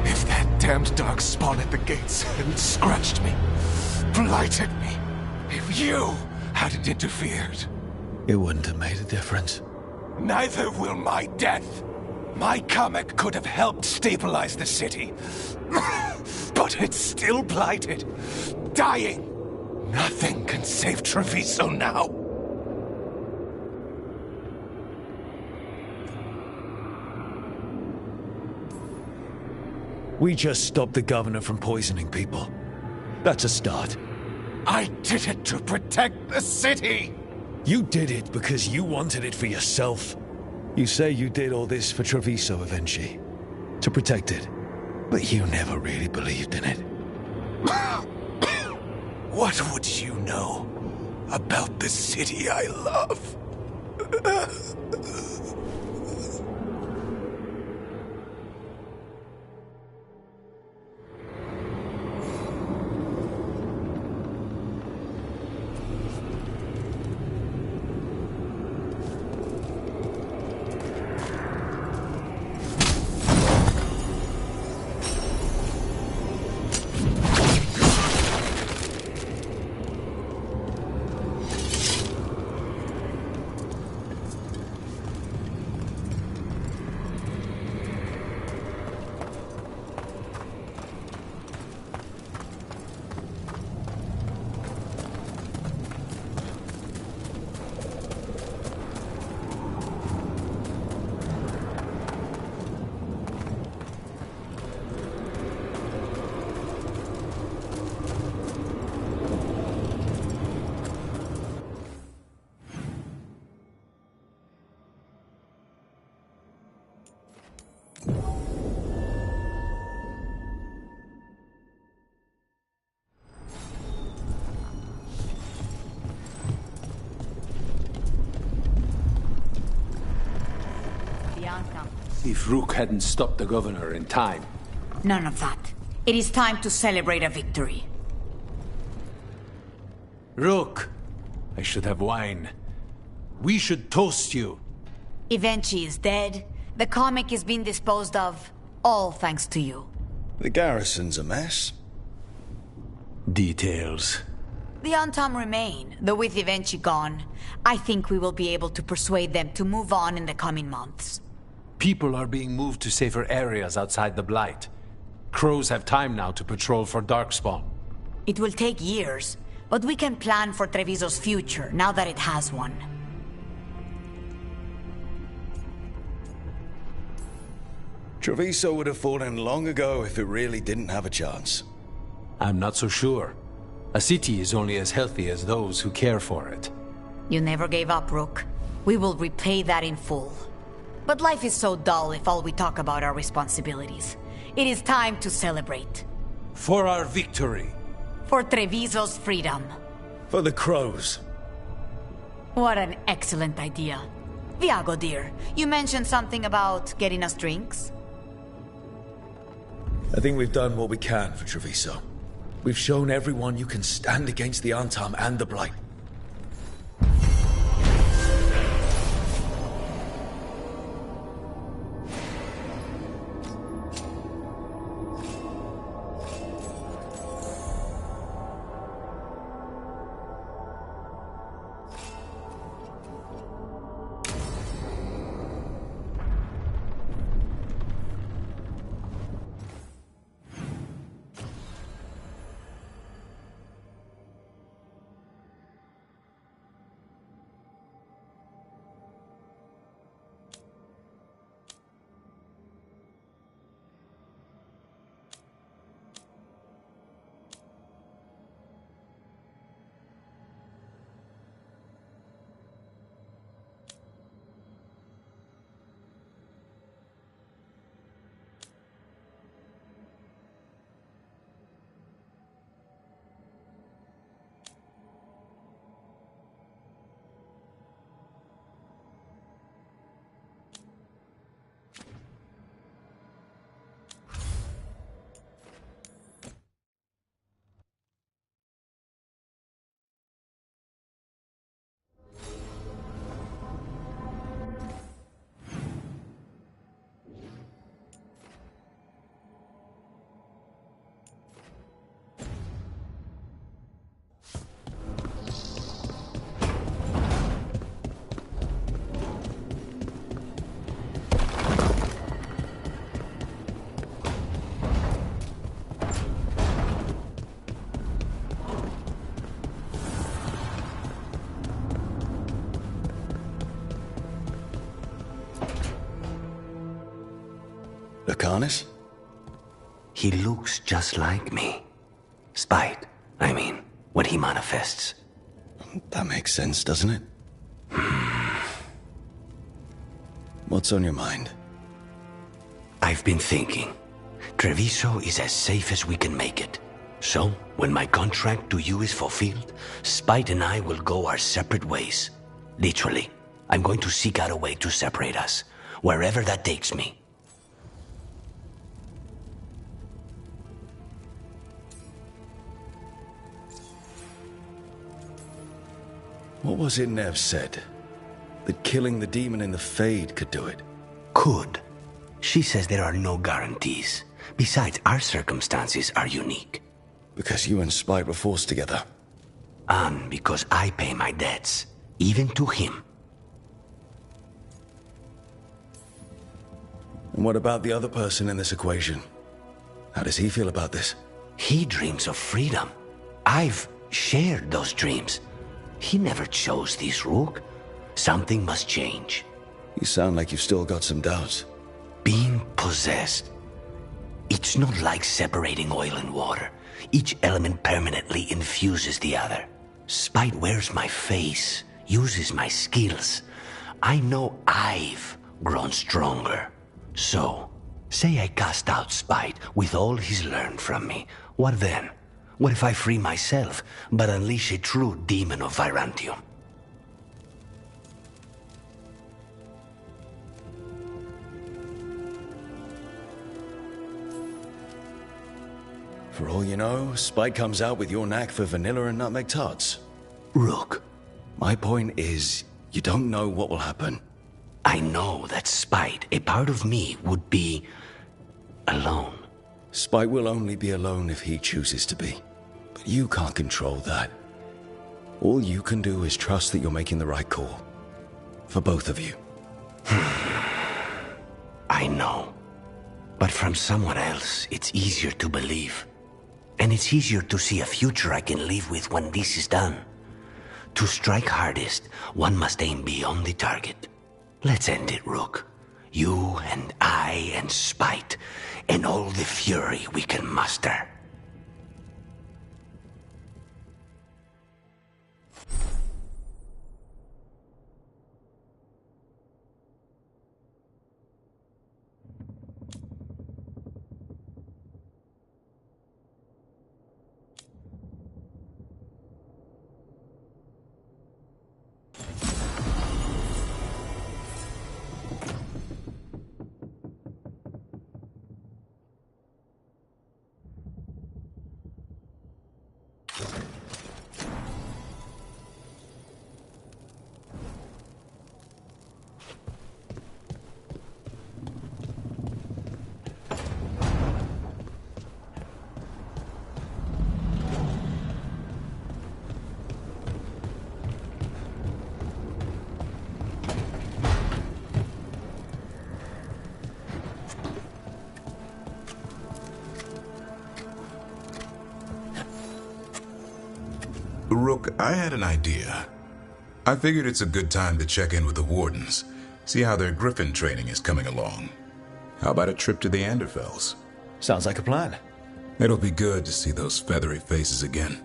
If that damned dog spawned at the gates hadn't scratched me, blighted me, if you hadn't interfered, It wouldn't have made a difference. neither will my death. My comic could have helped stabilize the city. But it's still blighted, dying. Nothing can save Treviso now. We just stopped the governor from poisoning people. That's a start. I did it to protect the city! You did it because you wanted it for yourself. You say you did all this for Treviso, Avenchi. To protect it. But you never really believed in it. What would you know about the city I love? If Rook hadn't stopped the governor in time. None of that. It is time to celebrate a victory. Rook! I should have wine. We should toast you. Ivenchi is dead. The comic is being disposed of. All thanks to you. The garrison's a mess. Details. The Antam remain, though with Ivenchi gone, I think we will be able to persuade them to move on in the coming months. People are being moved to safer areas outside the Blight. Crows have time now to patrol for Darkspawn. It will take years, but we can plan for Treviso's future now that it has one. Treviso would have fallen long ago if it really didn't have a chance. I'm not so sure. A city is only as healthy as those who care for it. You never gave up, Rook. We will repay that in full. But life is so dull if all we talk about are responsibilities. It is time to celebrate. For our victory. For Treviso's freedom. For the crows. What an excellent idea. Viago, dear, you mentioned something about getting us drinks? I think we've done what we can for Treviso. We've shown everyone you can stand against the Antam and the Blight. Lucanus? He looks just like me. Spite, I mean, when he manifests. That makes sense, doesn't it? What's on your mind? I've been thinking. Treviso is as safe as we can make it. So, when my contract to you is fulfilled, Spite and I will go our separate ways. Literally, I'm going to seek out a way to separate us, wherever that takes me. What was it Nev said? That killing the demon in the Fade could do it? Could. She says there are no guarantees. Besides, our circumstances are unique. Because you and Spite were forced together. And because I pay my debts, even to him. And what about the other person in this equation? How does he feel about this? He dreams of freedom. I've shared those dreams. He never chose this, Rook. Something must change. You sound like you've still got some doubts. Being possessed. It's not like separating oil and water. Each element permanently infuses the other. Spite wears my face, uses my skills. I know I've grown stronger. So, say I cast out Spite with all he's learned from me. What then? What if I free myself, but unleash a true demon of Virantium? For all you know, Spite comes out with your knack for vanilla and nutmeg tarts. Rook. My point is, you don't know what will happen. I know that Spite, a part of me, would be alone. Spite will only be alone if he chooses to be. But you can't control that. All you can do is trust that you're making the right call. For both of you. I know. But from someone else, it's easier to believe. And it's easier to see a future I can live with when this is done. To strike hardest, one must aim beyond the target. Let's end it, Rook. You and I and Spite, and all the fury we can muster. Rook, I had an idea. I figured it's a good time to check in with the Wardens, see how their Griffin training is coming along. How about a trip to the Anderfells? Sounds like a plan. It'll be good to see those feathery faces again.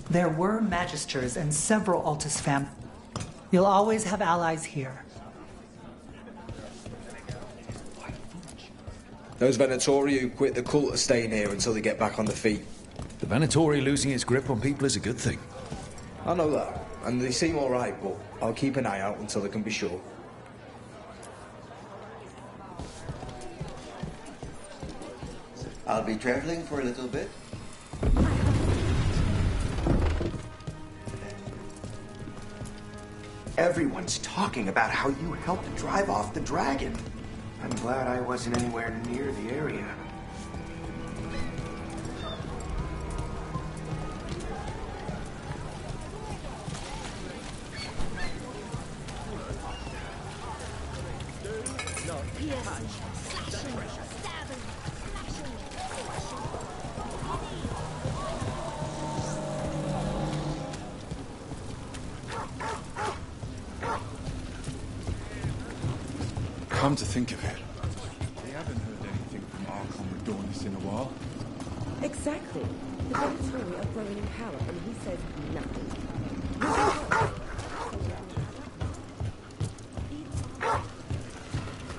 There were Magisters and several Altus fam. You'll always have allies here. Those Venatori who quit the cult are staying here until they get back on their feet. The Venatori losing its grip on people is a good thing. I know that, and they seem alright, but I'll keep an eye out until they can be sure. I'll be traveling for a little bit. Everyone's talking about how you helped drive off the dragon. I'm glad I wasn't anywhere near the area. Come to think of it, they haven't heard anything from Archon Redonis in a while. Exactly. The Venatori are growing in power, and he says nothing.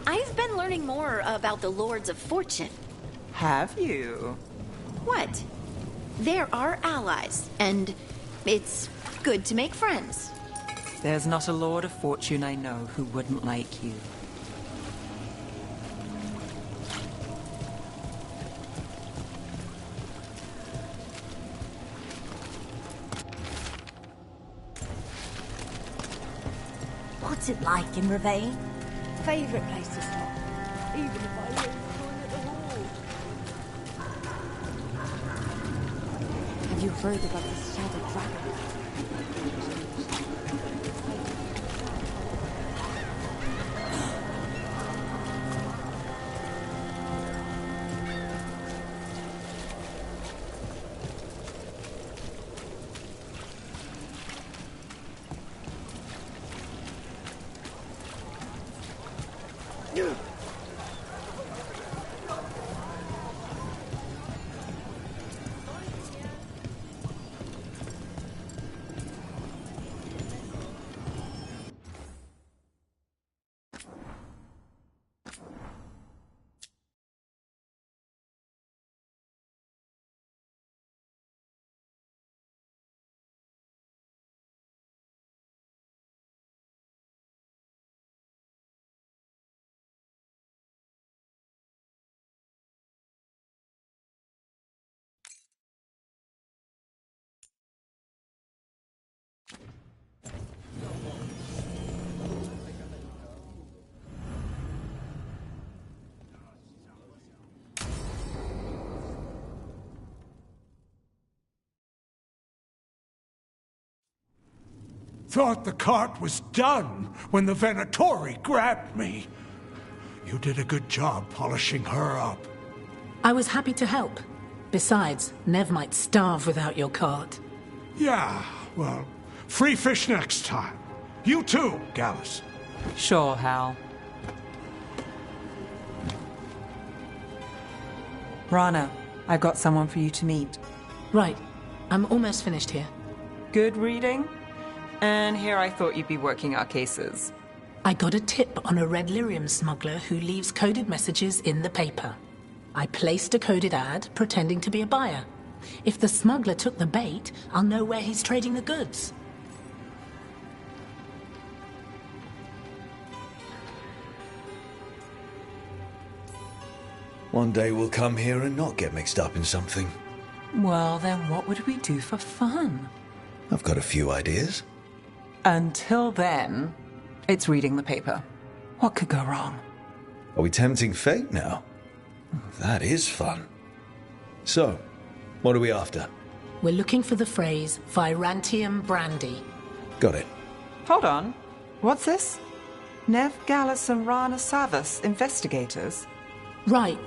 I've been learning more about the Lords of Fortune. Have you? What? They're our allies, and it's good to make friends. There's not a Lord of Fortune I know who wouldn't like you. What's it like in Ravane? Favorite place to stop, even if I live at the hall. Have you heard about the Shadow Dragon? Thought the cart was done when the Venatori grabbed me. You did a good job polishing her up. I was happy to help. Besides, Nev might starve without your cart. Yeah, well, free fish next time. You too, Gallus. Sure, Hal. Rana, I've got someone for you to meet. Right. I'm almost finished here. Good reading? And here I thought you'd be working our cases. I got a tip on a red lyrium smuggler who leaves coded messages in the paper. I placed a coded ad pretending to be a buyer. If the smuggler took the bait, I'll know where he's trading the goods. One day we'll come here and not get mixed up in something. Well, then what would we do for fun? I've got a few ideas. Until then, it's reading the paper. What could go wrong? Are we tempting fate now? That is fun. So, what are we after? We're looking for the phrase Virantium brandy. Got it. Hold on. What's this? Nev Gallus and Rana Savas, investigators? Right.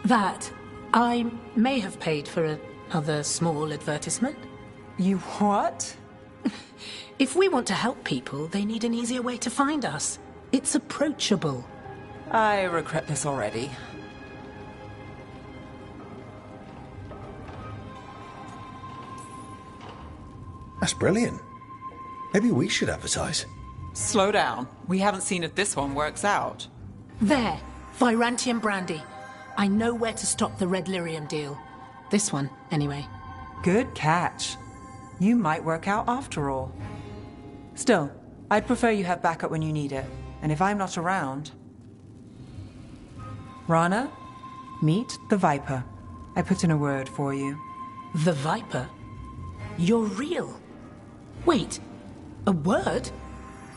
That. I may have paid for another small advertisement. You what? If we want to help people, they need an easier way to find us. It's approachable. I regret this already. That's brilliant. Maybe we should advertise. Slow down. We haven't seen if this one works out. There. Virantium brandy. I know where to stop the red lyrium deal. This one, anyway. Good catch. You might work out after all. Still, I'd prefer you have backup when you need it. And if I'm not around... Rana, meet the Viper. I put in a word for you. The Viper? You're real? Wait, a word?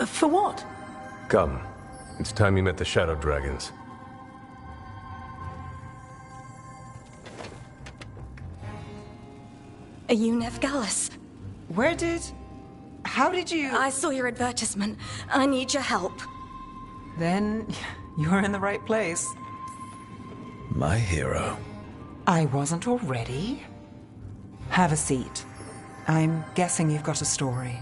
For what? Come. It's time you met the Shadow Dragons. Are you Nev Gallus? How did you... I saw your advertisement. I need your help. Then you're in the right place. My hero. I wasn't already. Have a seat. I'm guessing you've got a story.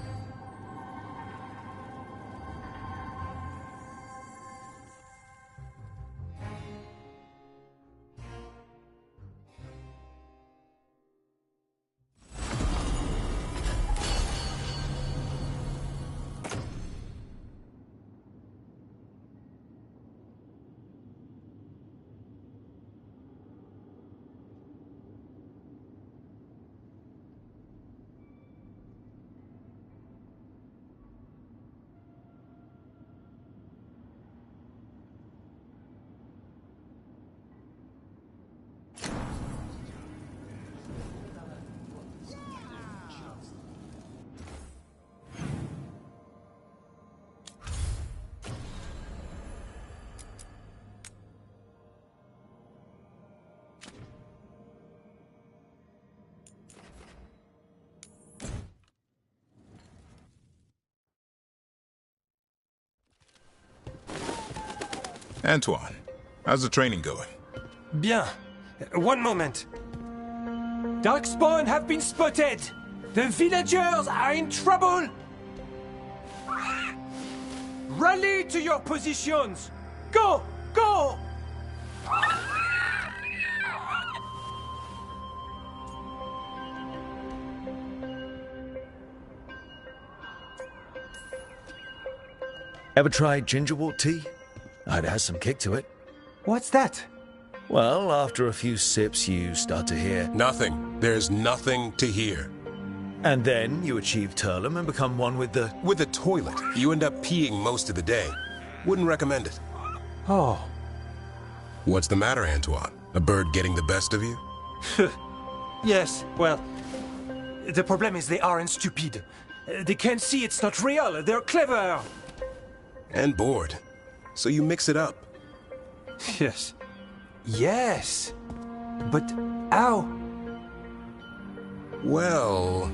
Antoine, how's the training going? Bien. One moment. Darkspawn have been spotted. The villagers are in trouble. Rally to your positions. Go! Go! Ever tried gingerwort tea? It has some kick to it. What's that? Well, after a few sips, you start to hear... Nothing. There's nothing to hear. And then you achieve Turlum and become one with the... With the toilet. You end up peeing most of the day. Wouldn't recommend it. Oh. What's the matter, Antoine? A bird getting the best of you? Yes, well... The problem is they aren't stupid. They can't see it's not real. They're clever. And bored. So you mix it up. Yes. Yes. But how? Well...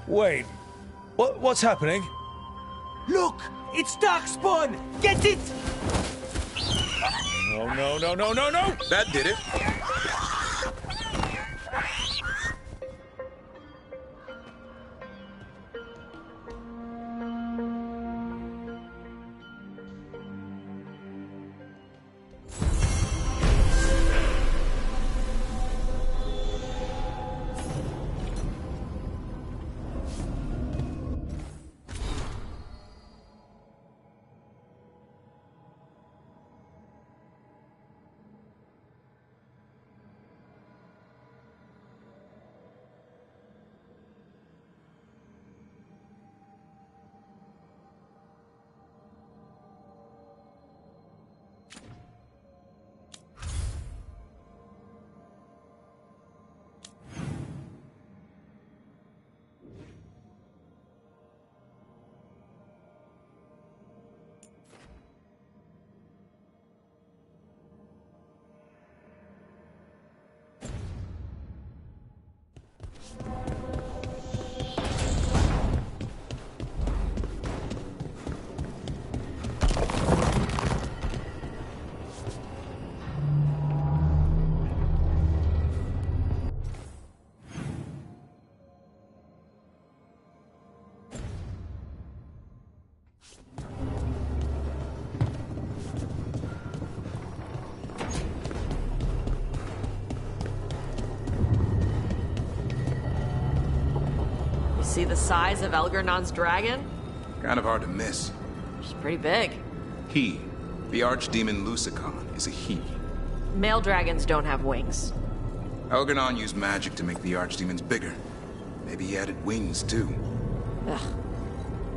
Wait. What's happening? Look! It's Darkspawn! Get it! No, no, no, no, no, no! That did it. See the size of Elgernon's dragon? Kind of hard to miss. It's pretty big. He, the archdemon Lusicon, is a he. Male dragons don't have wings. Elgernon used magic to make the archdemons bigger. Maybe he added wings, too. Ugh.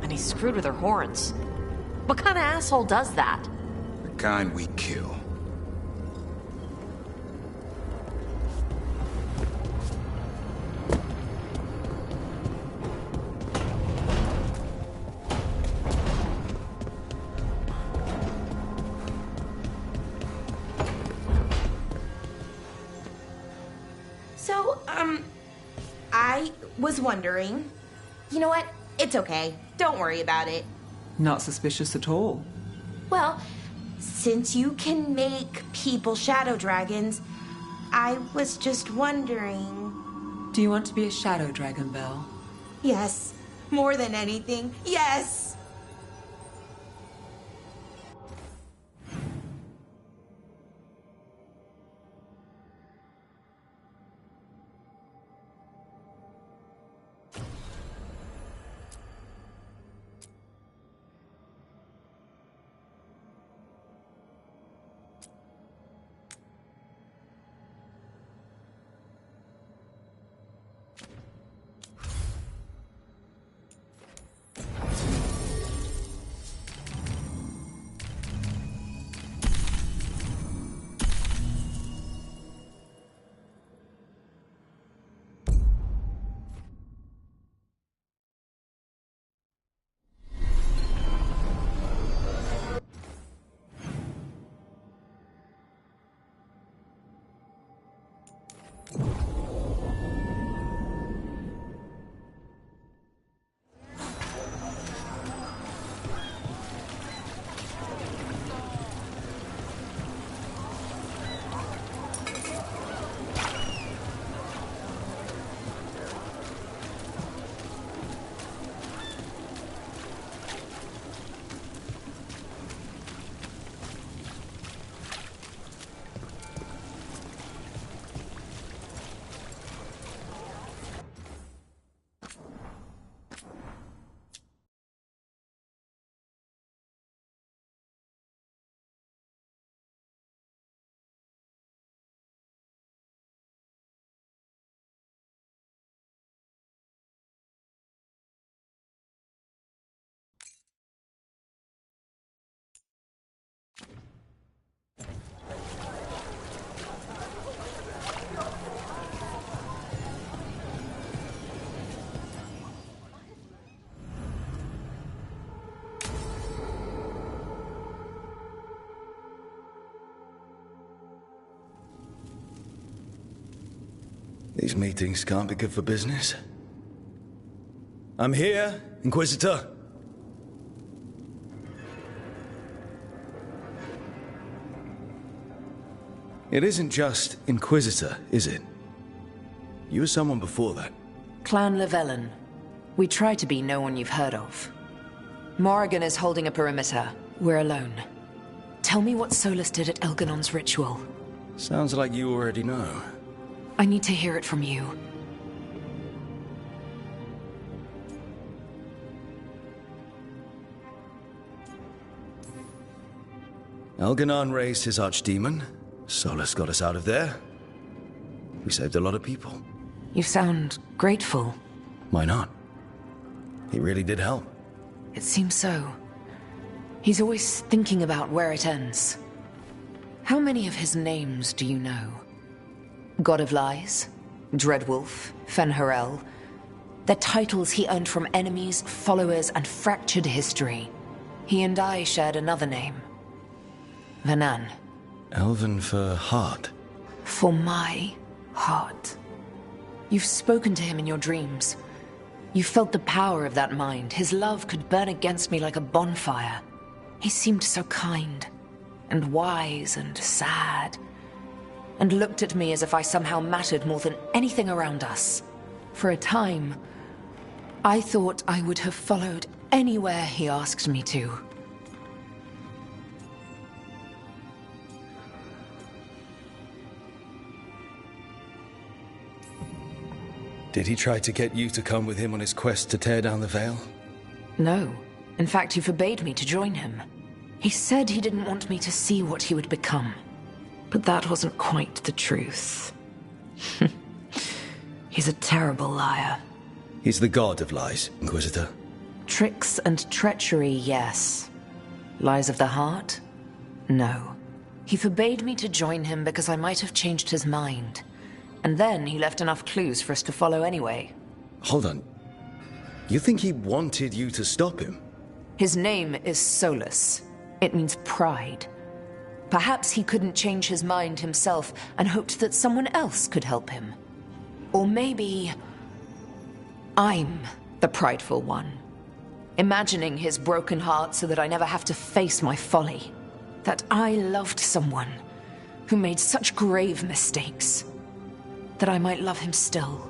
And he screwed with her horns. What kind of asshole does that? The kind we kill. I was wondering. You know what? It's okay. Don't worry about it. Not suspicious at all. Well, since you can make people shadow dragons, I was just wondering. Do you want to be a shadow dragon, Belle? Yes. More than anything. Yes! These meetings can't be good for business. I'm here, Inquisitor. It isn't just Inquisitor, is it? You were someone before that. Clan Llewellyn. We try to be no one you've heard of. Morrigan is holding a perimeter. We're alone. Tell me what Solus did at Elganon's ritual. Sounds like you already know. I need to hear it from you. Elganon raised his archdemon. Solus got us out of there. We saved a lot of people. You sound grateful. Why not? He really did help. It seems so. He's always thinking about where it ends. How many of his names do you know? God of Lies, Dreadwolf, Fen'Harel. They're titles he earned from enemies, followers, and fractured history. He and I shared another name. Vanan. Elven for heart. For my heart. You've spoken to him in your dreams. You felt the power of that mind. His love could burn against me like a bonfire. He seemed so kind, and wise, and sad, and looked at me as if I somehow mattered more than anything around us. For a time, I thought I would have followed anywhere he asked me to. Did he try to get you to come with him on his quest to tear down the Veil? No. In fact, he forbade me to join him. He said he didn't want me to see what he would become. But that wasn't quite the truth. He's a terrible liar. He's the god of lies, Inquisitor. Tricks and treachery, yes. Lies of the heart? No. He forbade me to join him because I might have changed his mind. And then he left enough clues for us to follow anyway. Hold on. You think he wanted you to stop him? His name is Solus. It means pride. Perhaps he couldn't change his mind himself and hoped that someone else could help him. Or maybe I'm the prideful one, imagining his broken heart so that I never have to face my folly. That I loved someone who made such grave mistakes, that I might love him still.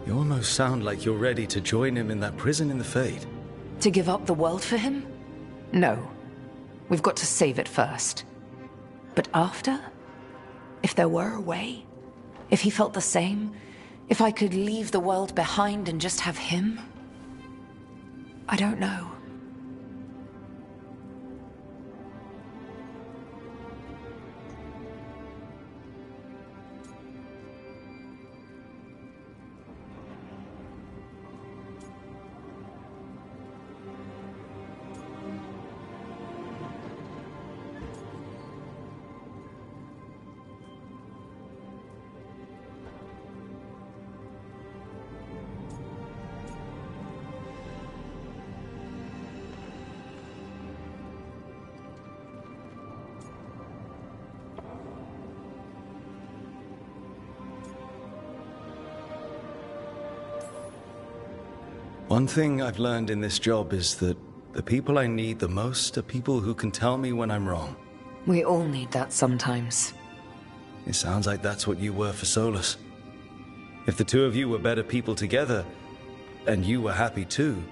You almost sound like you're ready to join him in that prison in the Fade. To give up the world for him? No. We've got to save it first. But after? If there were a way? If he felt the same? If I could leave the world behind and just have him? I don't know. One thing I've learned in this job is that the people I need the most are people who can tell me when I'm wrong. We all need that sometimes. It sounds like that's what you were for Solus. If the two of you were better people together, and you were happy too.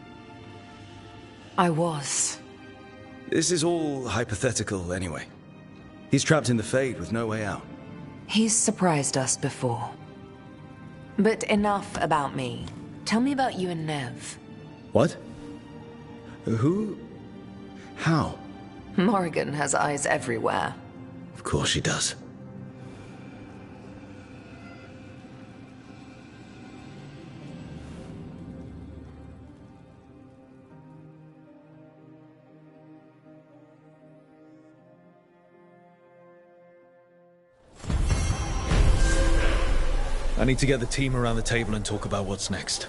I was. This is all hypothetical anyway. He's trapped in the Fade with no way out. He's surprised us before. But enough about me. Tell me about you and Nev. What? Who? How? Morrigan has eyes everywhere. Of course she does. I need to get the team around the table and talk about what's next.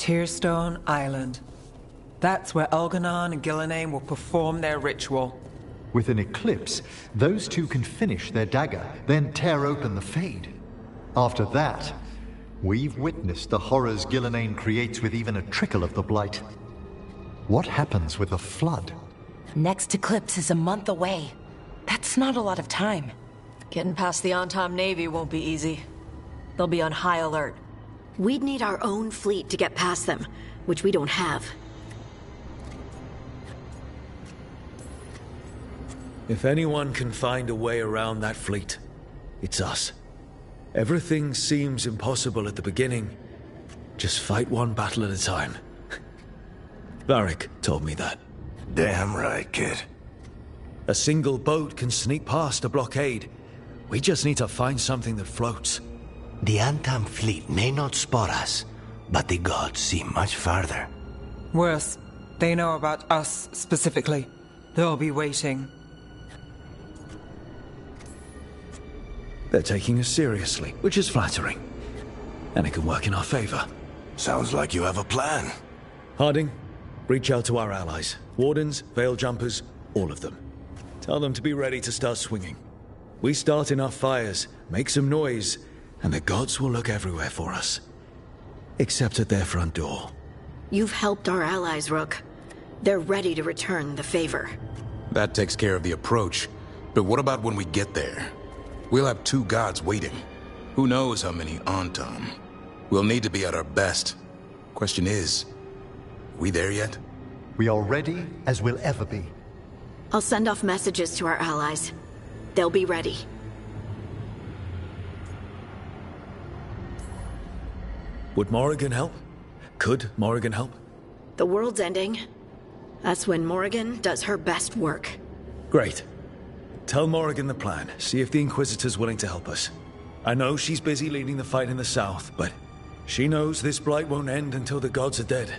Tearstone Island. That's where Elganon and Gillenane will perform their ritual. With an eclipse, those two can finish their dagger, then tear open the Fade. After that, we've witnessed the horrors Gillenane creates with even a trickle of the Blight. What happens with the Flood? Next eclipse is a month away. That's not a lot of time. Getting past the Antom Navy won't be easy. They'll be on high alert. We'd need our own fleet to get past them, which we don't have. If anyone can find a way around that fleet, it's us. Everything seems impossible at the beginning. Just fight one battle at a time. Varric told me that. Damn right, kid. A single boat can sneak past a blockade. We just need to find something that floats. The Antam fleet may not spot us, but the gods see much farther. Worse, they know about us specifically. They'll be waiting. They're taking us seriously, which is flattering. And it can work in our favor. Sounds like you have a plan. Harding, reach out to our allies. Wardens, Veil Jumpers, all of them. Tell them to be ready to start swinging. We start enough fires, make some noise, and the gods will look everywhere for us. Except at their front door. You've helped our allies, Rook. They're ready to return the favor. That takes care of the approach. But what about when we get there? We'll have two gods waiting. Who knows how many Antom? We'll need to be at our best. Question is, we there yet? We are ready as we'll ever be. I'll send off messages to our allies. They'll be ready. Would Morrigan help? Could Morrigan help? The world's ending. That's when Morrigan does her best work. Great. Tell Morrigan the plan. See if the Inquisitor's willing to help us. I know she's busy leading the fight in the south, but she knows this blight won't end until the gods are dead.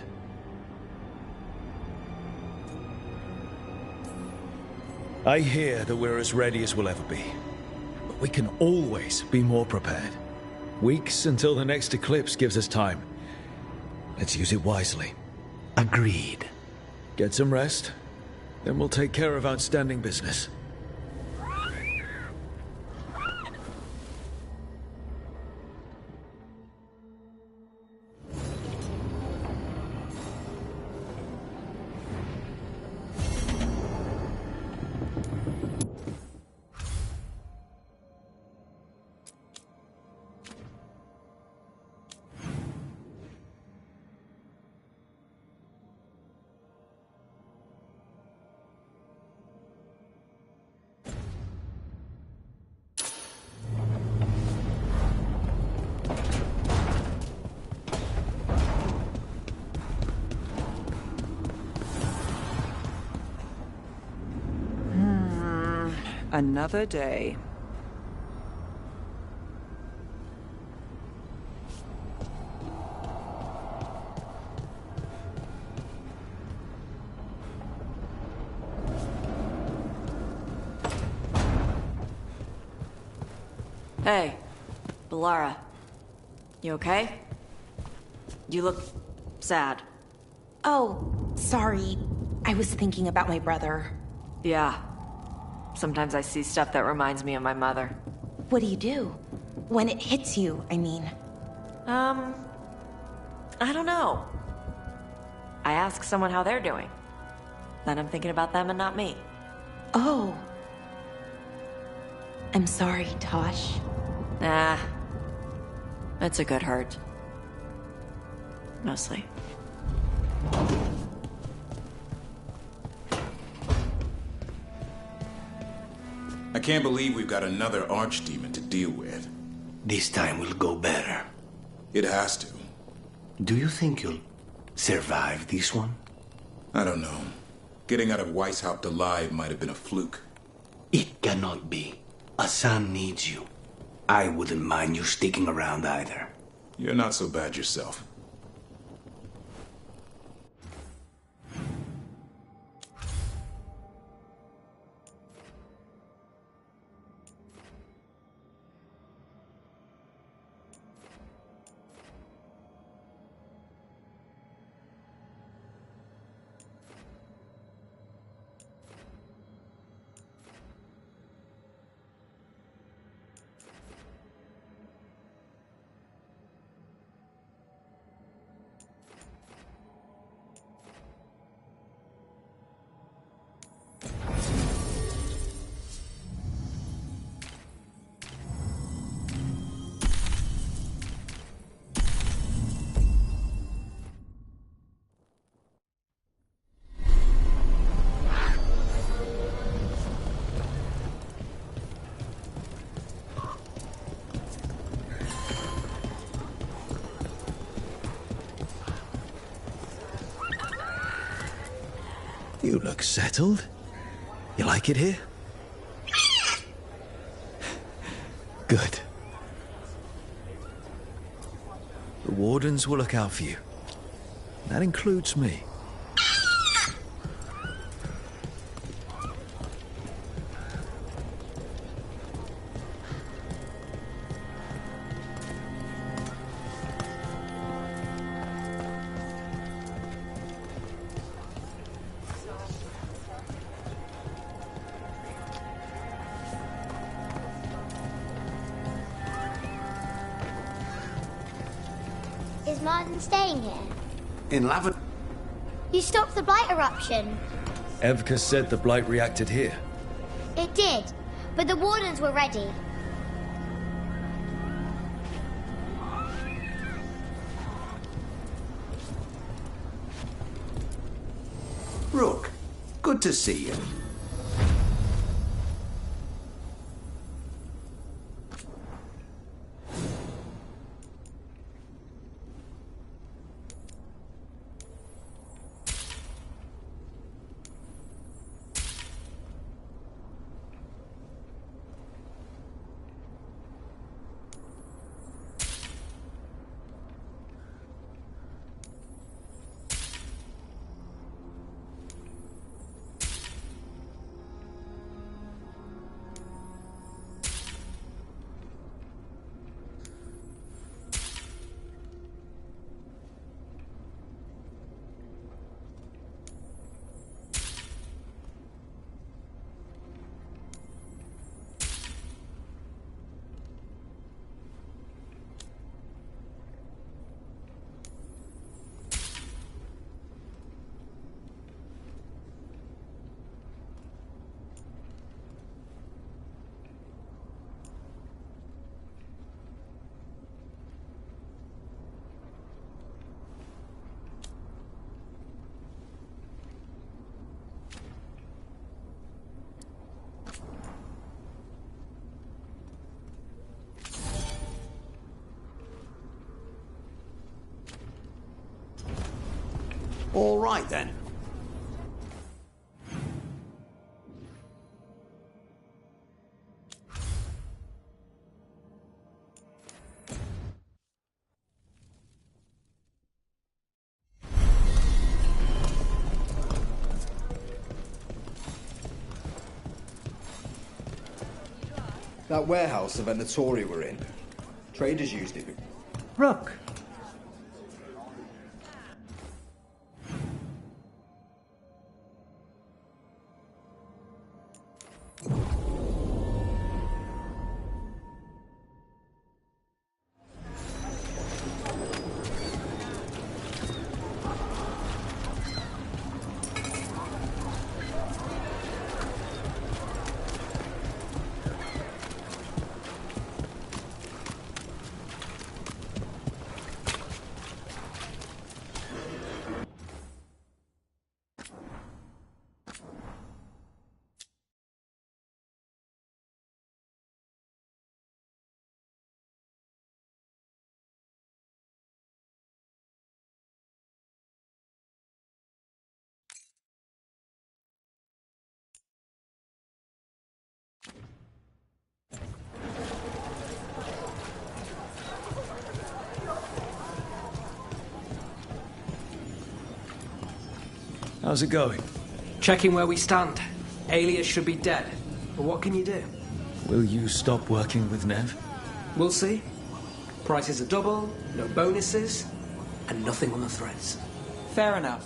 I hear that we're as ready as we'll ever be. But we can always be more prepared. Weeks until the next eclipse gives us time. Let's use it wisely. Agreed. Get some rest, then we'll take care of outstanding business. Another day. Hey, Balara. You okay? You look sad. Oh, sorry. I was thinking about my brother. Yeah. Sometimes I see stuff that reminds me of my mother. What do you do? When it hits you, I mean. I don't know. I ask someone how they're doing. Then I'm thinking about them and not me. Oh. I'm sorry, Tosh. Nah. It's a good hurt. Mostly. I can't believe we've got another archdemon to deal with. This time will go better. It has to. Do you think you'll survive this one? I don't know. Getting out of Weishaupt alive might have been a fluke. It cannot be. Asan needs you. I wouldn't mind you sticking around either. You're not so bad yourself. You look settled. You like it here? Good. The wardens will look out for you. That includes me. Is Martin staying here? In Lavin... You stopped the blight eruption. Evka said the blight reacted here. It did, but the wardens were ready. Rook, good to see you. All right, then. That warehouse the Venatori were in, traders used it. Rook. How's it going? Checking where we stand. Alias should be dead. But what can you do? Will you stop working with Nev? We'll see. Prices are double, no bonuses, and nothing on the threads. Fair enough.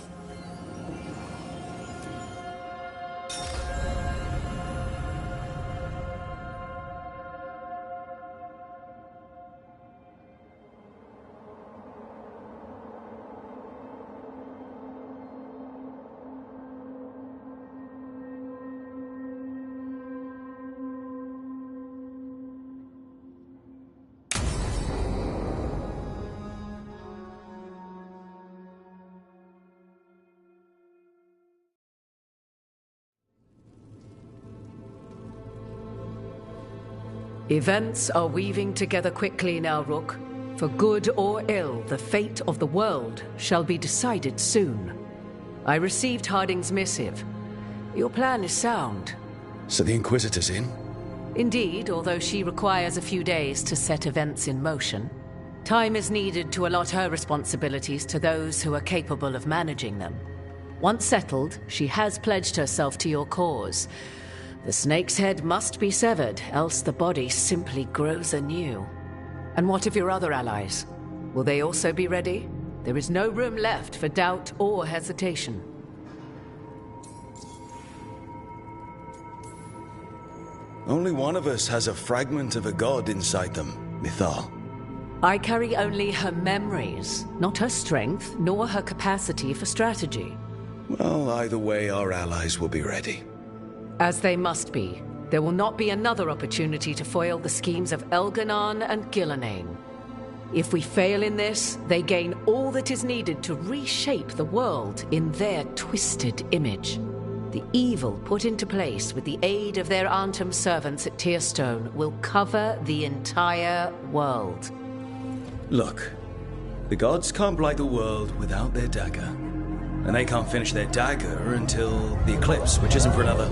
Events are weaving together quickly now, Rook. For good or ill, the fate of the world shall be decided soon. I received Harding's missive. Your plan is sound. So the Inquisitor's in? Indeed, although she requires a few days to set events in motion. Time is needed to allot her responsibilities to those who are capable of managing them. Once settled, she has pledged herself to your cause. The snake's head must be severed, else the body simply grows anew. And what of your other allies? Will they also be ready? There is no room left for doubt or hesitation. Only one of us has a fragment of a god inside them, Mythal. I carry only her memories, not her strength, nor her capacity for strategy. Well, either way, our allies will be ready. As they must be. There will not be another opportunity to foil the schemes of Elganon and Gillenane. If we fail in this, they gain all that is needed to reshape the world in their twisted image. The evil put into place with the aid of their Antum servants at Tearstone will cover the entire world. Look, the gods can't blight the world without their dagger. And they can't finish their dagger until the eclipse, which isn't for another...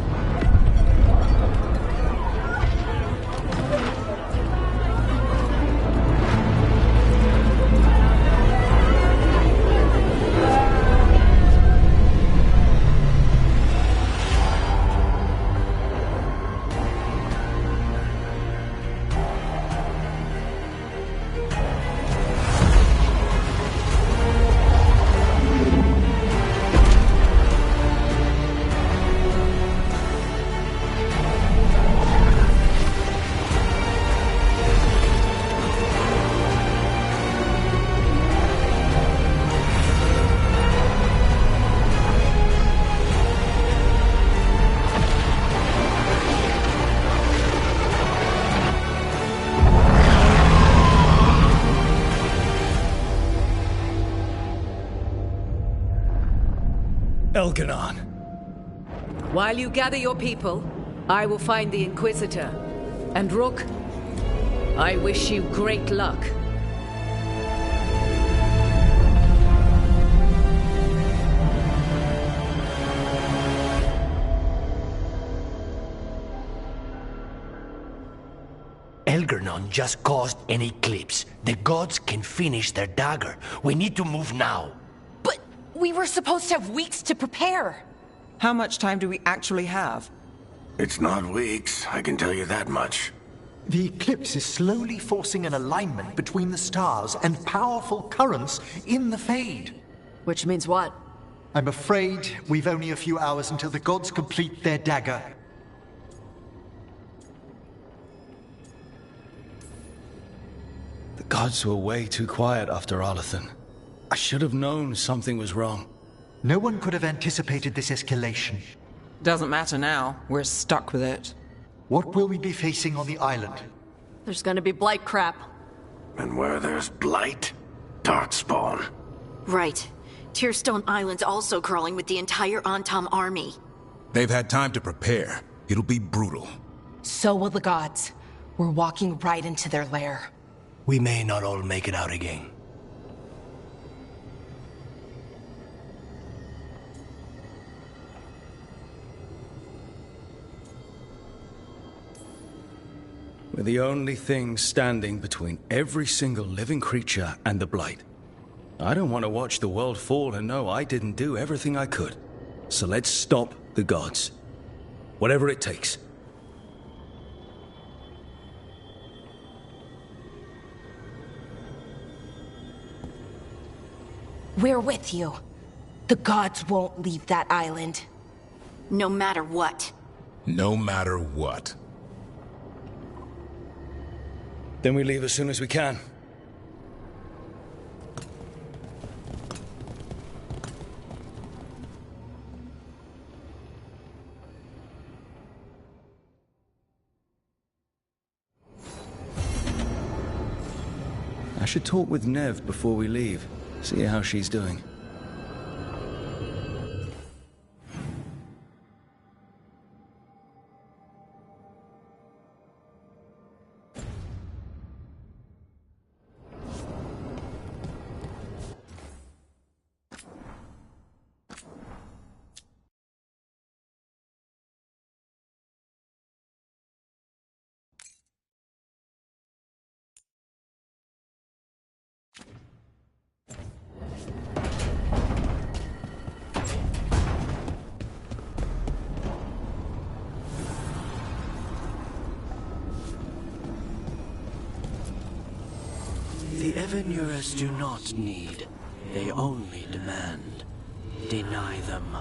Elganon. While you gather your people, I will find the Inquisitor. And Rook, I wish you great luck. Elganon just caused an eclipse. The gods can finish their dagger. We need to move now. We were supposed to have weeks to prepare. How much time do we actually have? It's not weeks, I can tell you that much. The eclipse is slowly forcing an alignment between the stars and powerful currents in the Fade. Which means what? I'm afraid we've only a few hours until the gods complete their dagger. The gods were way too quiet after Arlathan. I should have known something was wrong. No one could have anticipated this escalation. Doesn't matter now. We're stuck with it. What will we be facing on the island? There's gonna be blight crap. And where there's blight, darkspawn. Right. Tearstone Island's also crawling with the entire Antom army. They've had time to prepare. It'll be brutal. So will the gods. We're walking right into their lair. We may not all make it out again. We're the only thing standing between every single living creature and the Blight. I don't want to watch the world fall and know I didn't do everything I could. So let's stop the gods. Whatever it takes. We're with you. The gods won't leave that island. No matter what. No matter what. Then we leave as soon as we can. I should talk with Nev before we leave. See how she's doing. The Evanurers do not need. They only demand. Deny them.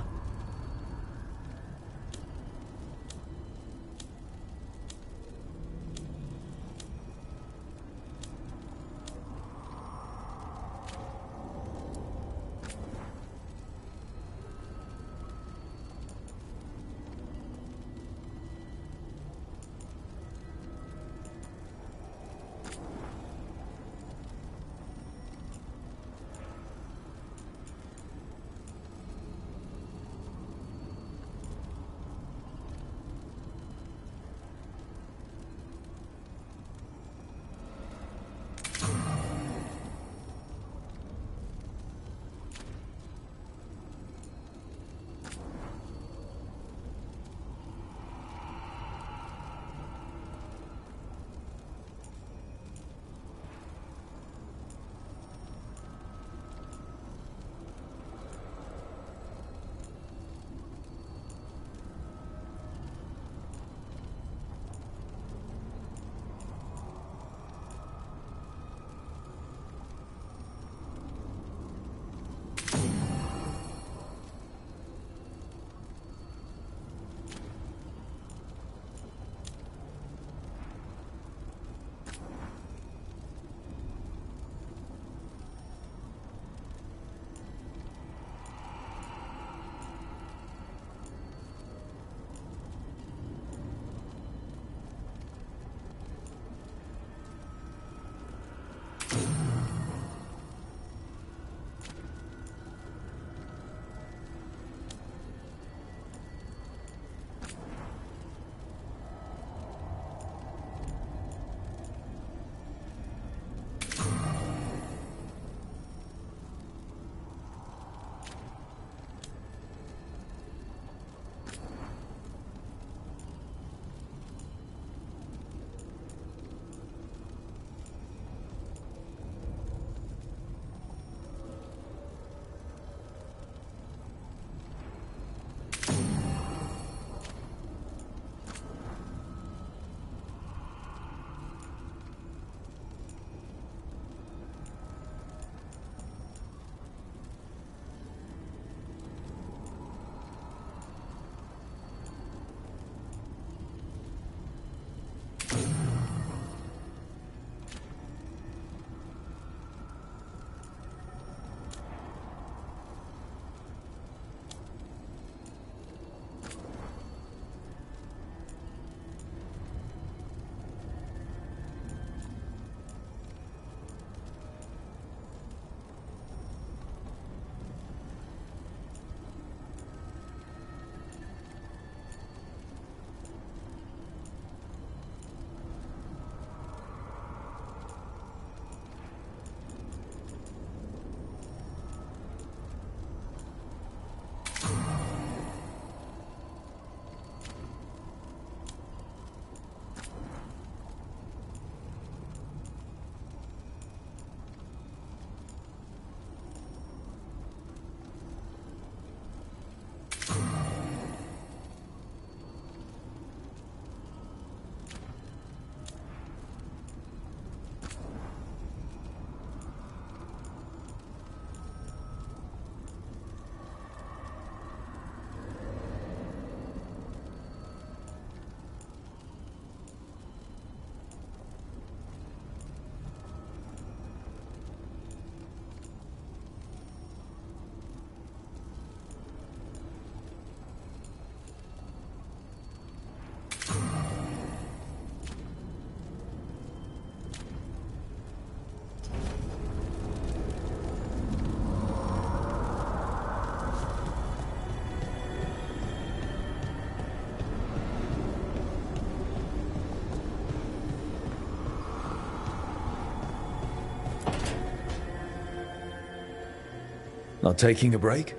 Not taking a break?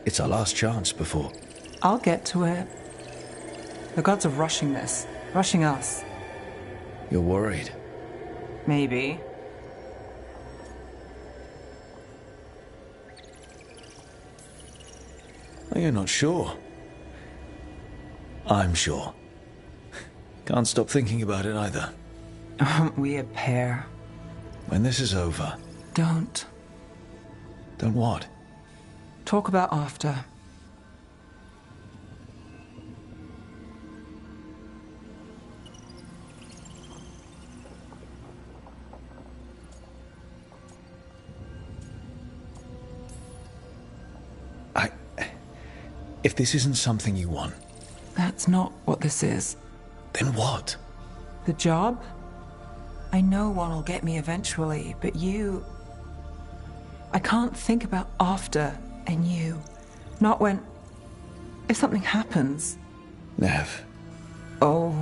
It's our last chance before. I'll get to it. The gods are rushing this. Rushing us. You're worried? Maybe. Well, you're not sure. I'm sure. Can't stop thinking about it either. Aren't we a pair? When this is over... Don't. Don't what? Talk about after. If this isn't something you want... That's not what this is. Then what? The job? I know one will get me eventually, but you... I can't think about after and you. Not when... If something happens. Nev. Oh,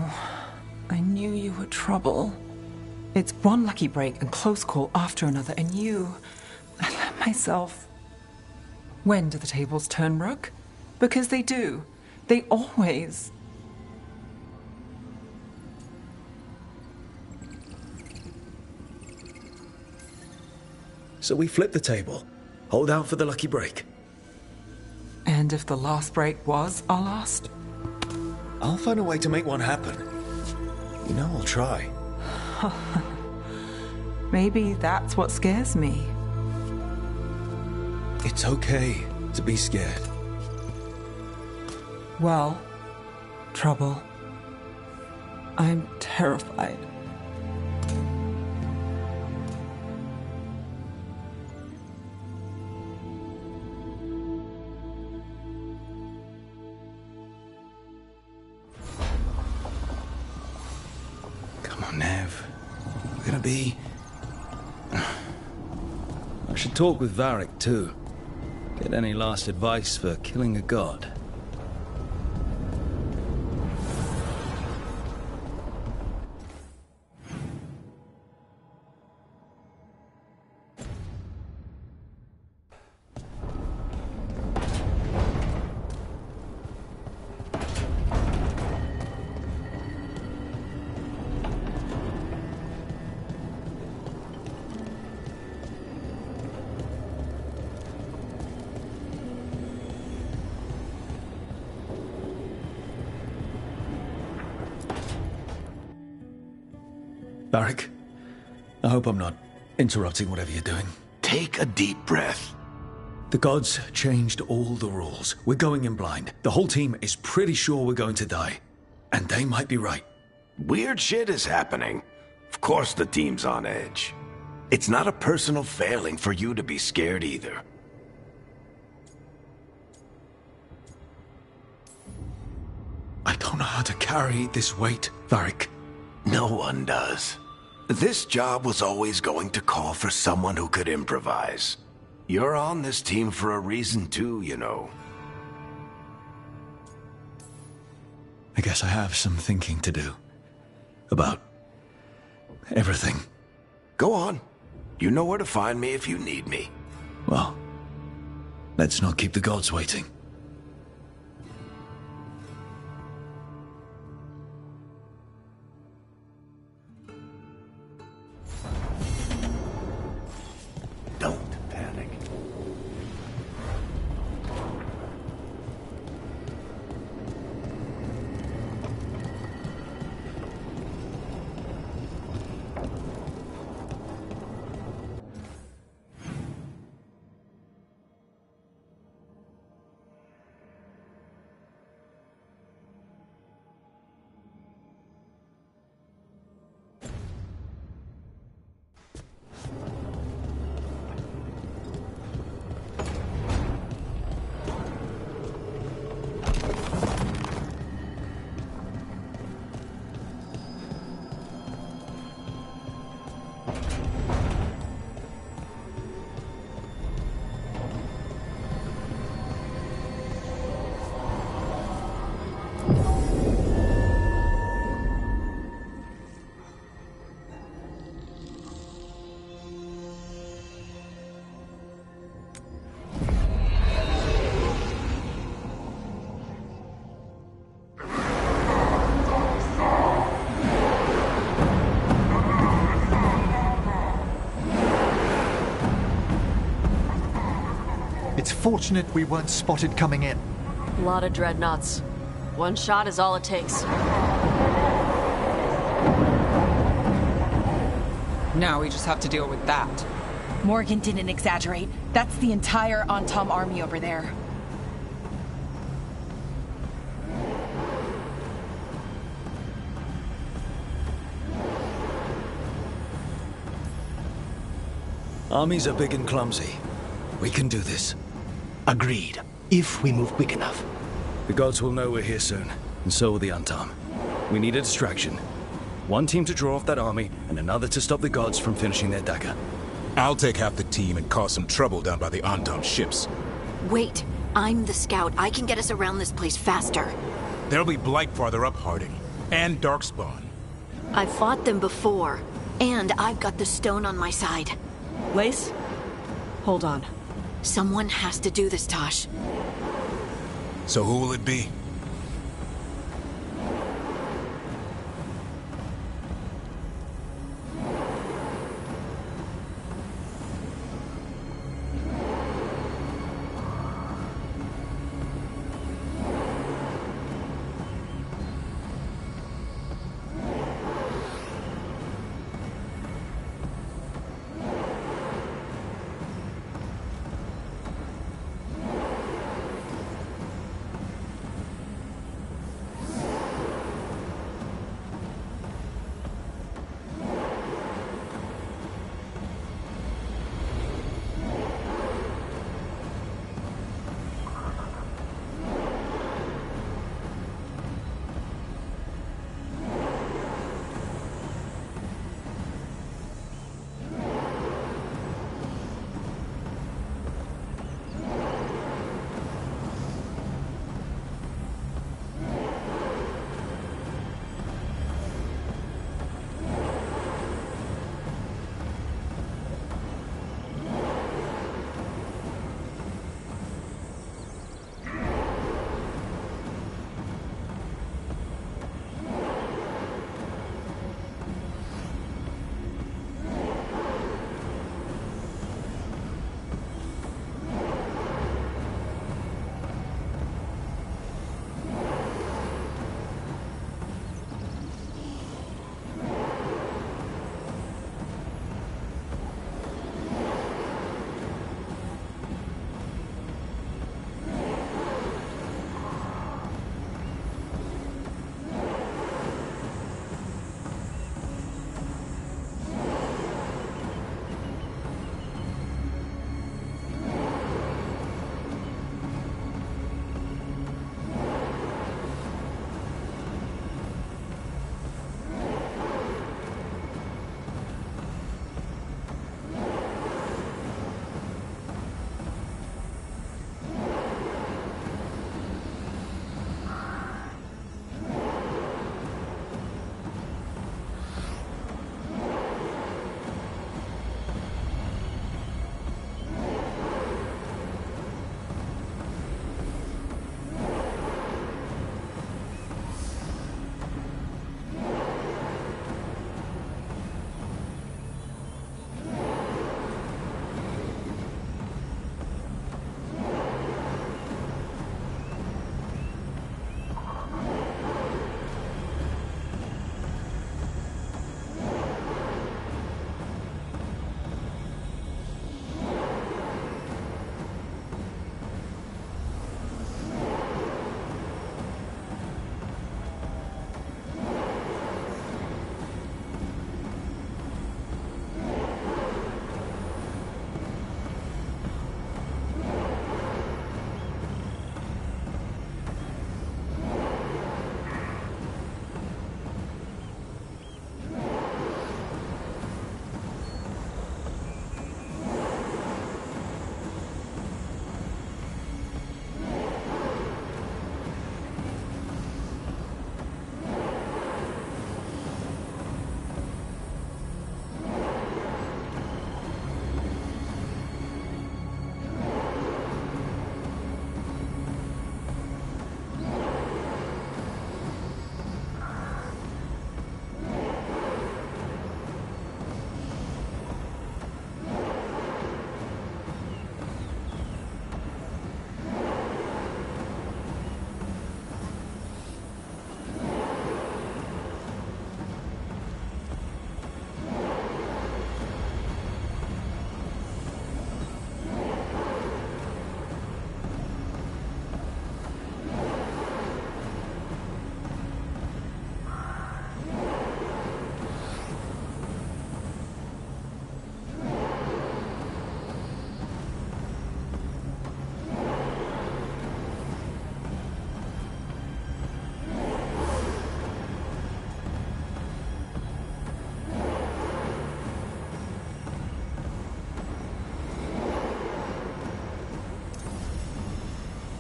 I knew you were trouble. It's one lucky break and close call after another, and you... I let myself... When do the tables turn, Rook? Because they do. They always... So we flip the table. Hold out for the lucky break. And if the last break was our last? I'll find a way to make one happen. You know I'll try. Maybe that's what scares me. It's okay to be scared. Well, trouble. I'm terrified. Come on, Nev. We're gonna be... I should talk with Varric, too. Get any last advice for killing a god. Varric, I hope I'm not interrupting whatever you're doing. Take a deep breath. The gods changed all the rules. We're going in blind. The whole team is pretty sure we're going to die. And they might be right. Weird shit is happening. Of course the team's on edge. It's not a personal failing for you to be scared either. I don't know how to carry this weight, Varric. No one does. This job was always going to call for someone who could improvise. You're on this team for a reason too, you know. I guess I have some thinking to do. About... everything. Go on. You know where to find me if you need me. Well, let's not keep the gods waiting. Don't panic. It's fortunate we weren't spotted coming in. A lot of dreadnoughts. One shot is all it takes. Now we just have to deal with that. Morgan didn't exaggerate. That's the entire Antom army over there. Armies are big and clumsy. We can do this. Agreed. If we move quick enough. The gods will know we're here soon, and so will the Antom. We need a distraction. One team to draw off that army, and another to stop the gods from finishing their dagger. I'll take half the team and cause some trouble down by the Antom ships. Wait, I'm the scout. I can get us around this place faster. There'll be Blight farther up, Harding. And Darkspawn. I've fought them before. And I've got the stone on my side. Lace? Hold on. Someone has to do this, Tosh. So who will it be?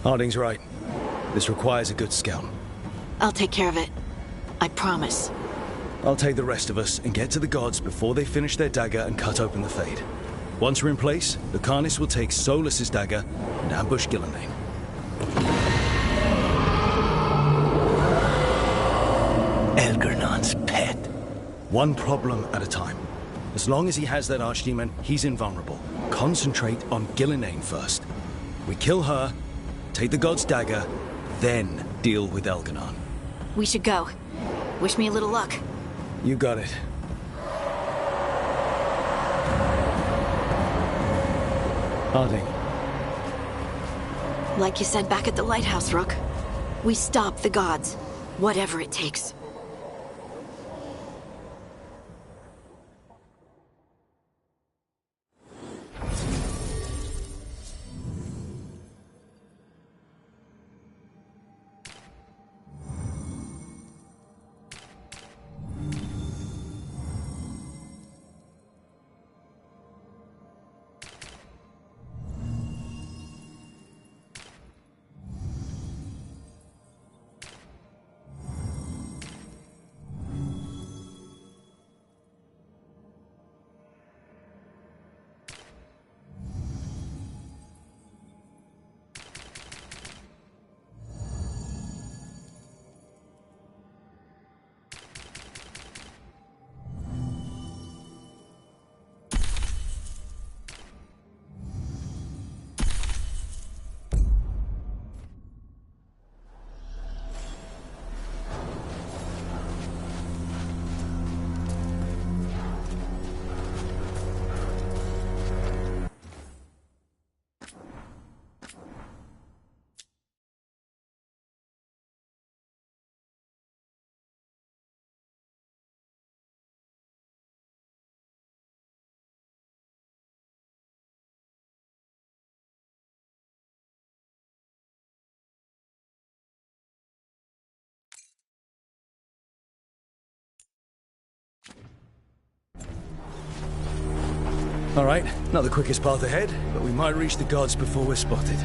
Harding's right. This requires a good scout. I'll take care of it. I promise. I'll take the rest of us and get to the gods before they finish their dagger and cut open the Fade. Once we're in place, Lucanus will take Solus's dagger and ambush Gillenane. Elgernon's pet. One problem at a time. As long as he has that archdemon, he's invulnerable. Concentrate on Gillenane first. We kill her, take the god's dagger, then deal with Elgernon. We should go. Wish me a little luck. You got it. Harding. Like you said back at the lighthouse, Rook. We stop the gods. Whatever it takes. All right, not the quickest path ahead, but we might reach the gods before we're spotted.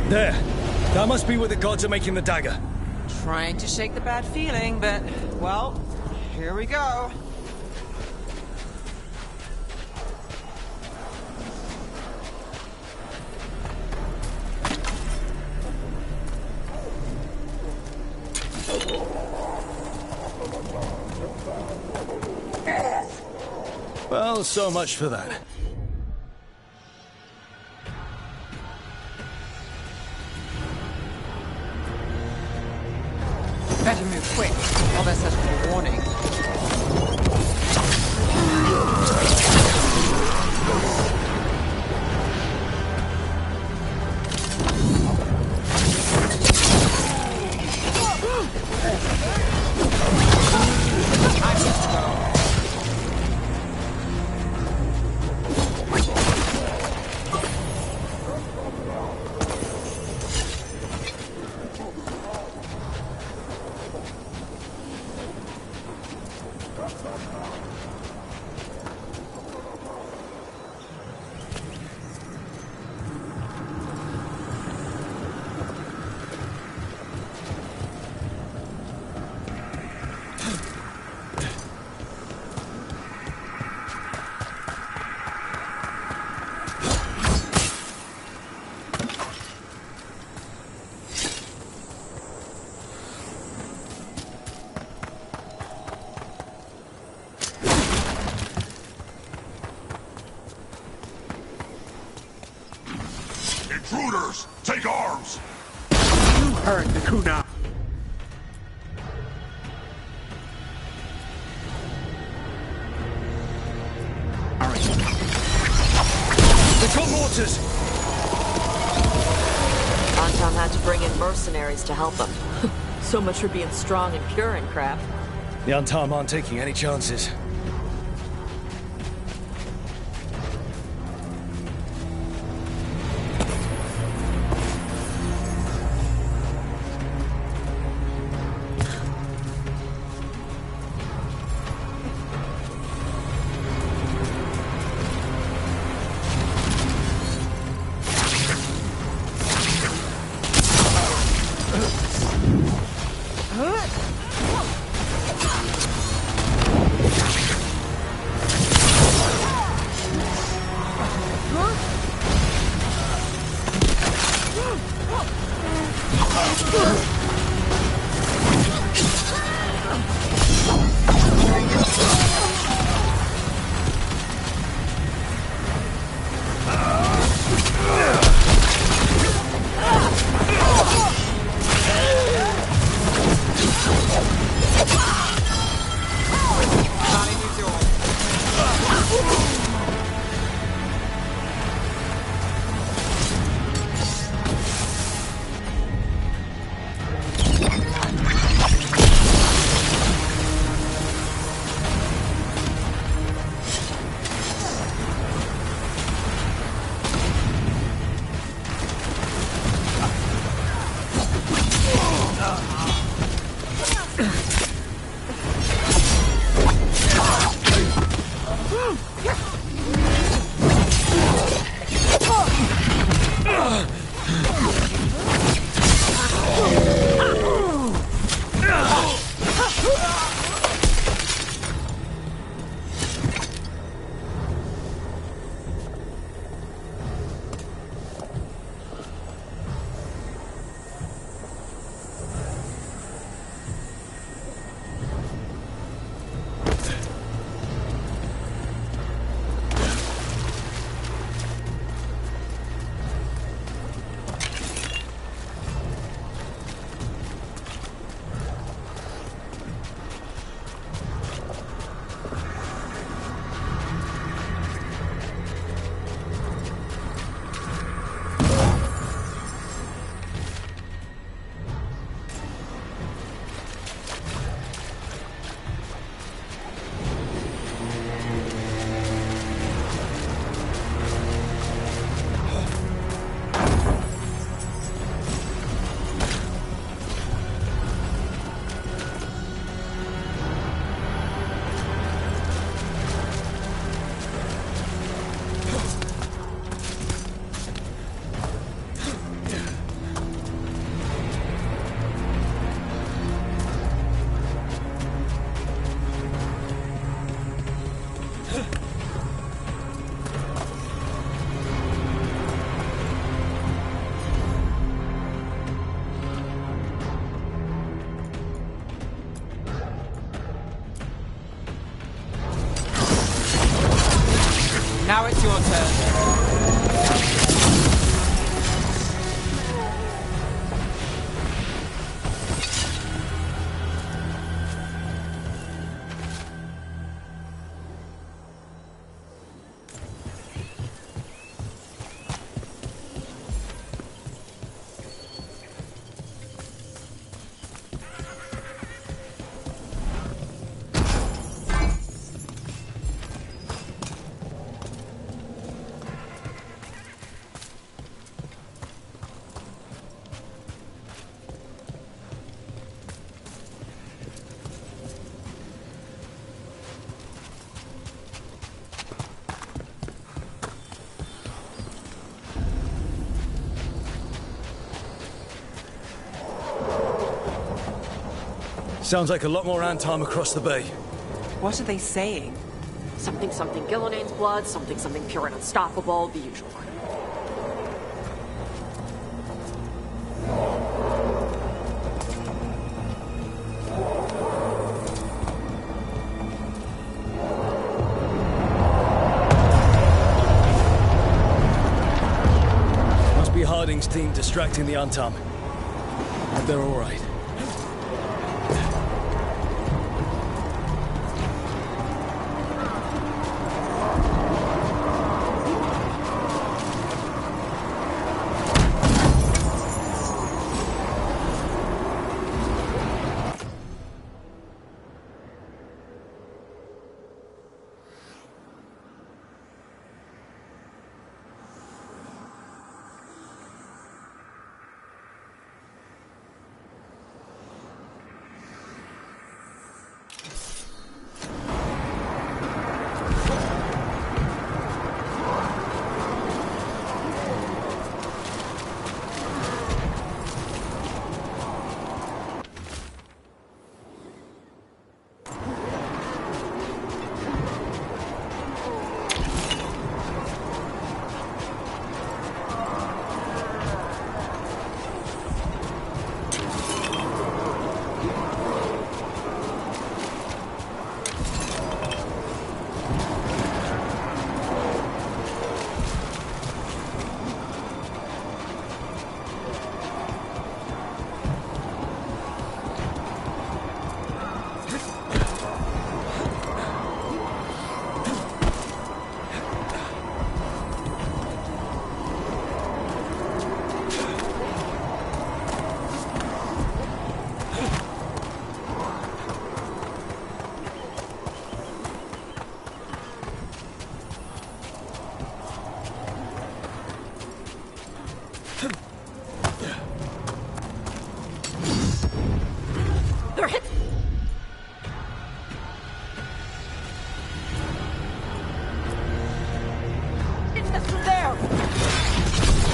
There. That must be where the gods are making the dagger. Trying to shake the bad feeling, but, well, here we go. Well, so much for that. Better move quick, or there's such a warning. Take arms! You heard the Kuna! They've got mortars! Anton had to bring in mercenaries to help them. So much for being strong and pure and crap. The Antam aren't taking any chances. Now it's your turn. Sounds like a lot more Antam across the bay. What are they saying? Something Gillinane's blood, something pure and unstoppable, the usual. team distracting the Untom. But they're all right.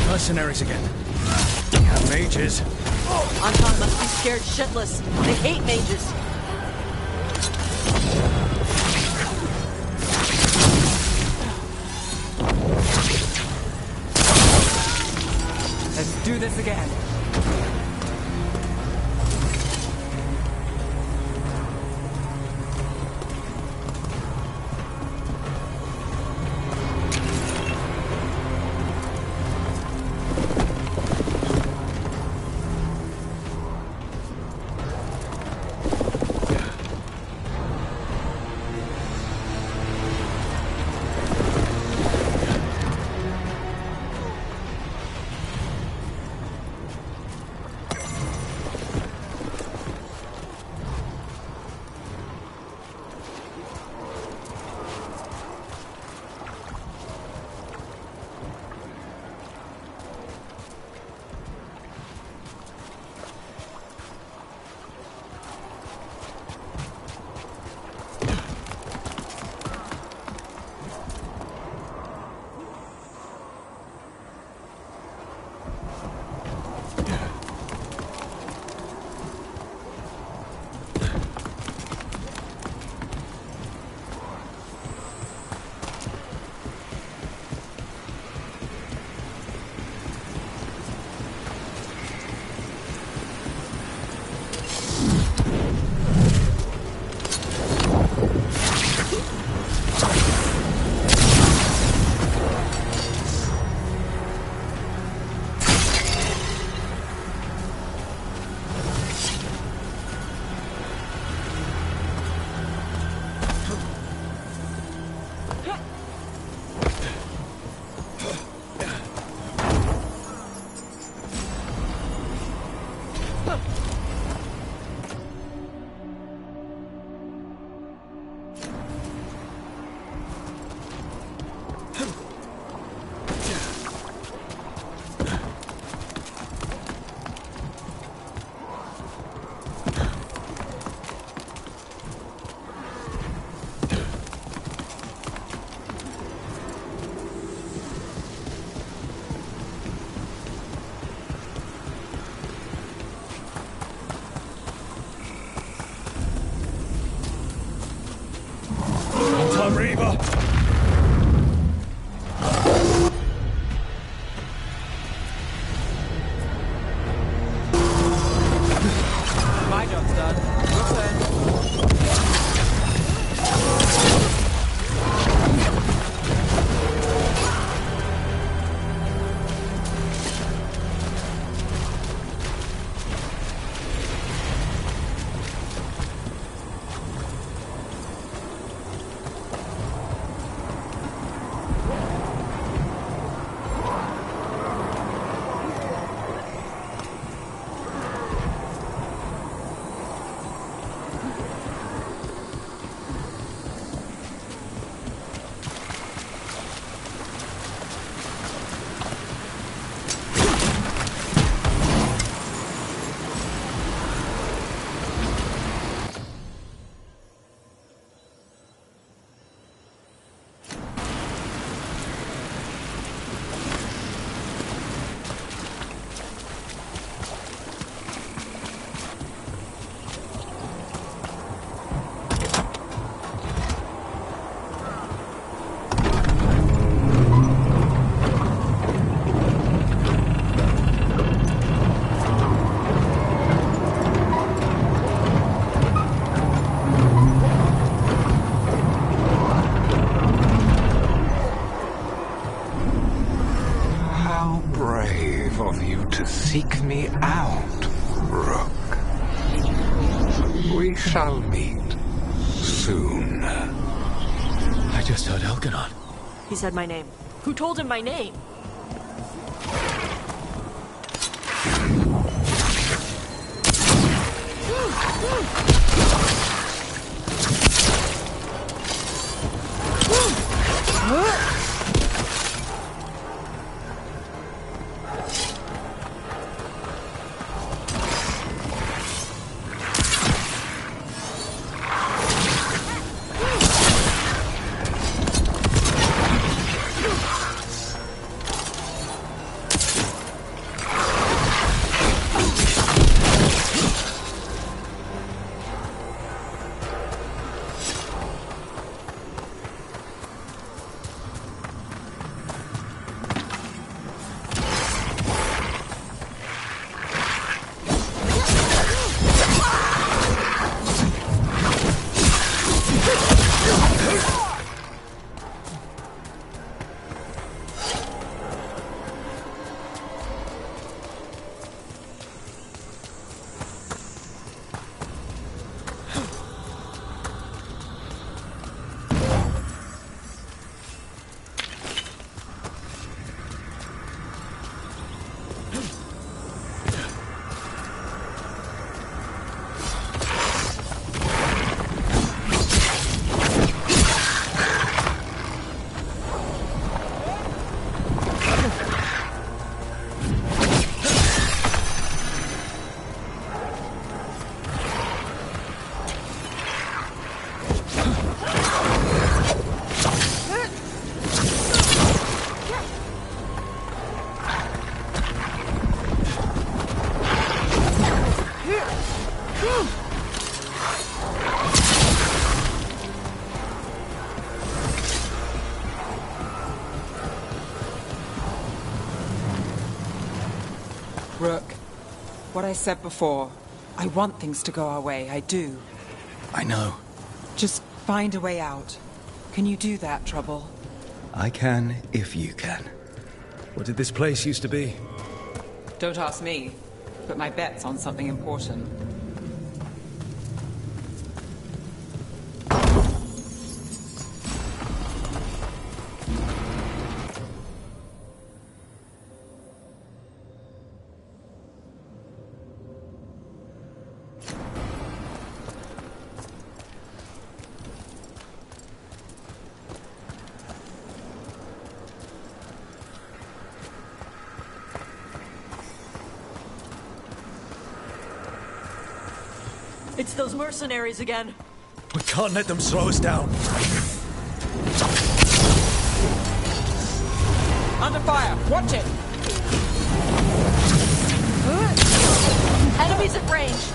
Mercenaries again. We have mages. Anton must be scared shitless. They hate mages. Let's do this again. shall meet soon. I just heard Elganon. He said my name. Who told him my name? Rook, what I said before, I want things to go our way, I do. I know. Just find a way out. Can you do that, Trouble? I can if you can. What did this place used to be? Don't ask me, but my bet's on something important. It's those mercenaries again. We can't let them slow us down. Under fire! Watch it! Enemies at range.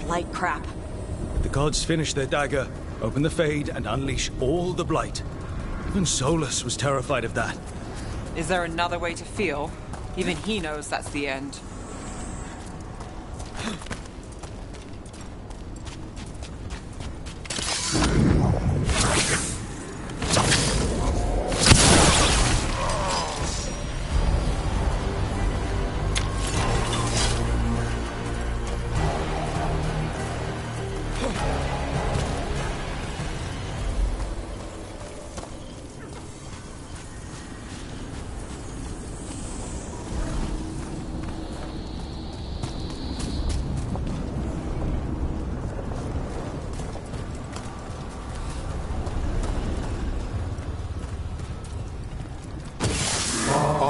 Light crap. The gods finish their dagger, open the Fade, and unleash all the Blight. Even Solus was terrified of that. Is there another way to feel? Even he knows that's the end.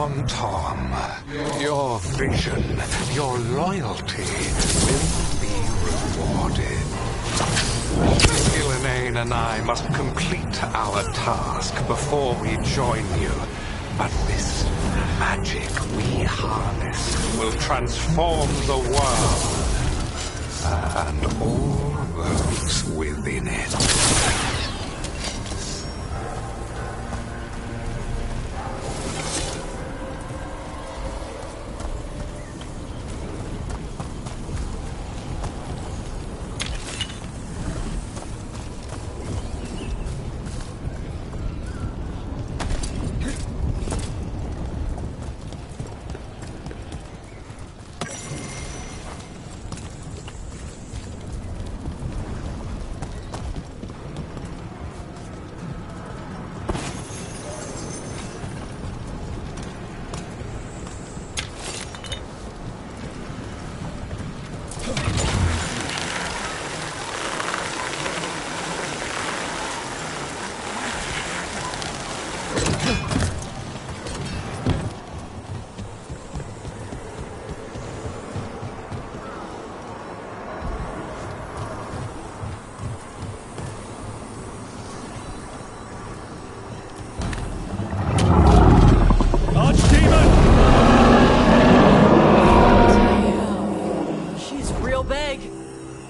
On Tom, your vision, your loyalty will be rewarded. Gillenane and I must complete our task before we join you. But this magic we harness will transform the world. And all those within it.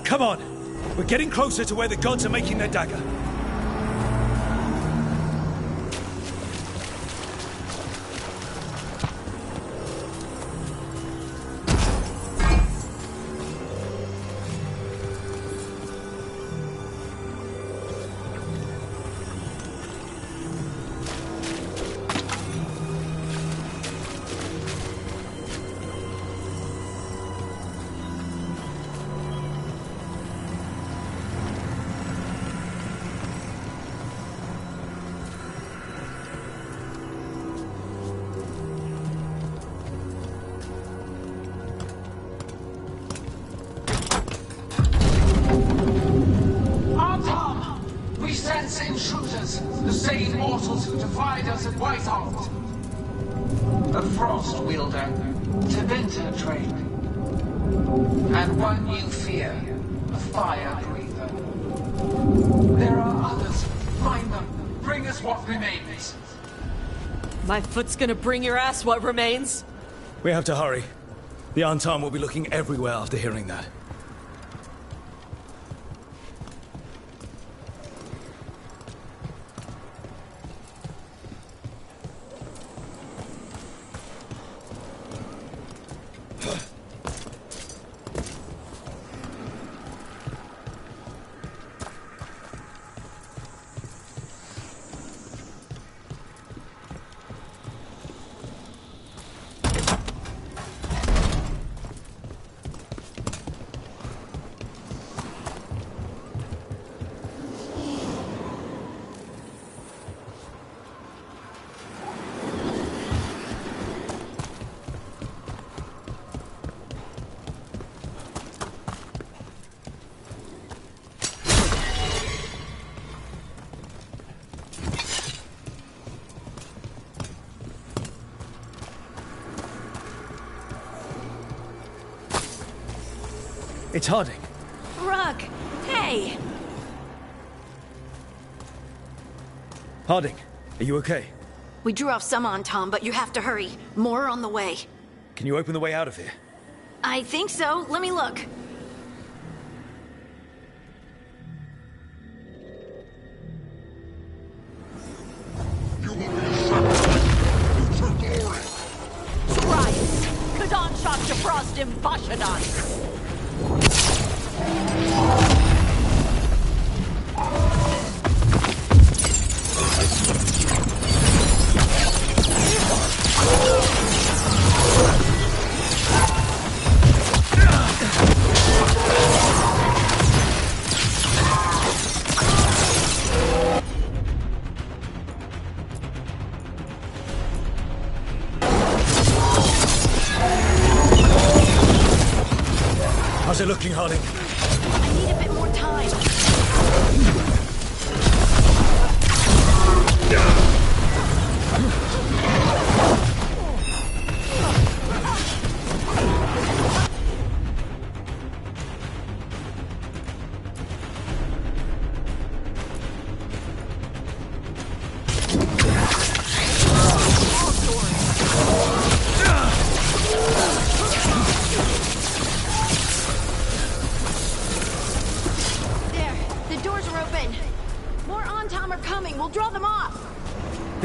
Come on! We're getting closer to where the gods are making their dagger. The same mortals who defied us at Whitehall. A frost wielder, DrBrynzo trained. And one you fear, a fire breather. There are others. Find them. Bring us what remains. My foot's gonna bring your ass what remains. We have to hurry. The Antam will be looking everywhere after hearing that. It's Harding. Rook, hey! Harding, are you okay? We drew off some on Tom, but you have to hurry. More on the way. Can you open the way out of here? I think so. Let me look. Sorius! Kadan shot to frost him, Bashadan! How's it looking, Harding? I need a bit more time.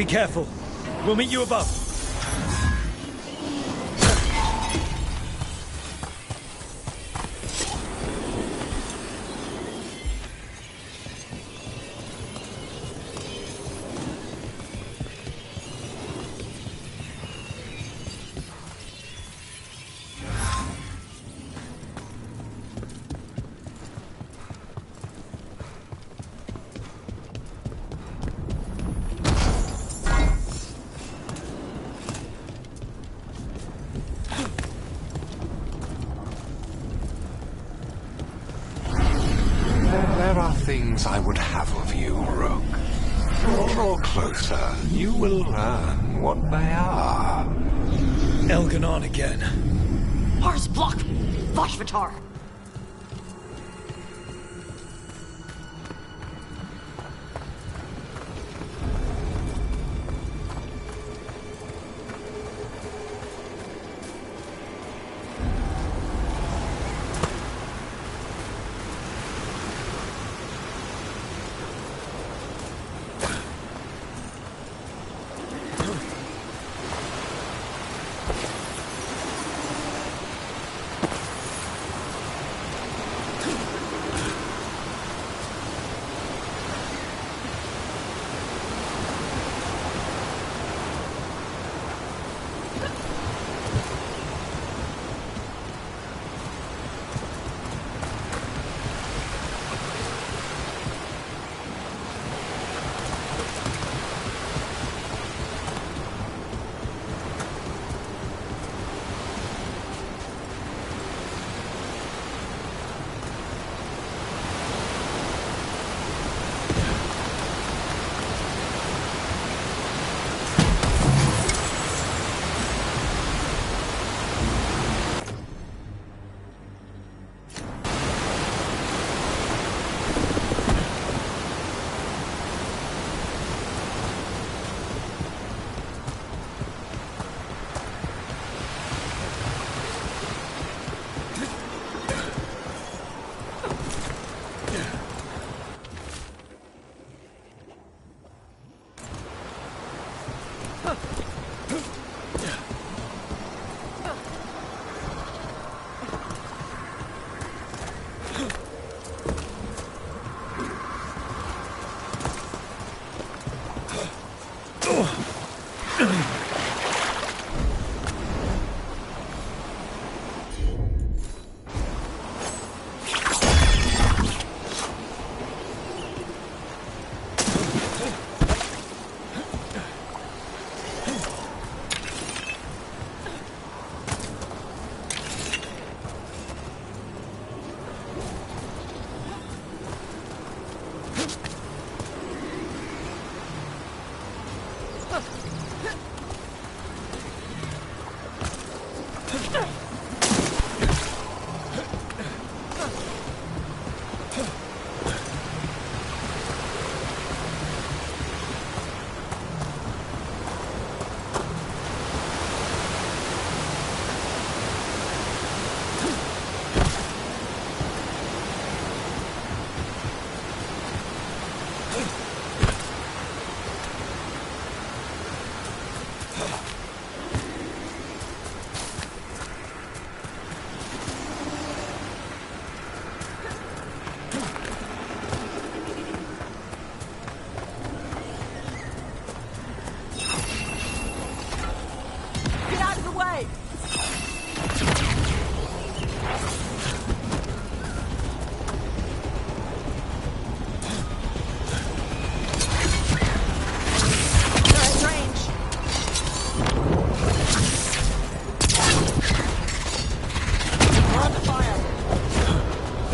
Be careful. We'll meet you above. There are things I would have of you, Rook. Draw closer. You will learn what they are. Elganon again. Horse block! Vashvatar!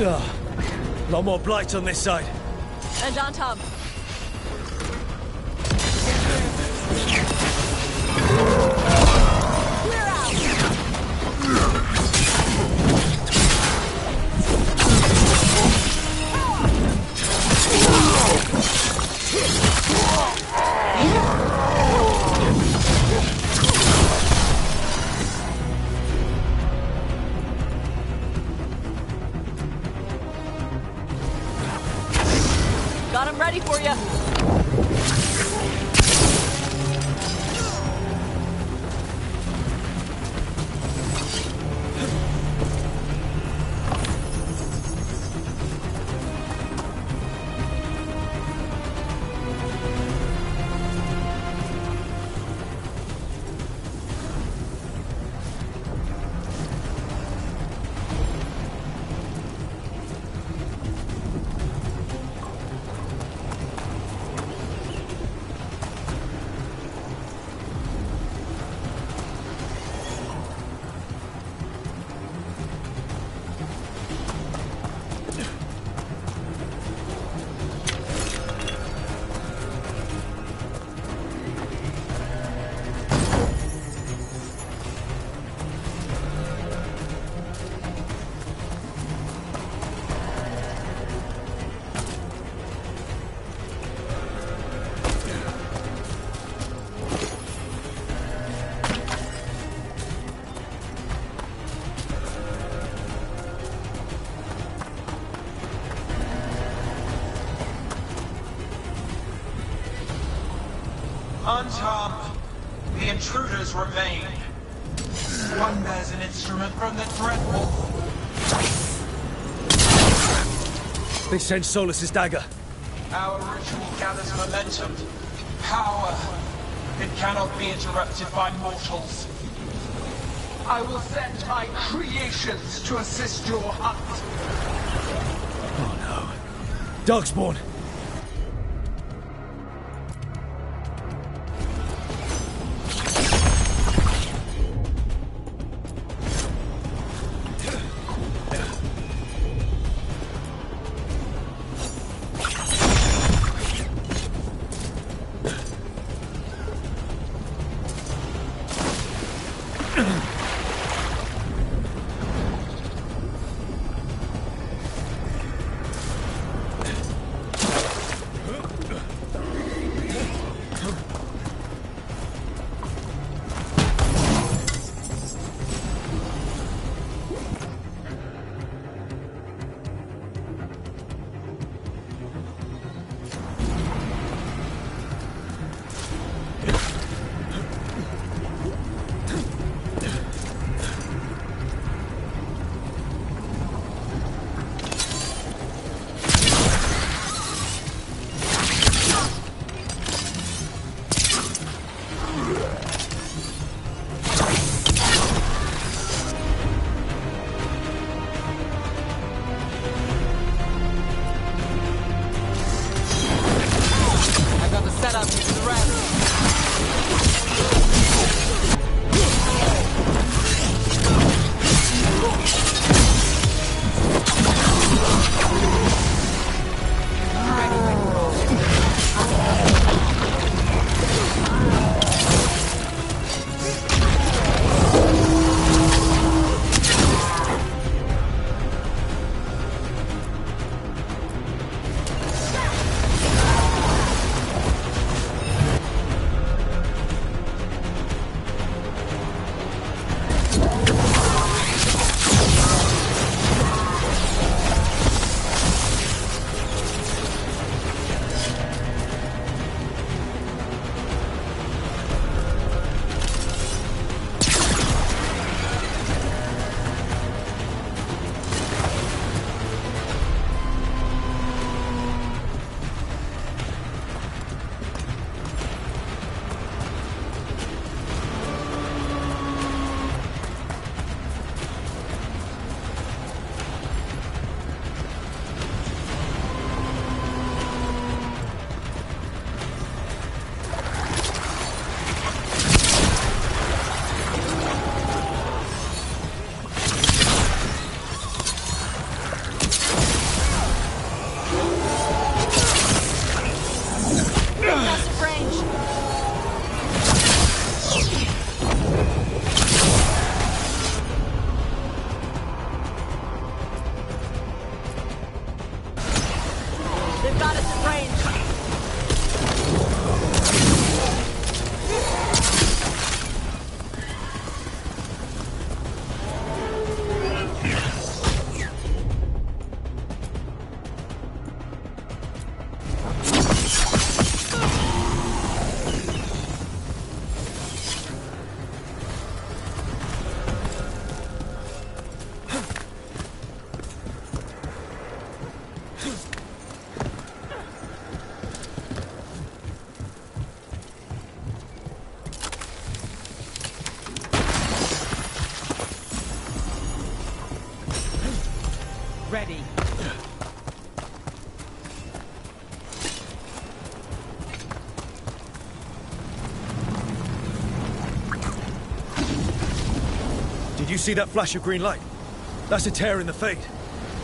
A lot more blight on this side. And on top. Clear out! Got him ready for Untom, the intruders remain. One bears an instrument from the Dreadwolf. They sent Solus's dagger. Our ritual gathers momentum, power. It cannot be interrupted by mortals. I will send my creations to assist your hunt. Oh no. Darkspawn! Ready. Did you see that flash of green light? That's a tear in the Fade.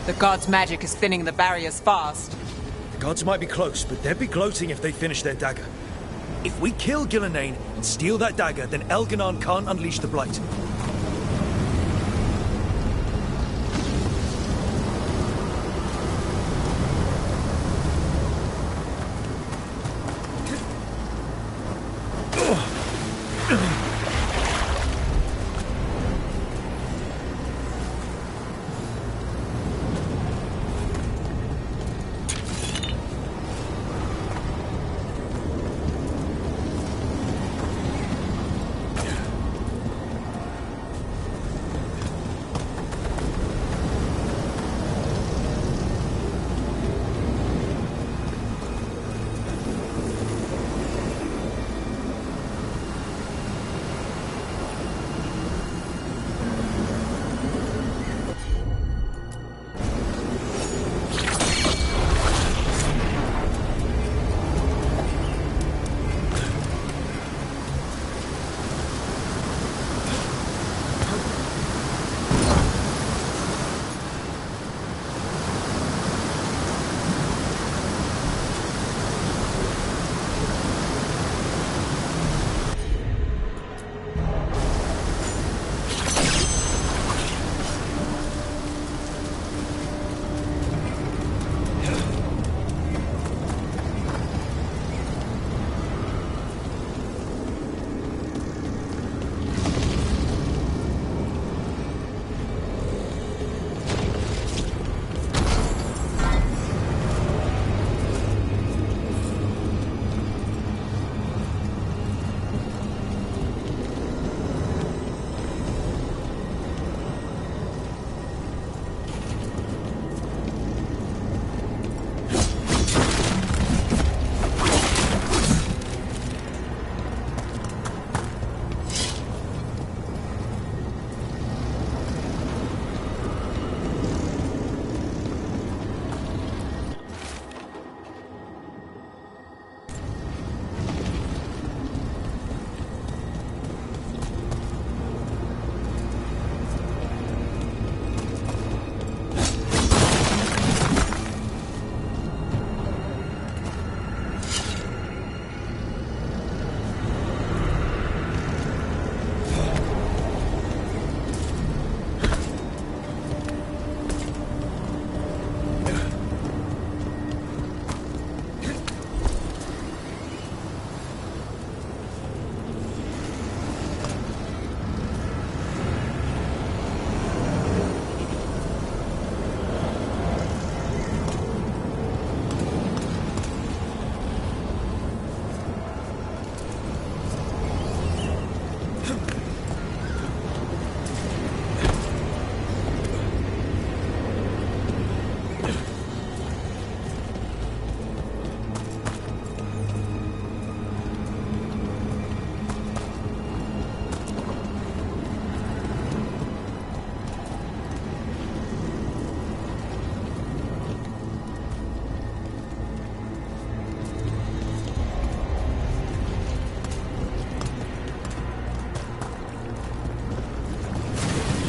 The god's magic is thinning the barriers fast. The gods might be close, but they'd be gloating if they finish their dagger. If we kill Gillenane and steal that dagger, then Elganon can't unleash the Blight.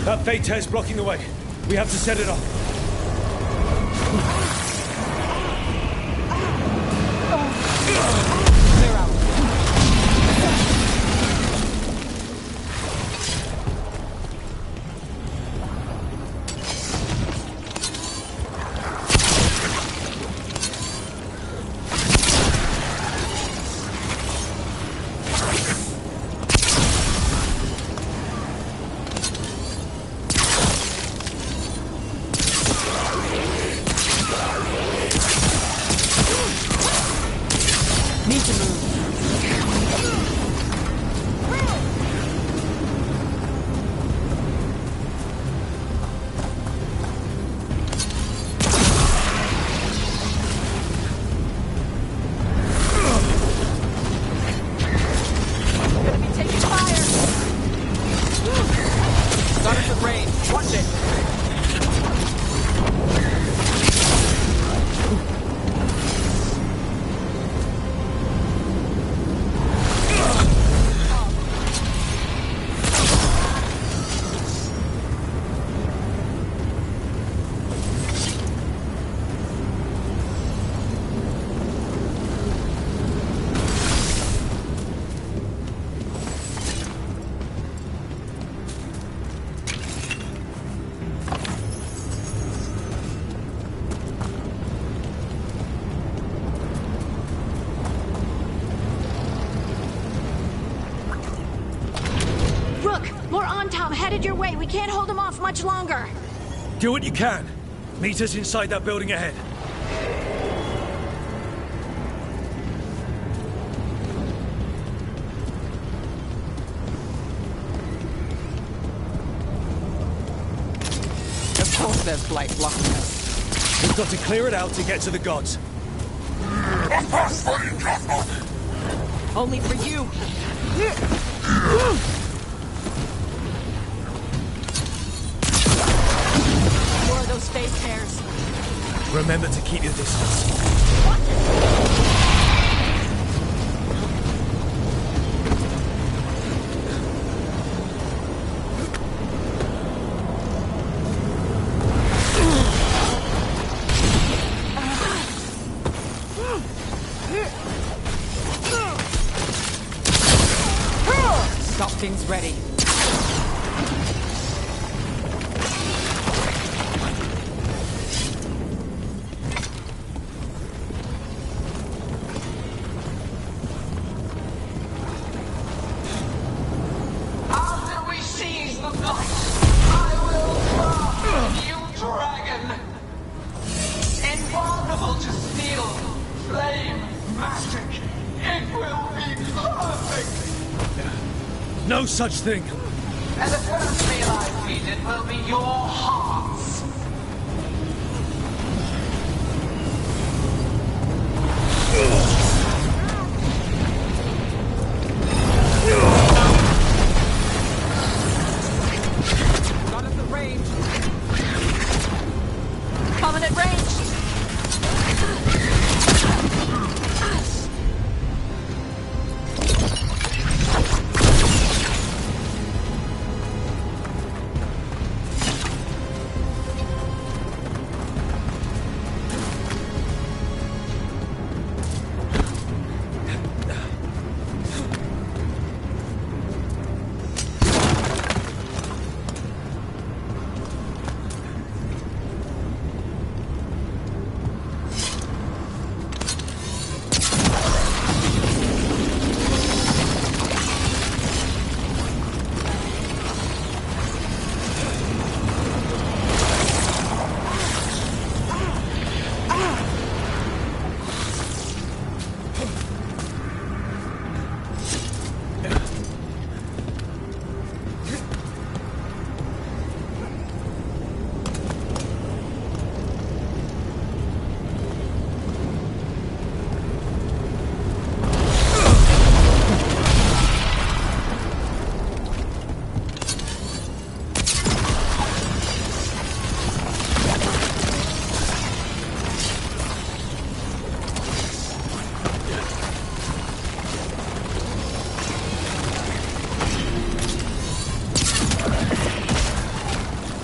That fate tear's blocking the way. We have to set it off. Clear out. Need to move. Gonna be taking fire! Got us at range. Watch it. Rook, more Antom headed your way. We can't hold them off much longer. Do what you can. Meet us inside that building ahead. Of course there's blight blocking us. We've got to clear it out to get to the gods. Only for you. More of those face tears. Remember to keep your distance. Something's ready. After we seize the night, I will craft a new dragon. Invulnerable to steel, flame, magic. It will be perfect. No such thing. And the first meal I feed it will be your hearts. Got us at range. Coming at range!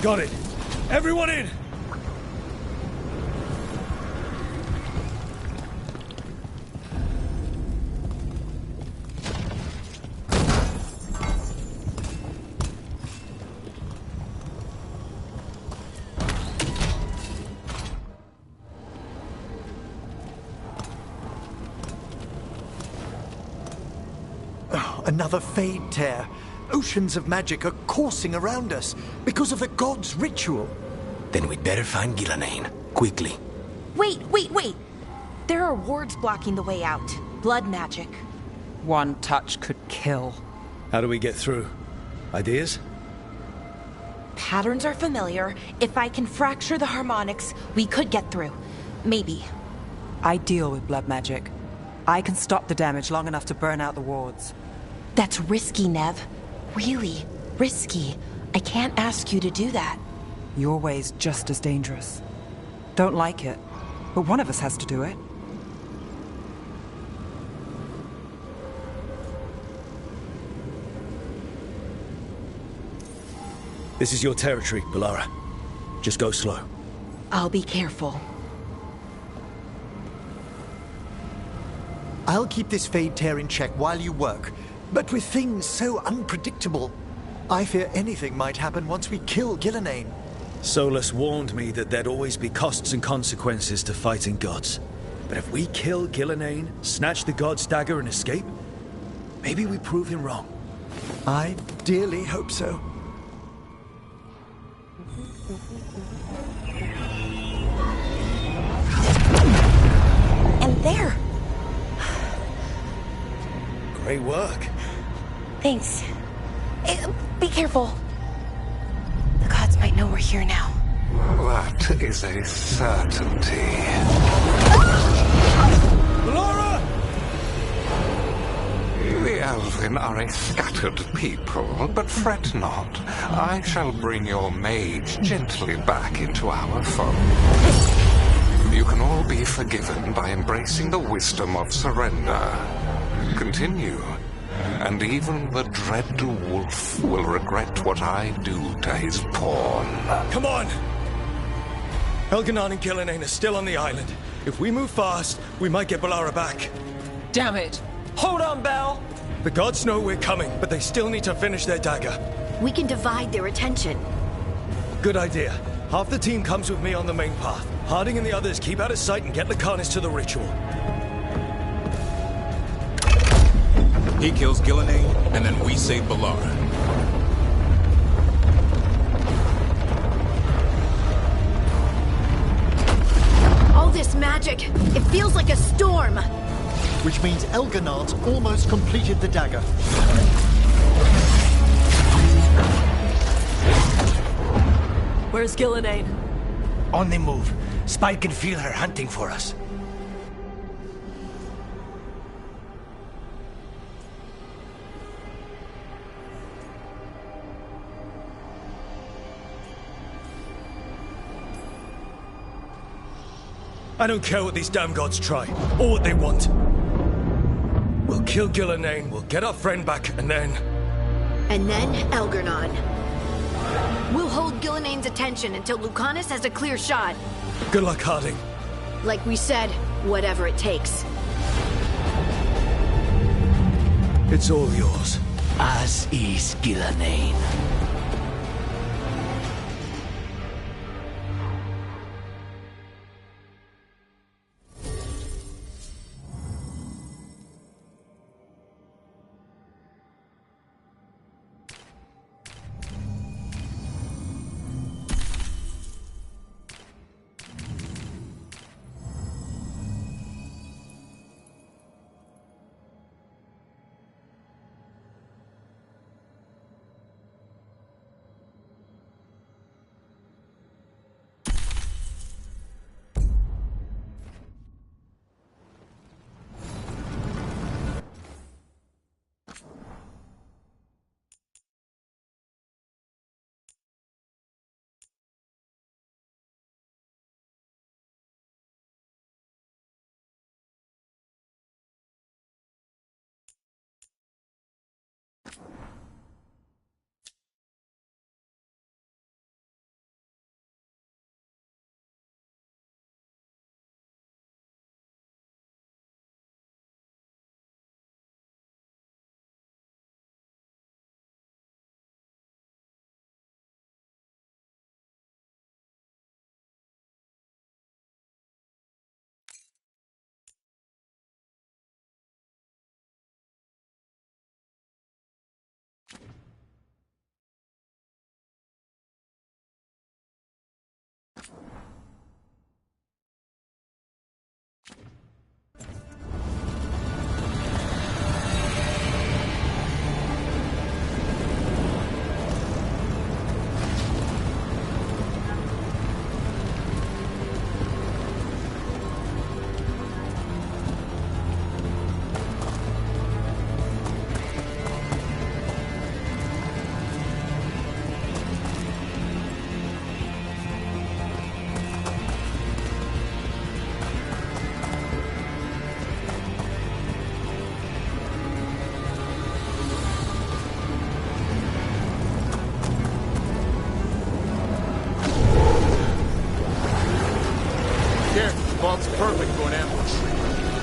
Got it. Everyone in! Another Fade tear. Oceans of magic are coursing around us because of the god's ritual. Then we'd better find Gillenane. Quickly. Wait! There are wards blocking the way out. Blood magic. One touch could kill. How do we get through? Ideas? Patterns are familiar. If I can fracture the harmonics, we could get through. Maybe. I deal with blood magic. I can stop the damage long enough to burn out the wards. That's risky, Nev. Really risky. I can't ask you to do that. Your way's just as dangerous. Don't like it, but one of us has to do it. This is your territory, Balara. Just go slow. I'll be careful. I'll keep this Fade tear in check while you work. But with things so unpredictable, I fear anything might happen once we kill Gillenane. Solus warned me that there'd always be costs and consequences to fighting gods. But if we kill Gillenane, snatch the god's dagger and escape, maybe we prove him wrong. I dearly hope so. And there! Great work. Thanks. Be careful. The gods might know we're here now. That is a certainty. Laura! The Elven are a scattered people, but fret not. I shall bring your mage gently back into our fold. You can all be forgiven by embracing the wisdom of surrender. Continue. And even the dread wolf will regret what I do to his pawn. Come on! Elganon and Gillenane are still on the island. If we move fast, we might get Balara back. Damn it! Hold on, Belle! The gods know we're coming, but they still need to finish their dagger. We can divide their attention. Good idea. Half the team comes with me on the main path. Harding and the others keep out of sight and get Lucanus to the ritual. He kills Gillenane, and then we save Balara. All this magic, it feels like a storm. Which means Elganard's almost completed the dagger. Where's Gillenane? On the move. Spike can feel her hunting for us. I don't care what these damn gods try, or what they want. We'll kill Gillenane, we'll get our friend back, and then... And then Elgarnon. We'll hold Gillenane's attention until Lucanus has a clear shot. Good luck, Harding. Like we said, whatever it takes. It's all yours. As is Gillenane.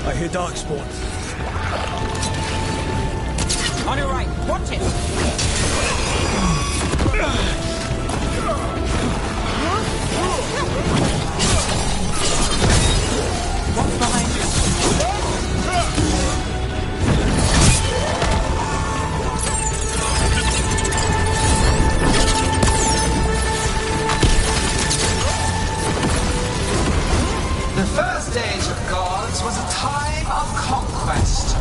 I hear Darkspawn. On your right, watch it! What's behind you? The first age of gods was a time of conquest.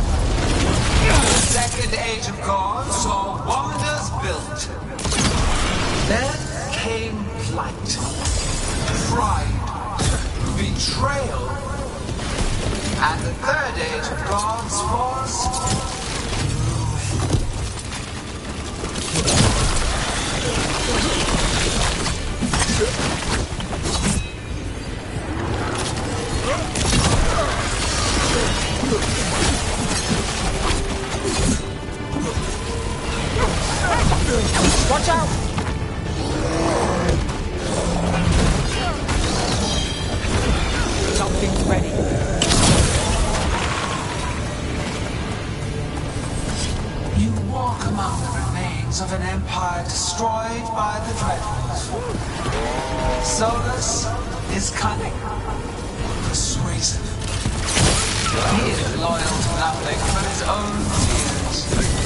The second age of gods saw wonders built. Then came plight, pride, betrayal, and the third age of gods was Watch out! Something's ready. you walk among the remains of an empire destroyed by the Dreadwolf. Solus is cunning, persuasive. He is loyal to nothing but his own fears.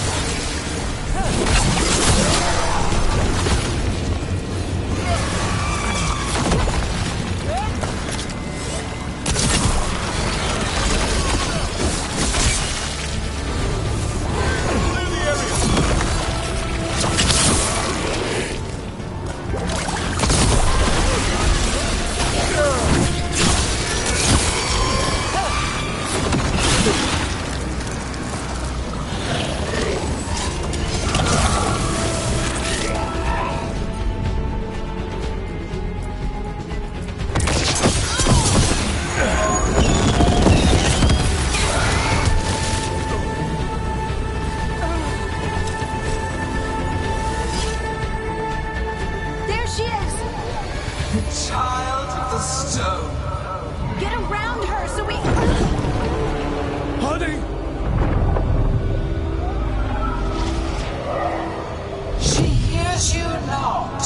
Child of the stone. Get around her so we... Honey! She hears you not.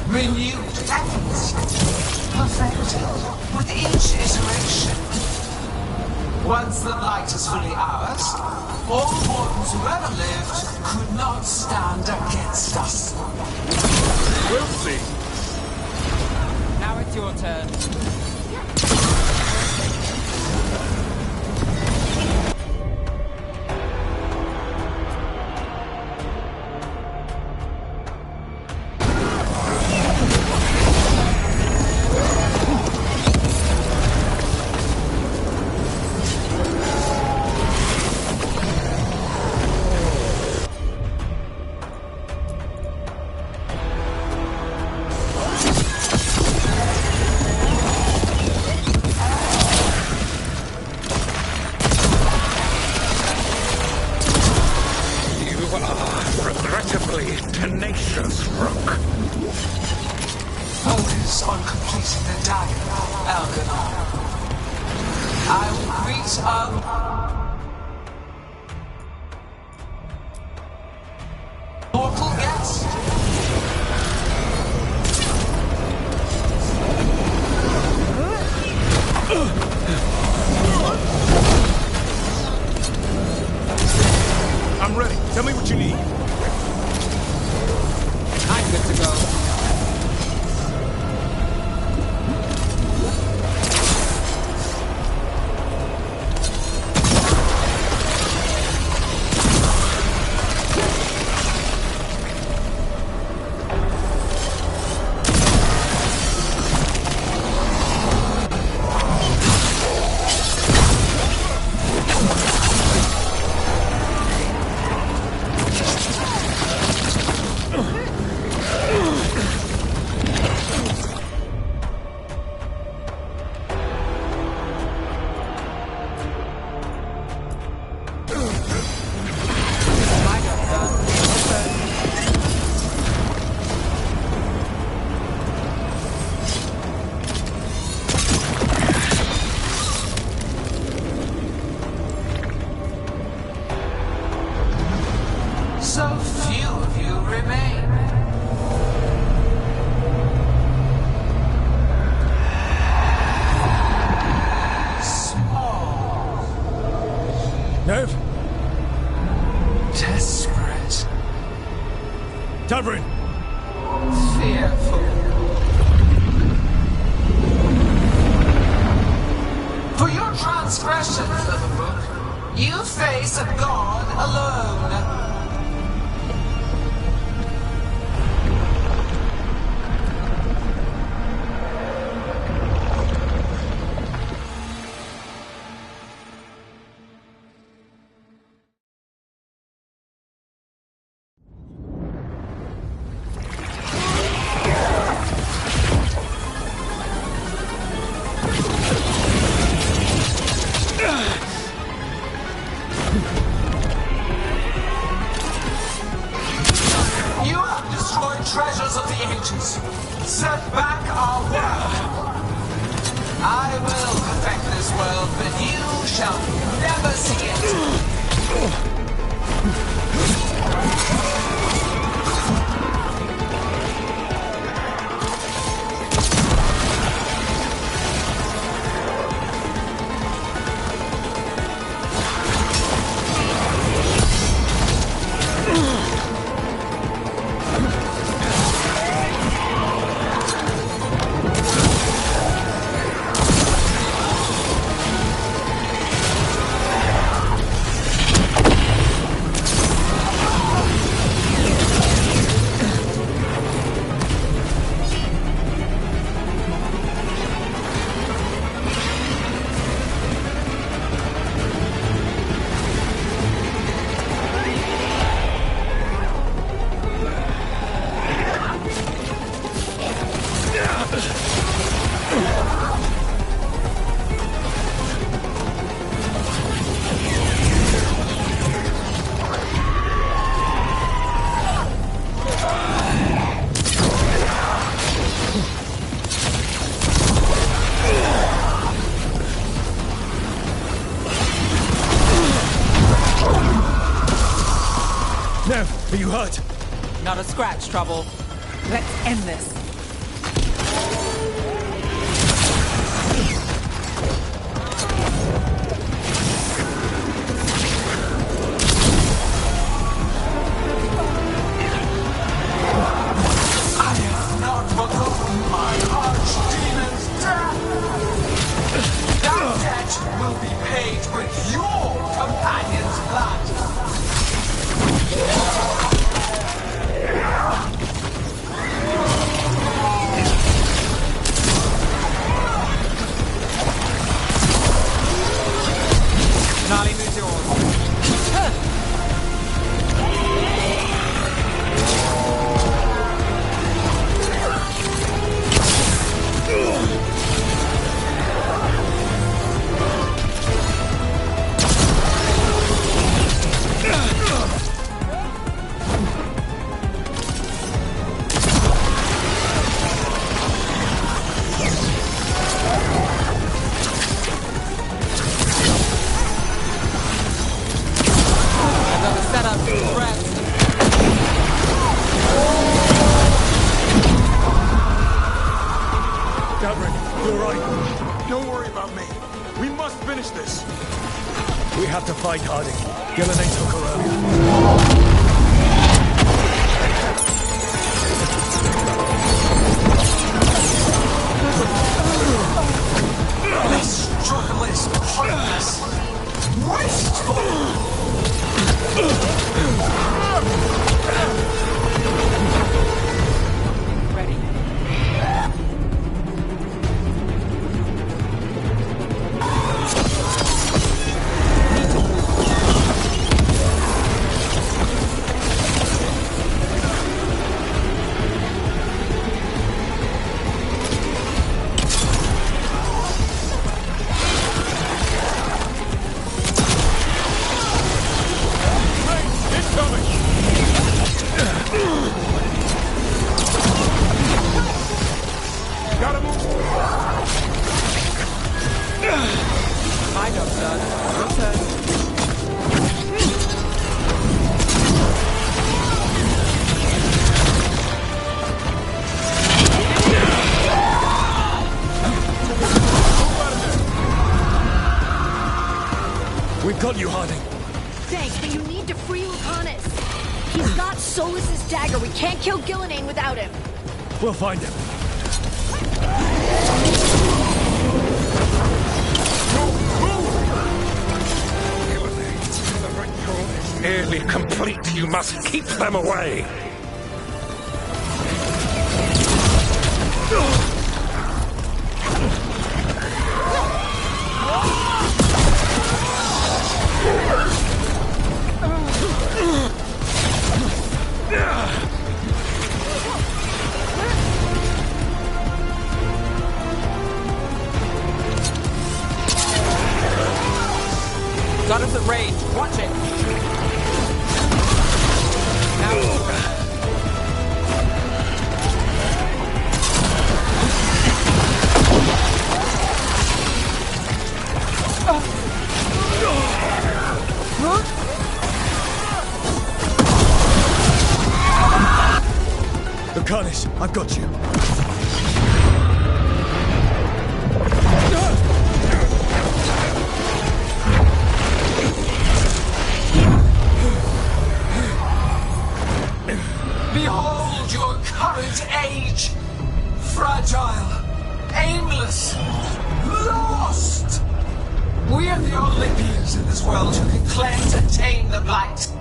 Renewed efforts, perfected with each iteration. Once the light is fully ours, all wardens who ever lived could not stand against us. We'll see. Now it's your turn. Regrettably tenacious, Rook. Focus on completing the dagger, Elganon. I will greet mortal guest. I'm ready. Tell me what you need. DrBryn! Fearful. For your transgressions, little book, you face a god alone. Treasures of the ages. Set back our world. I will perfect this world, but you shall never see it. Are you hurt? Not a scratch, Trouble. Let's end this. I have not forgotten my archdemon's death. That debt will be paid with your companion's blood. Nolly is yours. DrBryn, you're right. Don't worry about me. We must finish this. We have to fight Harding. Gillenane took her earlier. This struggle is pointless. Wasteful. We've got you, Harding. Thanks, but you need to free Lucanus. He's got Solus's dagger. We can't kill Gillinane without him. We'll find him. The ritual is nearly complete. You must keep them away. Got us at range. Watch it. Lucanus, I've got you. Behold your current age! Fragile, aimless, lost! We are the only beings in this world who can claim to tame the Blight.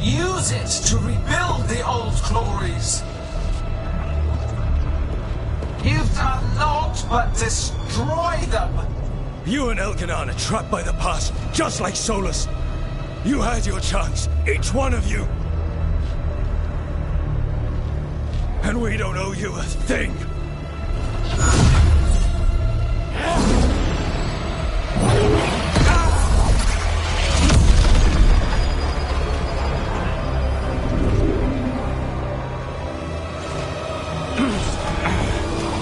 Use it to rebuild the old glories. You've done naught but destroy them! You and Elganon are trapped by the past, just like Solus. You had your chance, each one of you. And we don't owe you a thing.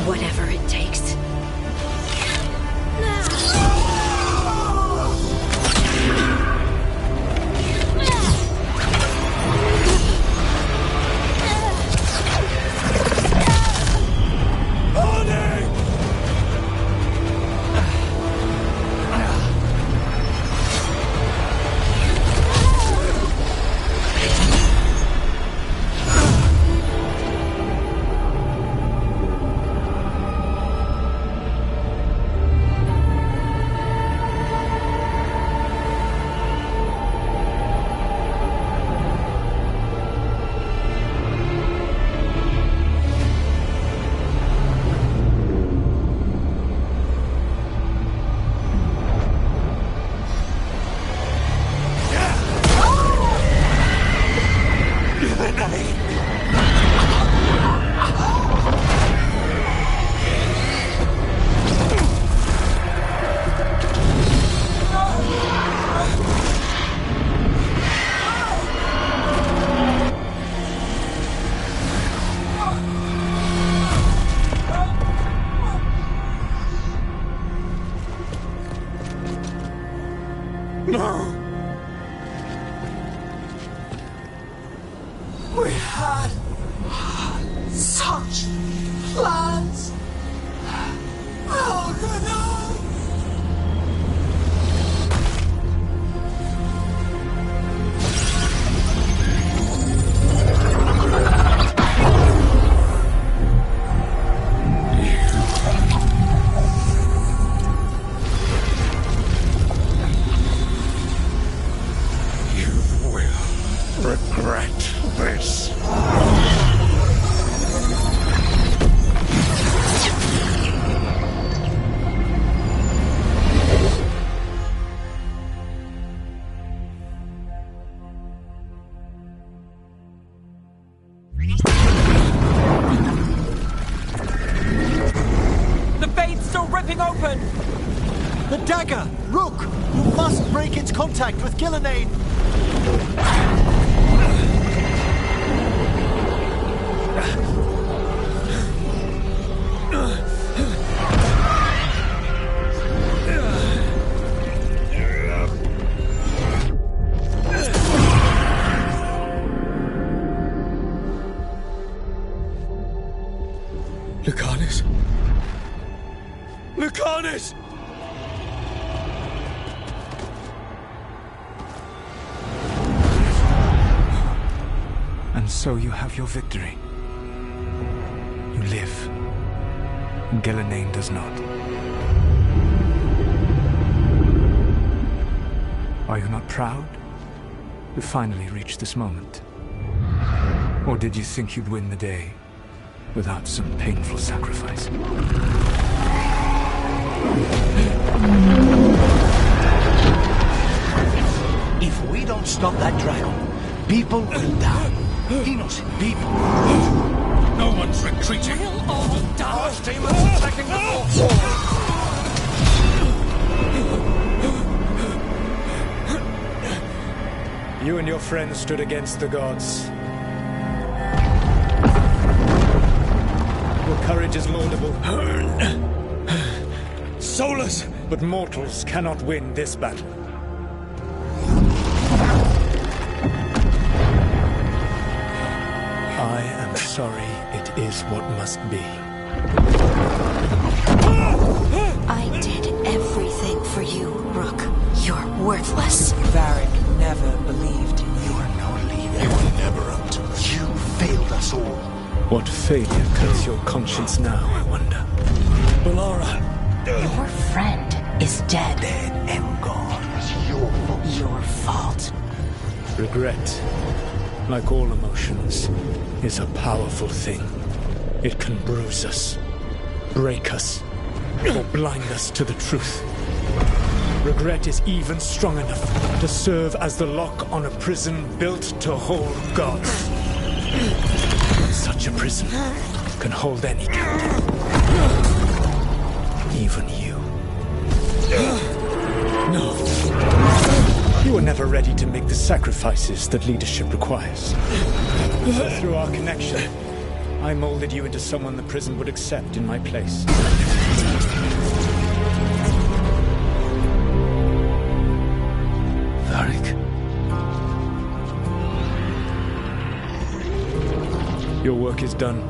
Whatever it takes. No! We had such plans! Elganon! Regret this. The fade's still ripping open! The dagger! Rook! You must break its contact with Gillinane! Lucanus? Lucanus! And so you have your victory. You live, and Ghilanane does not. Are you not proud to finally reach this moment? Or did you think you'd win the day without some painful sacrifice? If we don't stop that dragon, people will die. Innocent people. No one's retreating. We'll all die. First team is attacking the fourth. You and your friends stood against the gods. Your courage is laudable. Solus! But mortals cannot win this battle. I am sorry, it is what must be. I did everything for you, Rook. You're worthless. Varric never believed in you. You're no leader. You were never up to it. You failed us all. What failure cuts your conscience now, I wonder? Balara! Your friend is dead. Dead and gone. It's your fault. Your fault. Regret, like all emotions, is a powerful thing. It can bruise us, break us, or blind us to the truth. Regret is even strong enough to serve as the lock on a prison built to hold gods. Such a prison can hold any captive. Even you. No. You were never ready to make the sacrifices that leadership requires. Through our connection, I molded you into someone the prison would accept in my place. Varric? Your work is done.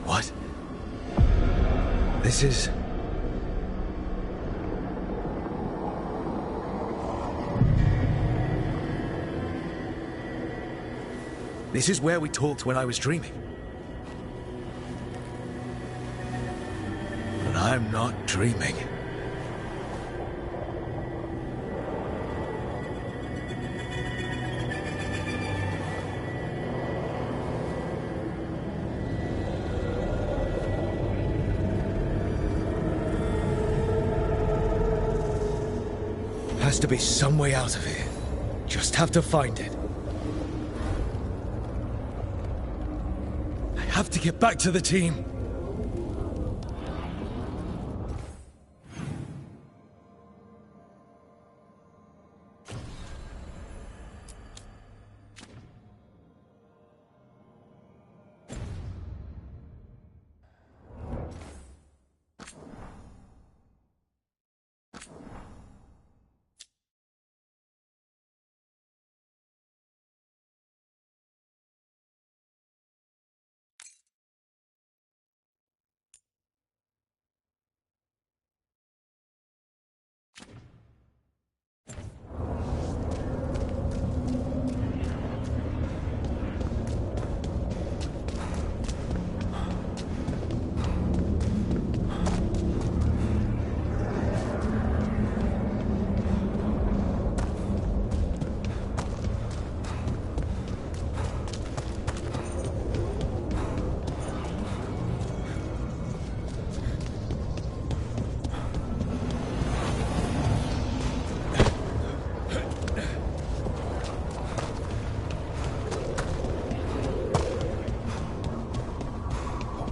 What? This is... This is where we talked when I was dreaming. But I'm not dreaming. Has to be some way out of here. Just have to find it. I have to get back to the team.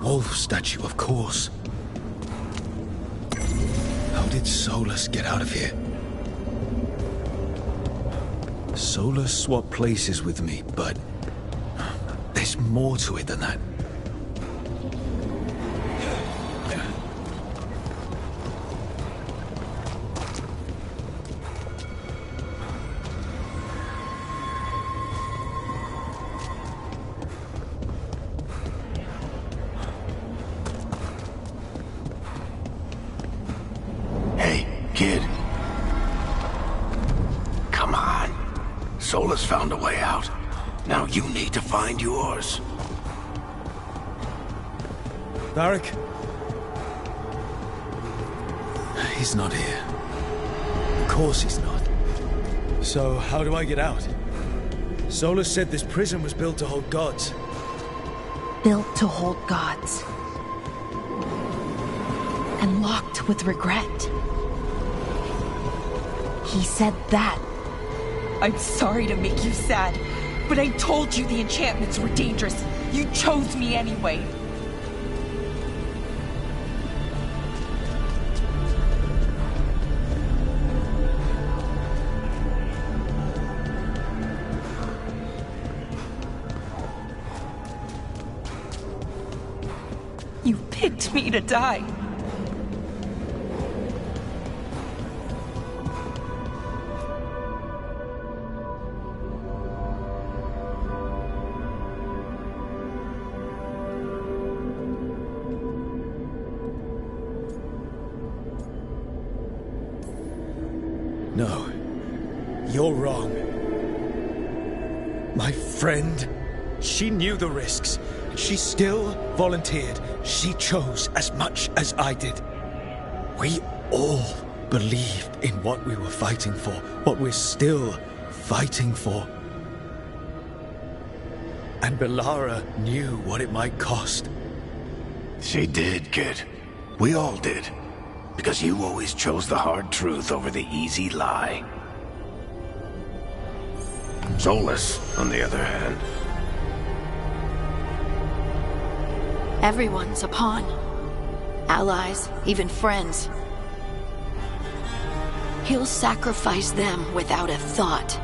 Wolf statue, of course. How did Solus get out of here? Solus swapped places with me, but there's more to it than that. Solus found a way out. Now you need to find yours. Varric? He's not here. Of course he's not. So, how do I get out? Solus said this prison was built to hold gods. Built to hold gods. And locked with regret. He said that. I'm sorry to make you sad, but I told you the enchantments were dangerous. You chose me anyway. You picked me to die. No. You're wrong. My friend, she knew the risks. She still volunteered. She chose as much as I did. We all believed in what we were fighting for, what we're still fighting for. And Belara knew what it might cost. She did, kid. We all did. Because you always chose the hard truth over the easy lie. Solus, on the other hand. Everyone's a pawn. Allies, even friends. He'll sacrifice them without a thought.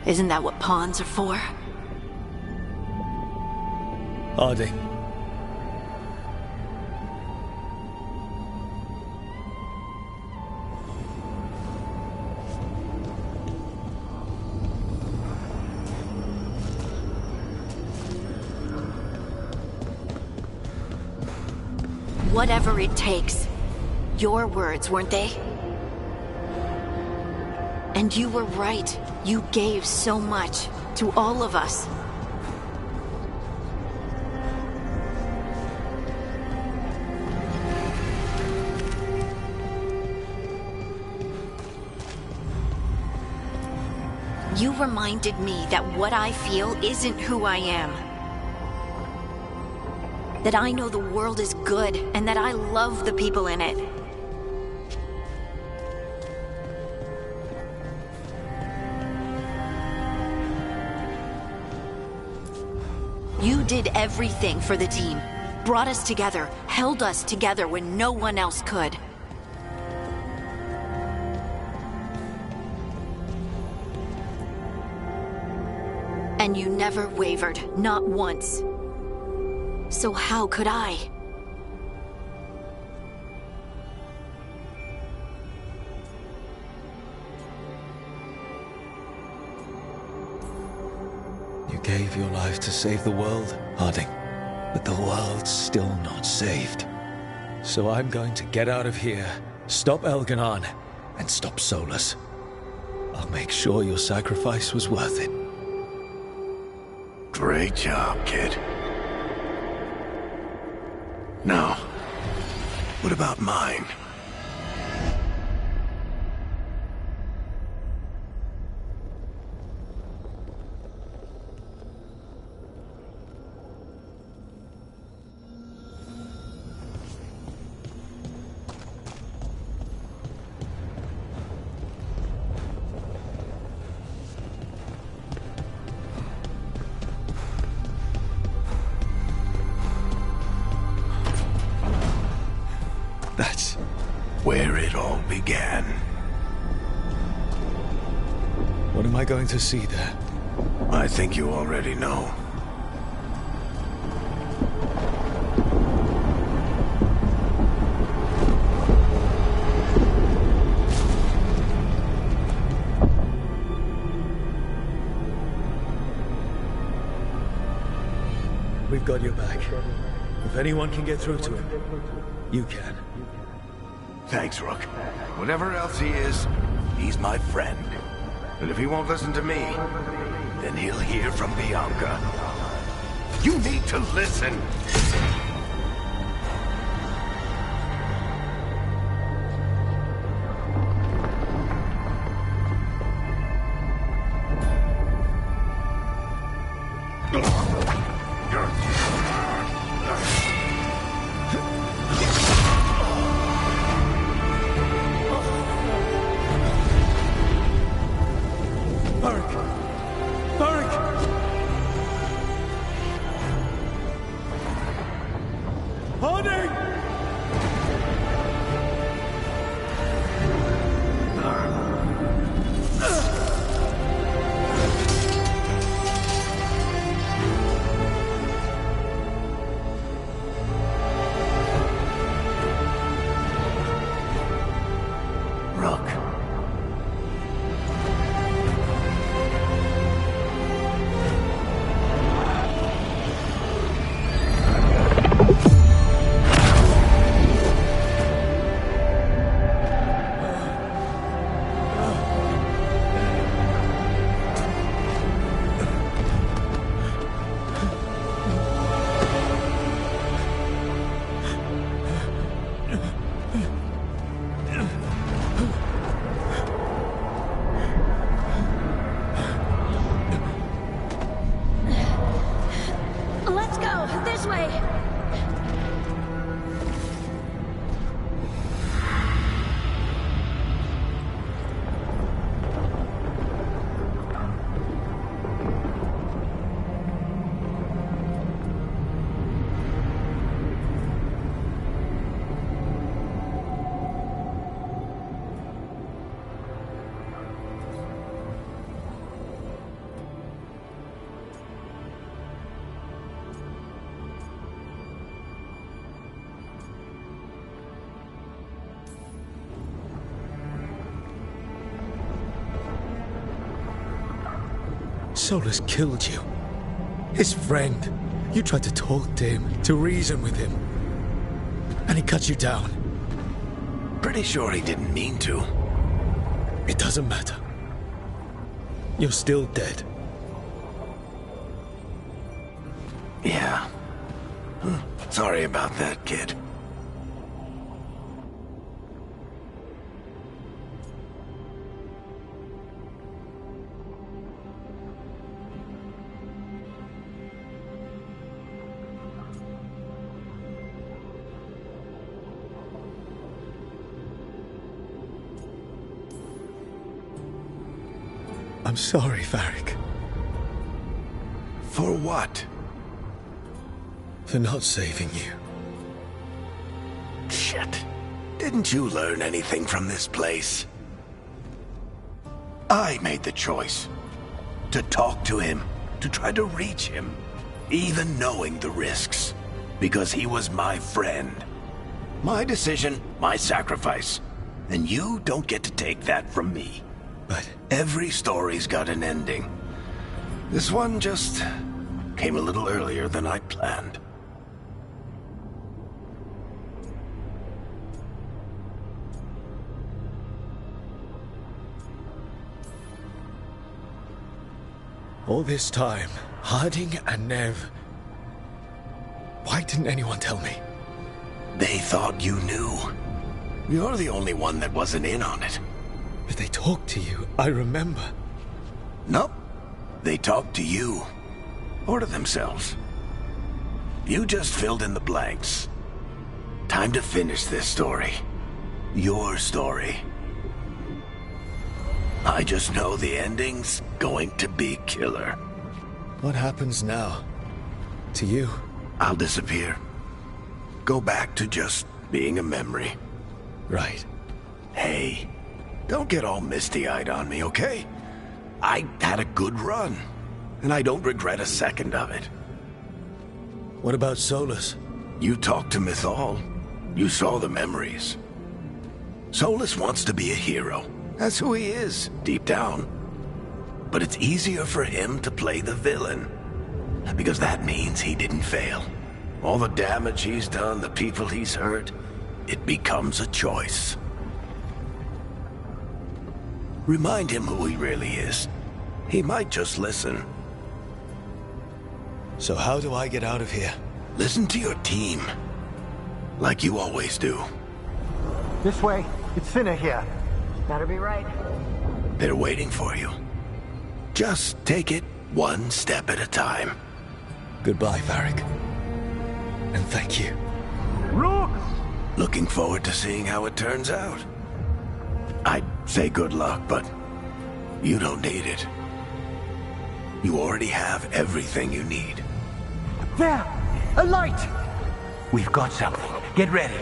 Isn't that what pawns are for? Harding. Whatever it takes. Your words, weren't they? And you were right. You gave so much to all of us. You reminded me that what I feel isn't who I am. That I know the world is good, and that I love the people in it. You did everything for the team. Brought us together, held us together when no one else could. And you never wavered, not once. So how could I? You gave your life to save the world, Harding. But the world's still not saved. So I'm going to get out of here, stop Elganon, and stop Solus. I'll make sure your sacrifice was worth it. Great job, kid. Now, what about mine? That's where it all began. What am I going to see there? I think you already know. We've got your back. If anyone can get through to him, you can. Thanks, Rook. Whatever else he is, he's my friend. And if he won't listen to me, then he'll hear from Bianca. You need to listen! Let's go! This way! Solus killed you. His friend. You tried to talk to him, to reason with him. And he cut you down. Pretty sure he didn't mean to. It doesn't matter. You're still dead. Yeah. Sorry about that, kid. I'm sorry, Varric. For what? For not saving you. Shit. Didn't you learn anything from this place? I made the choice. To talk to him. To try to reach him. Even knowing the risks. Because he was my friend. My decision, my sacrifice. And you don't get to take that from me. But every story's got an ending. This one just came a little earlier than I planned. All this time, Harding and Nev... Why didn't anyone tell me? They thought you knew. You're the only one that wasn't in on it. But they talked to you, I remember. Nope. They talked to you. Or to themselves. You just filled in the blanks. Time to finish this story. Your story. I just know the ending's going to be killer. What happens now? To you? I'll disappear. Go back to just being a memory. Right. Hey, don't get all misty-eyed on me, okay? I had a good run, and I don't regret a second of it. What about Solus? You talked to Mythal. You saw the memories. Solus wants to be a hero. That's who he is, deep down. But it's easier for him to play the villain. Because that means he didn't fail. All the damage he's done, the people he's hurt, it becomes a choice. Remind him who he really is. He might just listen. So how do I get out of here? Listen to your team. Like you always do. This way. It's thinner here. Better be right. They're waiting for you. Just take it one step at a time. Goodbye, Varric. And thank you. Rook! Looking forward to seeing how it turns out. I'd say good luck, but you don't need it. You already have everything you need. There! A light! We've got something. Get ready.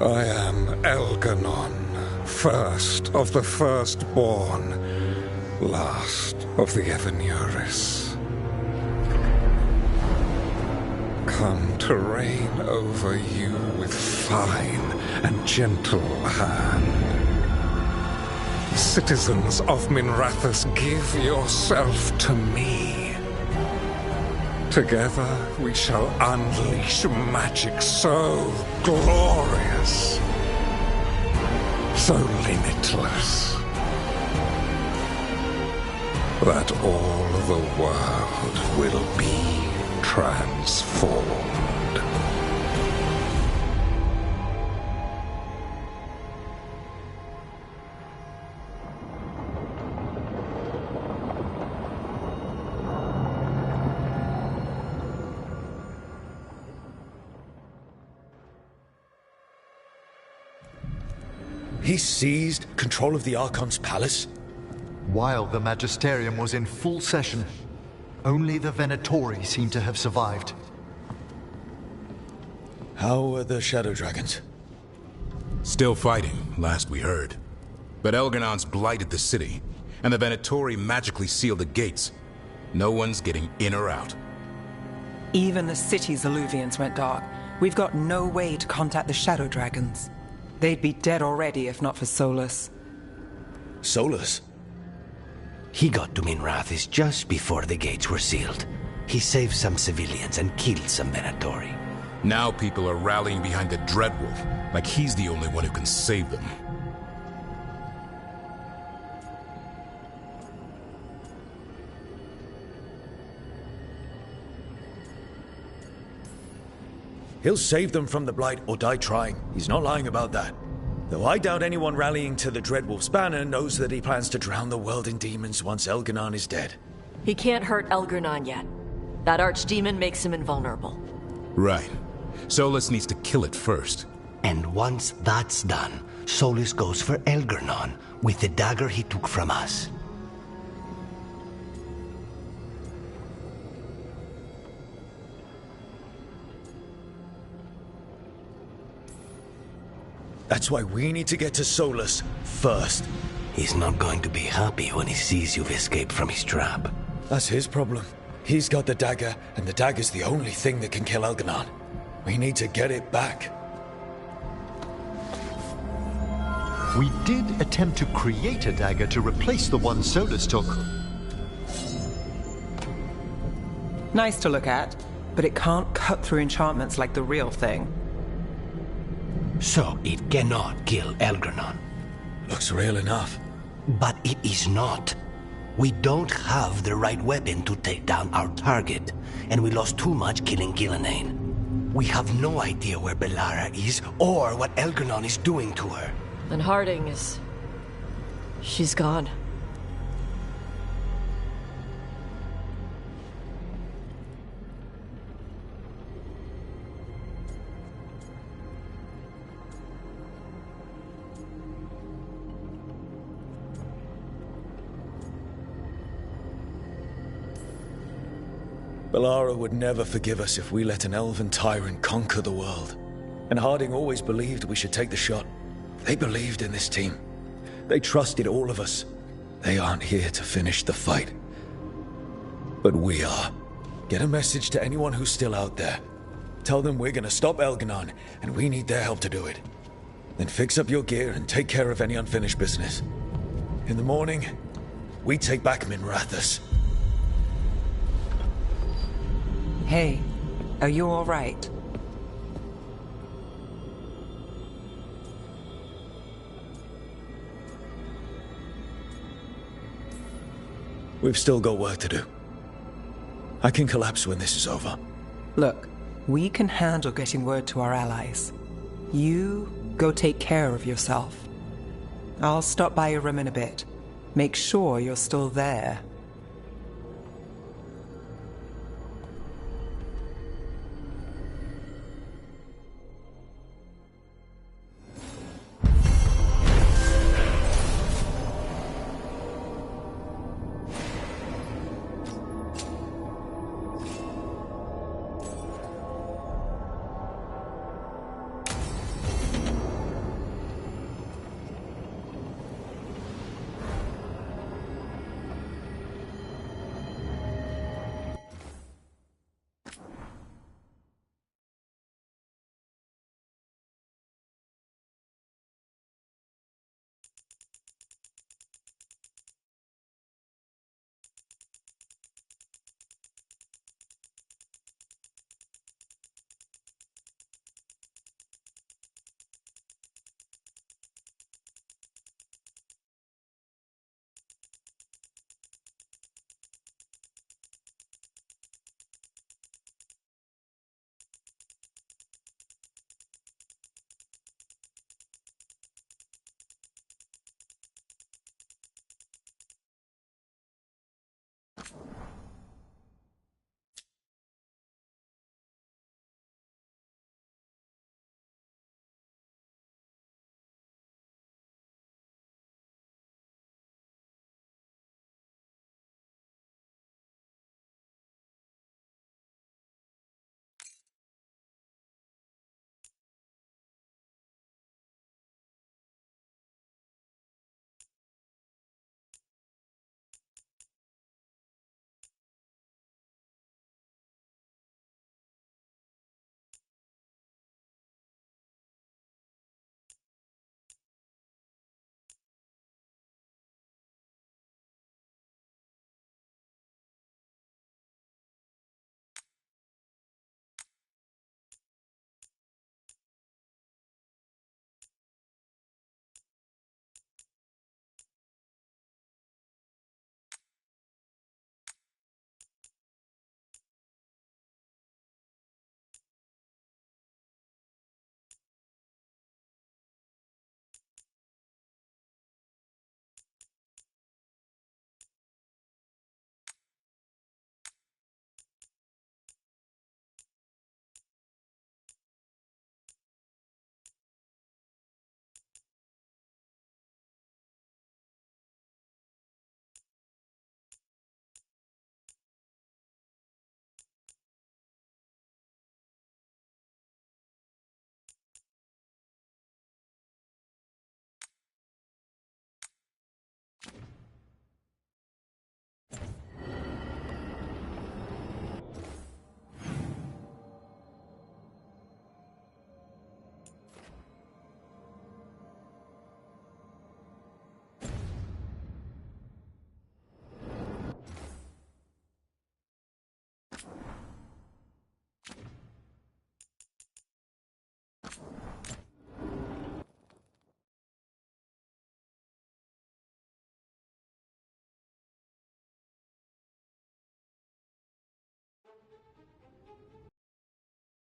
I am Elganon, first of the firstborn, last of the Evanuris. Come to reign over you with fine and gentle hand. Citizens of Minrathous, give yourself to me. Together we shall unleash magic so glorious, so limitless, that all the world will be transformed. He seized control of the Archon's palace? While the Magisterium was in full session, only the Venatori seem to have survived. How are the Shadow Dragons? Still fighting, last we heard. But Elganon's blighted the city, and the Venatori magically sealed the gates. No one's getting in or out. Even the city's alluvians went dark. We've got no way to contact the Shadow Dragons. They'd be dead already if not for Solus. Solus? He got to Minrathous just before the gates were sealed. He saved some civilians and killed some Venatori. Now people are rallying behind the Dreadwolf, like he's the only one who can save them. He'll save them from the Blight or die trying. He's not lying about that. Though I doubt anyone rallying to the Dreadwolf's banner knows that he plans to drown the world in demons once Elganon is dead. He can't hurt Elganon yet. That archdemon makes him invulnerable. Right. Solus needs to kill it first. And once that's done, Solus goes for Elganon with the dagger he took from us. That's why we need to get to Solus first. He's not going to be happy when he sees you've escaped from his trap. That's his problem. He's got the dagger, and the dagger's the only thing that can kill Elganon. We need to get it back. We did attempt to create a dagger to replace the one Solus took. Nice to look at, but it can't cut through enchantments like the real thing. So it cannot kill Elganon. Looks real enough. But it is not. We don't have the right weapon to take down our target, and we lost too much killing Gillenane. We have no idea where Bellara is, or what Elganon is doing to her. And Harding is... she's gone. Bellara would never forgive us if we let an elven tyrant conquer the world. And Harding always believed we should take the shot. They believed in this team. They trusted all of us. They aren't here to finish the fight. But we are. Get a message to anyone who's still out there. Tell them we're gonna stop Elganon, and we need their help to do it. Then fix up your gear and take care of any unfinished business. In the morning, we take back Minrathous. Hey, are you all right? We've still got work to do. I can collapse when this is over. Look, we can handle getting word to our allies. You go take care of yourself. I'll stop by your room in a bit. Make sure you're still there